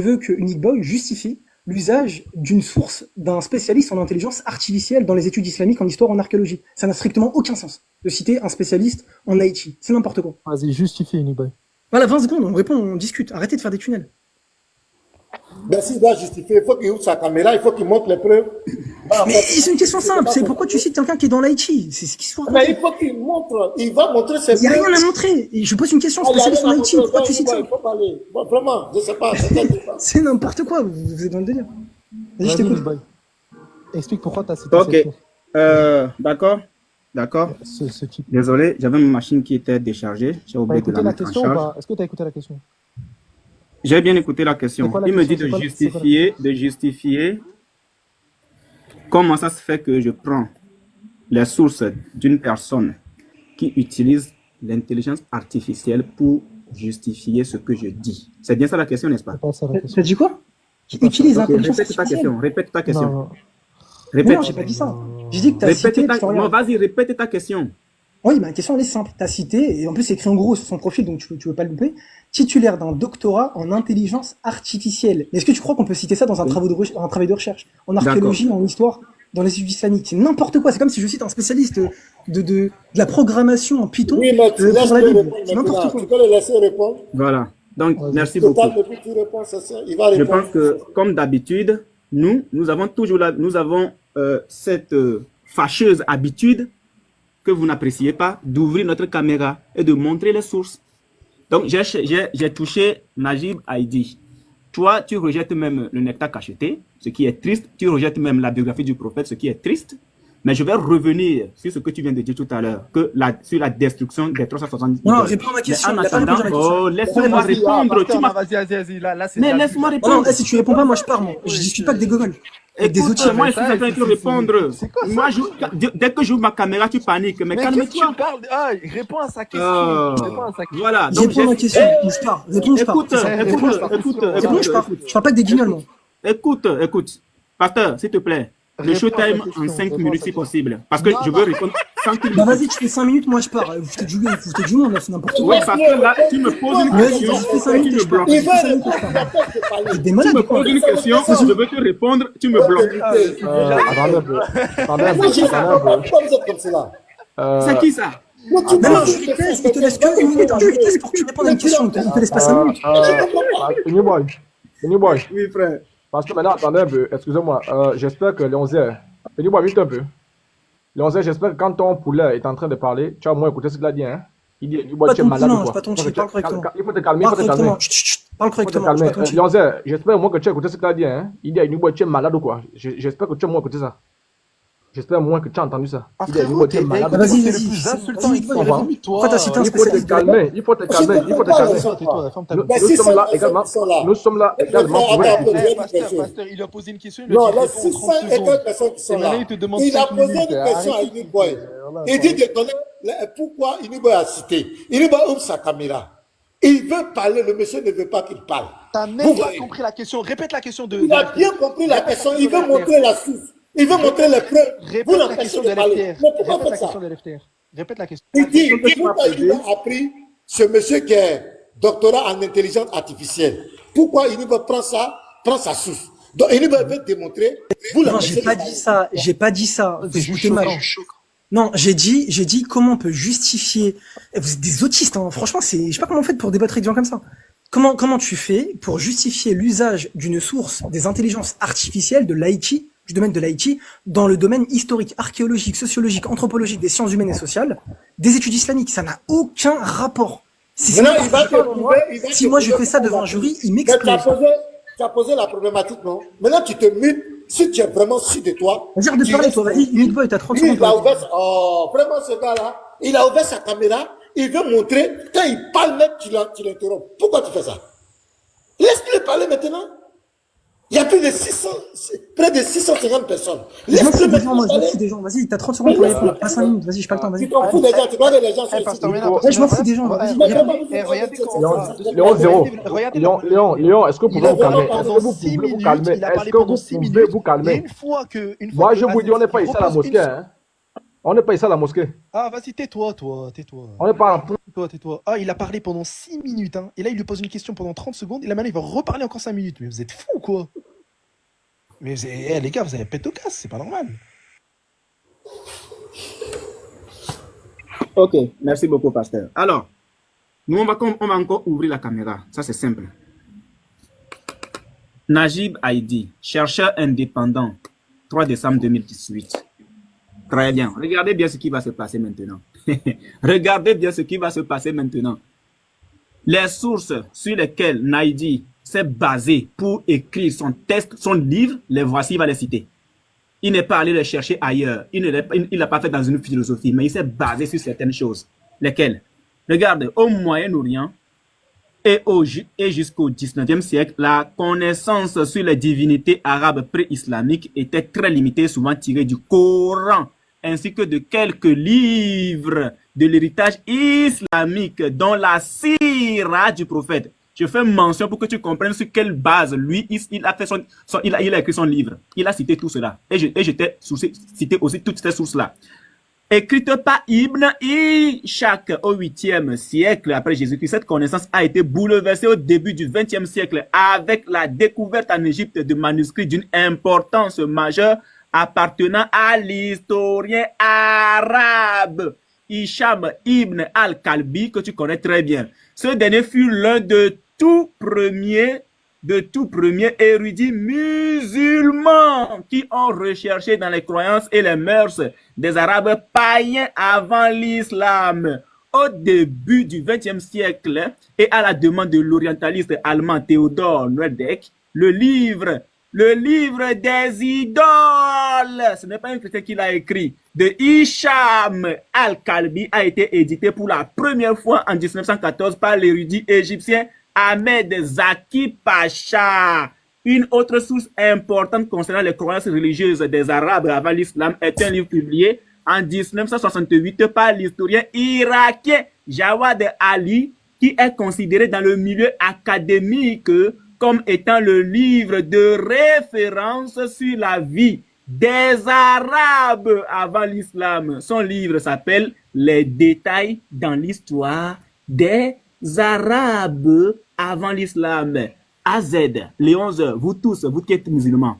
veux que Unique Boy justifie l'usage d'une source d'un spécialiste en intelligence artificielle dans les études islamiques, en histoire, en archéologie. Ça n'a strictement aucun sens de citer un spécialiste en Haïti. C'est n'importe quoi. Vas-y, justifie Unique Boy. Voilà, 20 secondes, on répond, on discute. Arrêtez de faire des tunnels. Ben, s'il doit justifier, il faut qu'il ouvre sa caméra, il faut qu'il montre les preuves. Mais c'est une question simple, c'est pourquoi tu cites quelqu'un qui est dans l'Haïti? C'est ce qui se Mais il faut qu'il montre, il va montrer ses Il n'y a preuves. rien à montrer. Et je pose une question, spécialiste en Haïti, pourquoi tu cites ça? Il faut parler. Bon, vraiment, je ne sais pas. C'est n'importe quoi, vous êtes dans le délire. Vas-y, je t'écoute. Explique pourquoi tu as cité Ok. cette source. D'accord. Ce type. Désolé, j'avais ma machine qui était déchargée. J'ai T'as oublié de écouté la la mettre en question ou charge. pas? Est-ce que tu as écouté la question? J'ai bien écouté la question. C'est quoi la Il me question? dit C'est quoi la- de justifier comment ça se fait que je prends les sources d'une personne qui utilise l'intelligence artificielle pour justifier ce que je dis. C'est bien ça la question, n'est-ce pas? C'est pas ça la question. T'as dit quoi? Qui utilise Ok, l'intelligence répète ta artificielle? question. Répète ta question. Non, Mais Répète. non, j'ai pas dit ça. J'ai dit que t'as cité... Non, vas-y, répète ta question. Oui, ma question elle est simple. T'as cité, et en plus c'est écrit en gros sur son profil, donc tu veux pas le louper, titulaire d'un doctorat en intelligence artificielle. Mais est-ce que tu crois qu'on peut citer ça dans un travail de recherche, en archéologie, en histoire, dans les études islamiques? C'est n'importe quoi. C'est comme si je cite un spécialiste de la programmation en Python Oui, mais tu laisses pour la le Bible. répondre C'est maintenant. n'importe quoi. Tu peux le laisser répondre. Voilà. Donc, merci Total, beaucoup. depuis que tu réponds, c'est ça. Il va Je répondre. pense que, comme d'habitude, nous avons toujours cette fâcheuse habitude que vous n'appréciez pas d'ouvrir notre caméra et de montrer les sources. Donc, j'ai touché Najib Haïdi. Toi, tu rejettes même le nectar cacheté, ce qui est triste. Tu rejettes même la biographie du prophète, ce qui est triste. Mais je vais revenir sur ce que tu viens de dire tout à l'heure, sur la destruction des 370. Non, réponds à ma question. Mais en Il a pas répondu à ma question. attendant, laisse-moi répondre. Tu m'as- Vas-y. Là, c'est. Mais laisse-moi Non, répondre. si tu réponds pas, moi je pars, moi. Je discute pas avec des gogoles. Avec des Écoute, outils. moi, je suis en train de te répondre. C'est quoi ça? Moi, dès que j'ouvre ma caméra, tu paniques. Mais Mais qu'est-ce que calme-toi. tu parles? Ah, réponds à sa question. Oh. Réponds à sa question. Voilà. Donc, Réponds à ma question. Ou je pars. Réponds, je pars. écoute, Réponds, je pars. écoute, Je pars. Je pars pas avec des guignols, moi. écoute. Pasteur, s'il te plaît. Le show Réponds à sa time question, en 5 réponds à minutes sa si question. possible. Parce que je veux répondre sans qu'il Bah vas-y, tu fais 5 minutes, moi je pars. Vous foutez du monde, là, c'est n'importe quoi. Oui, parce que là, tu me poses une Vas-y, question vas-y, fais 5 et tu minutes et me je pars. bloques. Il va Fais 5 minutes et je répondre. pars. Attends, je vais parler. T'es des Tu malades me ou quoi? poses une question, je veux te répondre, tu me bloques. Attendez un peu. Attendez un peu. Moi, je sais Attendez un pas peu. pourquoi vous êtes comme cela. C'est qui ça? Moi, tu Non, me non, poses je une te question, laisse, je te laisse que 1 minute, je te laisse pour que tu répondes à une question. Il te laisse pas 5 minutes. Penny Boy. Oui, frère. Parce que maintenant, attendez un peu. Excusez-moi. J'espère que Léonzier. Penny Boy, vite un peu. Léonzier, j'espère que quand ton poulet est en train de parler, tu as au moins écouté ce qu'il a dit, hein. Il dit, Penny Boy, Pas tu es ton malade poulain, ou c'est quoi? pas ton chien, parle correctement. Il faut te calmer, il Parle faut te calmer. correctement. Chut, chut, chut. Parle Faut te correctement, c'est calmer. pas ton chien. Léonzier, j'espère au moins que tu as écouté ce qu'il a dit, hein. Il dit, Penny Boy, tu es malade ou quoi? J'espère que tu as au moins écouté ça. J'espère au moins que tu as entendu ça. Ah, Il dit, Penny frérot, Boy, tu es t'es malade ou Bah, quoi? vas-y, le vas-y. plus insultant Dis, ici. vas-y, réponds. Pourquoi t'as cité un Il faut te spécialiste de la- calmer, il faut te calmer, il faut te calmer. Tais-toi, ferme ta Nous gueule. Mais nous si sommes c'est là les également, gens qui sont là. nous sommes là également pour Attends, expliquer. attends. Pasteur, il a posé une question, il Non, a dit là, réponds en 600 30 et quelques secondes. personnes qui sont Et maintenant, là. il te demande Il a 5 posé minutes. une question à Arrêtez. Uniboy. Il dit de connaître pourquoi Uniboy a cité. Uniboy ouvre sa caméra. Il veut parler, le monsieur ne veut pas qu'il parle. T'as Vous même pas voyez. compris la question. Répète la question de. Il a bien compris la question. Il veut montrer la source. Il veut montrer les preuves. Vous Répète la l'empêchez question de de parler. l'FTR. Mais pourquoi Répète la faites ça? question de l'FTR. Répète la question. Il dit, pourquoi il a appris ce monsieur qui est doctorat en intelligence artificielle? Pourquoi il prend sa source? Donc, il veut démontrer, vous Non, l'empêchez j'ai de pas parler. dit ça. J'ai pas dit ça. Vous C'est juste écoutez mal. choquant. Non, j'ai dit comment on peut justifier. Vous êtes des autistes, hein. Franchement, je sais pas comment on fait pour débattre avec des gens comme ça. Comment tu fais pour justifier l'usage d'une source des intelligences artificielles de l'IT, du domaine de l'IT, dans le domaine historique, archéologique, sociologique, anthropologique, des sciences humaines et sociales, des études islamiques? Ça n'a aucun rapport. Si moi je fais ça devant un jury, il m'explose. Tu as posé la problématique, non? Maintenant, tu te mutes. Si tu es vraiment sûr de toi. Vas-y, de parler, toi, vas-y, mute boy, t'as 30 secondes. Vraiment, ce gars-là, il a ouvert sa caméra, il veut montrer, quand il parle même, tu l'interromps. Pourquoi tu fais ça? Laisse-le parler maintenant. Il y a près de 650 personnes. Laisse-le parler. Des gens, vas-y, t'as 30 secondes pour répondre. Pas 5 minutes, vas-y, j'ai pas le temps, vas-y. Tu t'en fous des gens, tu vois les gens je m'en fous des gens, vas-y. Léon, est-ce que vous pouvez vous calmer? Est-ce que vous pouvez vous calmer? Moi, je vous dis, on n'est pas ici à la mosquée, hein. On n'est pas ici à la mosquée. Ah, vas-y, tais-toi. On n'est pas Tais-toi. Ah, il a parlé pendant 6 minutes, hein. Et là, il lui pose une question pendant 30 secondes. Et là, maintenant, il va reparler encore 5 minutes. Mais vous êtes fous, quoi. Mais les gars, vous avez pète au casse, c'est pas normal. Ok, merci beaucoup, pasteur. Alors, nous, on va encore ouvrir la caméra. Ça, c'est simple. Najib Haïdi, chercheur indépendant, 3 décembre 2018. Très bien. Regardez bien ce qui va se passer maintenant. Regardez bien ce qui va se passer maintenant. Les sources sur lesquelles Naïdi s'est basé pour écrire son texte, son livre, les voici, il va les citer. Il n'est pas allé les chercher ailleurs. Il ne l'a pas fait dans une philosophie, mais il s'est basé sur certaines choses. Lesquelles? Regarde, au Moyen-Orient et jusqu'au 19e siècle, la connaissance sur les divinités arabes pré-islamiques était très limitée, souvent tirée du Coran, ainsi que de quelques livres de l'héritage islamique, dont la Sira du prophète. Je fais mention pour que tu comprennes sur quelle base lui, il a écrit son livre. Il a cité tout cela. Et je t'ai cité aussi toutes ces sources-là. Écrite par Ibn Ishaq au 8e siècle après Jésus-Christ, cette connaissance a été bouleversée au début du 20e siècle avec la découverte en Égypte de manuscrits d'une importance majeure appartenant à l'historien arabe Hisham ibn al-Kalbi, que tu connais très bien. Ce dernier fut l'un de tout premier érudits musulmans qui ont recherché dans les croyances et les mœurs des Arabes païens avant l'islam. Au début du XXe siècle et à la demande de l'orientaliste allemand Theodor Neudeck, le livre des idoles, ce n'est pas un chrétien qui l'a écrit, de Hisham al-Kalbi a été édité pour la première fois en 1914 par l'érudit égyptien Ahmed Zaki Pacha. Une autre source importante concernant les croyances religieuses des Arabes avant l'islam est un livre publié en 1968 par l'historien irakien Jawad Ali, qui est considéré dans le milieu académique comme étant le livre de référence sur la vie des Arabes avant l'islam. Son livre s'appelle « Les détails dans l'histoire des Arabes avant l'islam ». AZ, les 11, vous tous, vous qui êtes musulmans,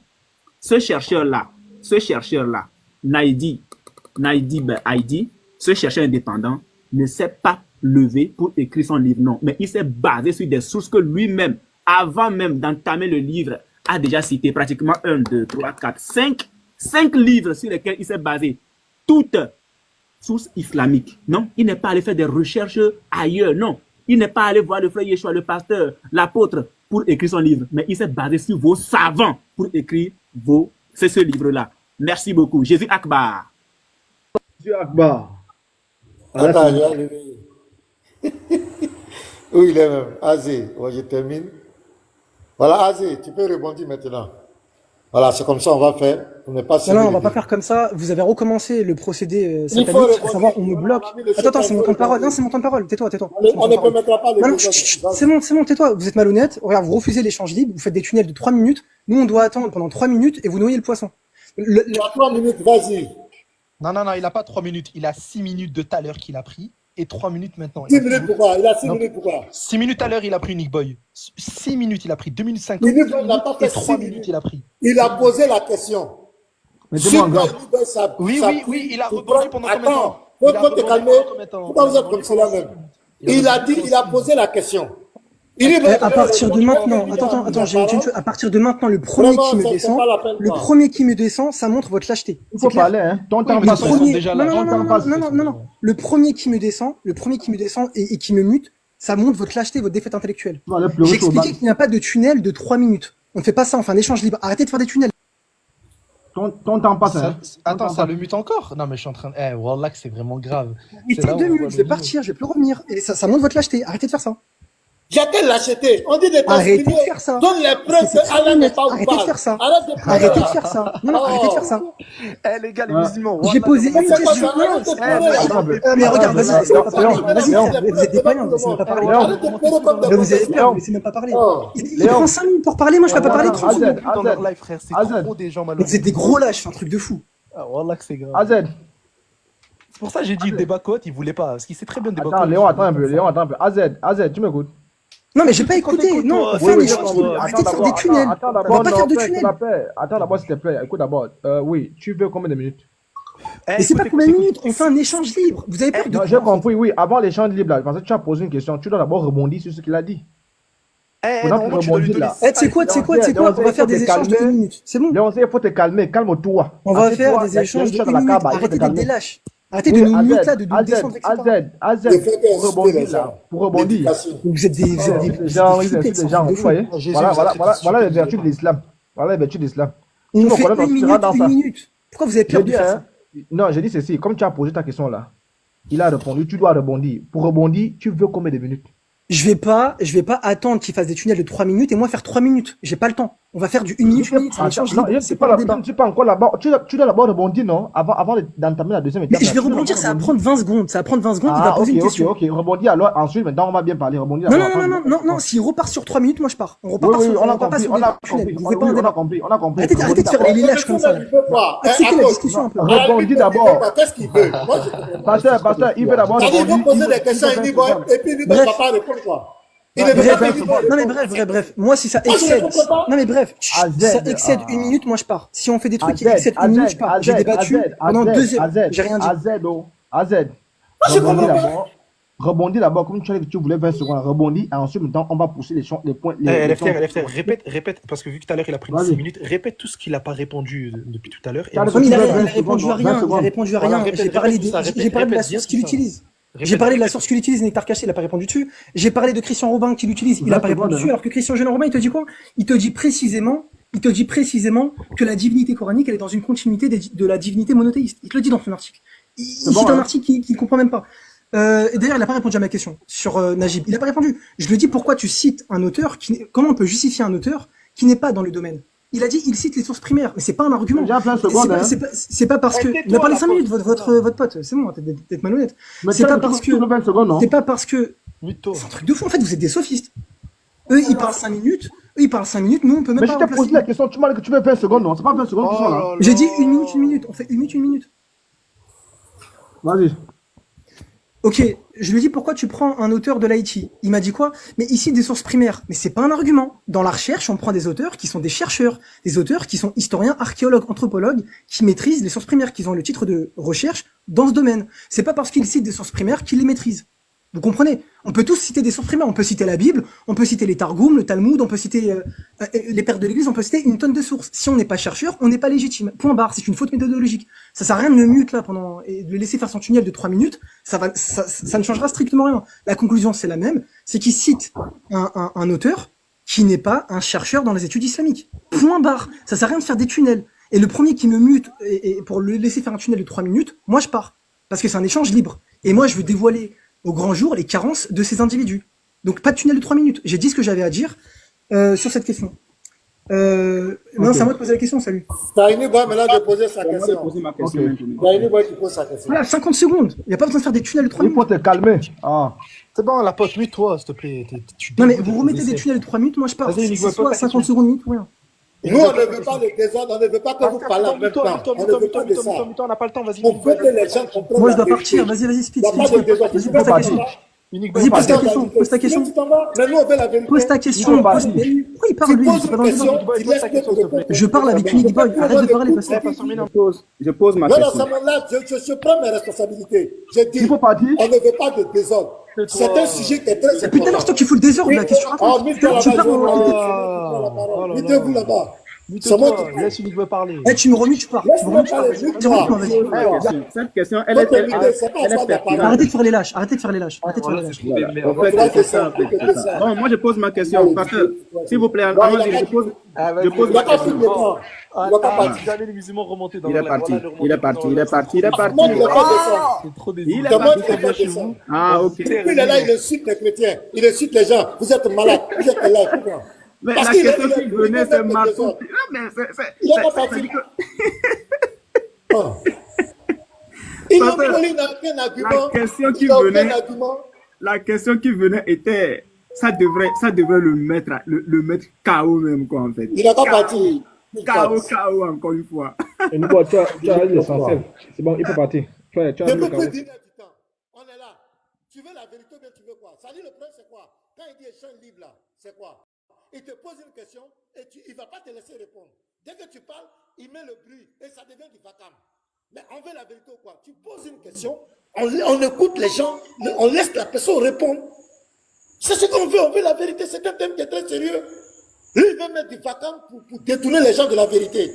ce chercheur-là, Naïdi, ce chercheur indépendant, ne s'est pas levé pour écrire son livre, non, mais il s'est basé sur des sources que lui-même, avant même d'entamer le livre, a déjà cité pratiquement 1, 2, 3, 4, 5 livres sur lesquels il s'est basé, toutes sources islamiques, non, il n'est pas allé faire des recherches ailleurs, non, il n'est pas allé voir le frère Yeshua, le pasteur, l'apôtre, pour écrire son livre, mais il s'est basé sur vos savants pour écrire ce livre-là. Merci beaucoup. Jésus Akbar. Jésus Akbar. Attends, où il est même? Azé, je termine. Voilà, Azé, tu peux rebondir maintenant. Voilà, c'est comme ça on va faire. On n'est pas non, on va pas faire comme ça. Vous avez recommencé le procédé satanique, à savoir on me bloque. Attends, c'est mon temps de parole. Non, c'est mon temps de parole. Tais-toi. On ne permettra pas de... C'est bon, tais-toi. Vous êtes malhonnête. Regarde, vous refusez l'échange libre, vous faites des tunnels de 3 minutes. Nous, on doit attendre pendant 3 minutes et vous noyez le poisson. Tu as 3 minutes, vas-y. Non, il a pas 3 minutes. Il a 6 minutes de tout à l'heure qu'il a pris. Et 3 minutes maintenant. 6 minutes pourquoi? Il a 6 minutes pourquoi? 6 minutes à l'heure, il a pris Nick Boy. 6 minutes, il a pris 2 minutes 50. Il n'a pas fait 3 minutes, il a pris. Il a posé la question. Mettez-moi en garde. Oui, il a rebondi pendant combien de temps? Attends, faut te calmer. Pourquoi vous êtes comme cela même? Il a posé la question. À partir de maintenant, attends, j'ai une chose. À partir de maintenant, le premier qui me descend, ça montre votre lâcheté. Il faut parler, hein. Ton temps passe. Non. Le premier qui me descend et qui me mute, ça montre votre lâcheté, votre défaite intellectuelle. J'ai expliqué qu'il n'y a pas de tunnel de 3 minutes. On ne fait pas ça, on fait un échange libre. Arrêtez de faire des tunnels. Ton temps passe, hein. Attends, ça le mute encore? Non, mais je suis en train de... Wallah, que c'est vraiment grave. Mettez 2 minutes, je vais partir, je vais plus revenir. Et ça montre votre lâcheté. Arrêtez de faire ça. J'attends l'acheter. On dit de Arrêtez de faire ça. Donne les preuves que Allah n'est pas où Arrêtez de faire ça. Arrêtez de faire ça. Non, arrêtez de faire ça. Les gars, les musulmans. J'ai posé une question. Mais regarde, vas-y, laissez-moi pas parler. Vas-y, vous êtes des païens, vous laissez même pas parler. Vous avez peur, vous laissez même pas parler. Il prend 5 minutes pour parler, moi je peux pas parler 30 secondes. Dans leur live, frère, c'est trop des gens malheureux. Vous êtes des gros lâches, c'est un truc de fou. Wallah, que c'est grave. AZ. C'est pour ça que j'ai dit le débat cote, il voulait pas. Parce qu'il sait très bien le débat Attends, cote. Léon, attends un peu. AZ, tu m'écoutes? Non, mais j'ai pas écouté. Non, on fait un échange libre. Arrêtez de faire des tunnels. On va pas faire de tunnels. Attends d'abord, s'il te plaît. Écoute d'abord. Oui, tu veux combien de minutes? Mais c'est pas combien de minutes, on fait un échange libre. Vous avez peur de quoi? J'ai compris, oui. Avant l'échange libre, là, parce que tu as posé une question, tu dois d'abord rebondir sur ce qu'il a dit. Tu sais quoi, on va faire des échanges de 1 minute. C'est bon. Léon, il faut te calmer, calme-toi. On va faire des échanges de 1 minute. Arrêtez d'être des lâches. Arrêtez de nous muter là, de nous descendre, etc. Pour rebondir. Vous êtes des gens, vous voyez. Voilà les vertus de l'islam. Voilà les vertus de l'islam. On fait 1 minute. Pourquoi vous avez peur de faire ça? Non, je dis ceci, comme tu as posé ta question là, il a répondu, tu dois rebondir. Pour rebondir, tu veux combien de minutes? Je vais pas attendre qu'il fasse des tunnels de 3 minutes et moi faire 3 minutes. J'ai pas le temps. On va faire du 1 minute, 1 minute. C'est pas là, tu pas encore là-bas. Tu dois d'abord rebondir, non? Avant d'entamer la deuxième étape. Mais je vais rebondir, ça va prendre 20 secondes. Ça va prendre 20 secondes, il va poser une question. Ok, rebondir alors. Ensuite, maintenant, on va bien parler. Rebondir. Non, s'il repart sur 3 minutes, moi je pars. On repart pas sur on a compris. Arrêtez de faire les lâches comme ça. Acceptez la discussion un peu. Rebondir d'abord. Qu'est-ce qu'il veut? Pasteur, il veut d'abord rebondir. Il poser des questions à Niboy et puis Niboy ne va pas répondre quoi? Bref. Moi, si ça excède, ça excède 1 minute, moi je pars. Si on fait des trucs qui excèdent 1 minute, je pars. J'ai débattu pendant 2 heures. J'ai rien dit. Rebondis d'abord, comme tu as dit que tu voulais 20 secondes. Rebondis, et ensuite, maintenant, on va pousser les points. Répète, parce que vu que tout à l'heure, il a pris 6 minutes, répète tout ce qu'il n'a pas répondu depuis tout à l'heure. Il a répondu à rien. J'ai parlé de la source qu'il utilise. J'ai parlé de la source qu'il utilise, Nectar Caché, il a pas répondu dessus. J'ai parlé de Christian Robin qui l'utilise, il a pas répondu dessus, alors que Christian Jeune Robin, il te dit quoi? Il te dit précisément que la divinité coranique, elle est dans une continuité de la divinité monothéiste. Il te le dit dans son article. Il cite un article qu'il comprend même pas. Et d'ailleurs, il a pas répondu à ma question sur Najib. Il a pas répondu. Je lui dis pourquoi tu cites un auteur comment on peut justifier un auteur qui n'est pas dans le domaine? Il a dit, il cite les sources primaires, mais c'est pas un argument. C'est pas parce que, il a parlé 5 minutes, votre pote, c'est bon, t'être malhonnête. C'est pas parce que, c'est un truc de fou, en fait, vous êtes des sophistes. Eux, ils parlent 5 minutes, nous, on peut même pas. Mais je t'ai posé la question, tu m'as dit que tu veux 20 secondes, non? C'est pas 20 secondes qui sont là. J'ai dit 1 minute, on fait 1 minute. Vas-y. Ok, je lui dis pourquoi tu prends un auteur de l'Haïti. Il m'a dit quoi? Mais ici des sources primaires. Mais c'est pas un argument. Dans la recherche, on prend des auteurs qui sont des chercheurs, des auteurs qui sont historiens, archéologues, anthropologues, qui maîtrisent les sources primaires, qui ont le titre de recherche dans ce domaine. C'est pas parce qu'ils citent des sources primaires qu'ils les maîtrisent. Vous comprenez? On peut tous citer des sources primaires. On peut citer la Bible, on peut citer les Targums, le Talmud, on peut citer les pères de l'Église, on peut citer une tonne de sources. Si on n'est pas chercheur, on n'est pas légitime. Point barre. C'est une faute méthodologique. Ça sert à rien de le mute là et de le laisser faire son tunnel de 3 minutes. Ça ne changera strictement rien. La conclusion c'est la même. C'est qu'il cite un auteur qui n'est pas un chercheur dans les études islamiques. Point barre. Ça sert à rien de faire des tunnels. Et le premier qui me mute et pour le laisser faire un tunnel de 3 minutes, moi je pars. Parce que c'est un échange libre. Et moi je veux dévoiler au grand jour les carences de ces individus. Donc pas de tunnel de 3 minutes. J'ai dit ce que j'avais à dire sur cette question. Non, c'est à moi de poser la question, salut. Taïni Boy maintenant de poser sa question. Taïni Boy qui pose sa question. Voilà, 50 secondes. Il n'y a pas besoin de faire des tunnels de 3 minutes. Il faut te calmer. C'est bon, la pote, mute-toi, s'il te plaît. Non, mais vous remettez des tunnels de 3 minutes, moi je pars. C'est soit 50 secondes, minutes ou rien. Nous, on ne veut pas le désordre, on ne veut pas que vous parlez en même temps. On ne veut pas de ça. On n'a pas le temps, vas-y. On veut que les gens comprennent. Moi, je dois partir. Vas-y, speed. Vas-y, pose ta question. Vas-y, pose ta question. Pose ta question. Mais nous, on veut la vérité. Pose ta question. Pourquoi il parle lui? Pose une question, tu laisses l'autre répondre. Je parle avec Unique Boy. Arrête de parler, Pasteur. Je pose ma Non, non, question. ça là, je prends mes responsabilités. J'ai dit, Il faut pas dire. on ne veut pas de désordre. C'est un sujet qui est très important. Depuis tout à l'heure, c'est toi qui fous le désordre, là. Qu'est-ce que tu Oh, racontes? mettez-vous Tu là-bas, parles. mettez-vous là-bas. C'est moi qui Laisse Unique Boy parler. Eh, tu me remets, tu pars. Tu me remets, tu pars. Vas-y. Cette question, elle est pertinente. Arrêtez de faire les lâches. Arrêtez de faire les lâches. Arrêtez de faire les lâches. En fait, c'est ça. Bon, moi, je pose ma question. Parce que, s'il vous plaît, avant, je pose ma question. Jamais les musulmans remontés dans Il est parti. Il est parti. Il est parti. Il est parti. C'est trop des Il est parti. Ah, ok. Il est là, il insulte les chrétiens, il insulte les gens. Vous êtes malades, vous êtes là. Pourquoi? Mais Parce la qu'il question est- qui venait, c'est Marco. Non, mais Il est pas parti. Oh. Il n'a aucun argument. La question qui Il n'a aucun venait, argument. la question qui venait était, ça devrait le mettre KO même, quoi, en fait. Il n'a pas parti. KO encore une fois. Et nous, tu as l'essentiel. C'est bon, il faut partir. Tu as Je le peux chaos. plus dire du temps. On est là. Tu veux la vérité ou bien tu veux quoi? Ça dit le problème, c'est quoi? Quand il dit échange libre là, c'est quoi? Il te pose une question et il ne va pas te laisser répondre. Dès que tu parles, il met le bruit et ça devient du vacarme. Mais on veut la vérité ou quoi? Tu poses une question, on écoute les gens, on laisse la personne répondre. C'est ce qu'on veut, on veut la vérité. C'est un thème qui est très sérieux. Lui, il veut mettre du vacarme pour détourner les gens de la vérité.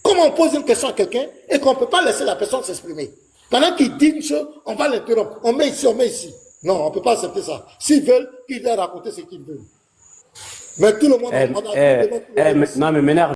Comment on pose une question à quelqu'un et qu'on ne peut pas laisser la personne s'exprimer? Pendant qu'il dit une chose, on va l'interrompre. On met ici, on met ici. Non, on ne peut pas accepter ça. S'ils veulent, qu'ils viennent raconter ce qu'ils veulent. Mais tout le monde... Non, mais m'énerve.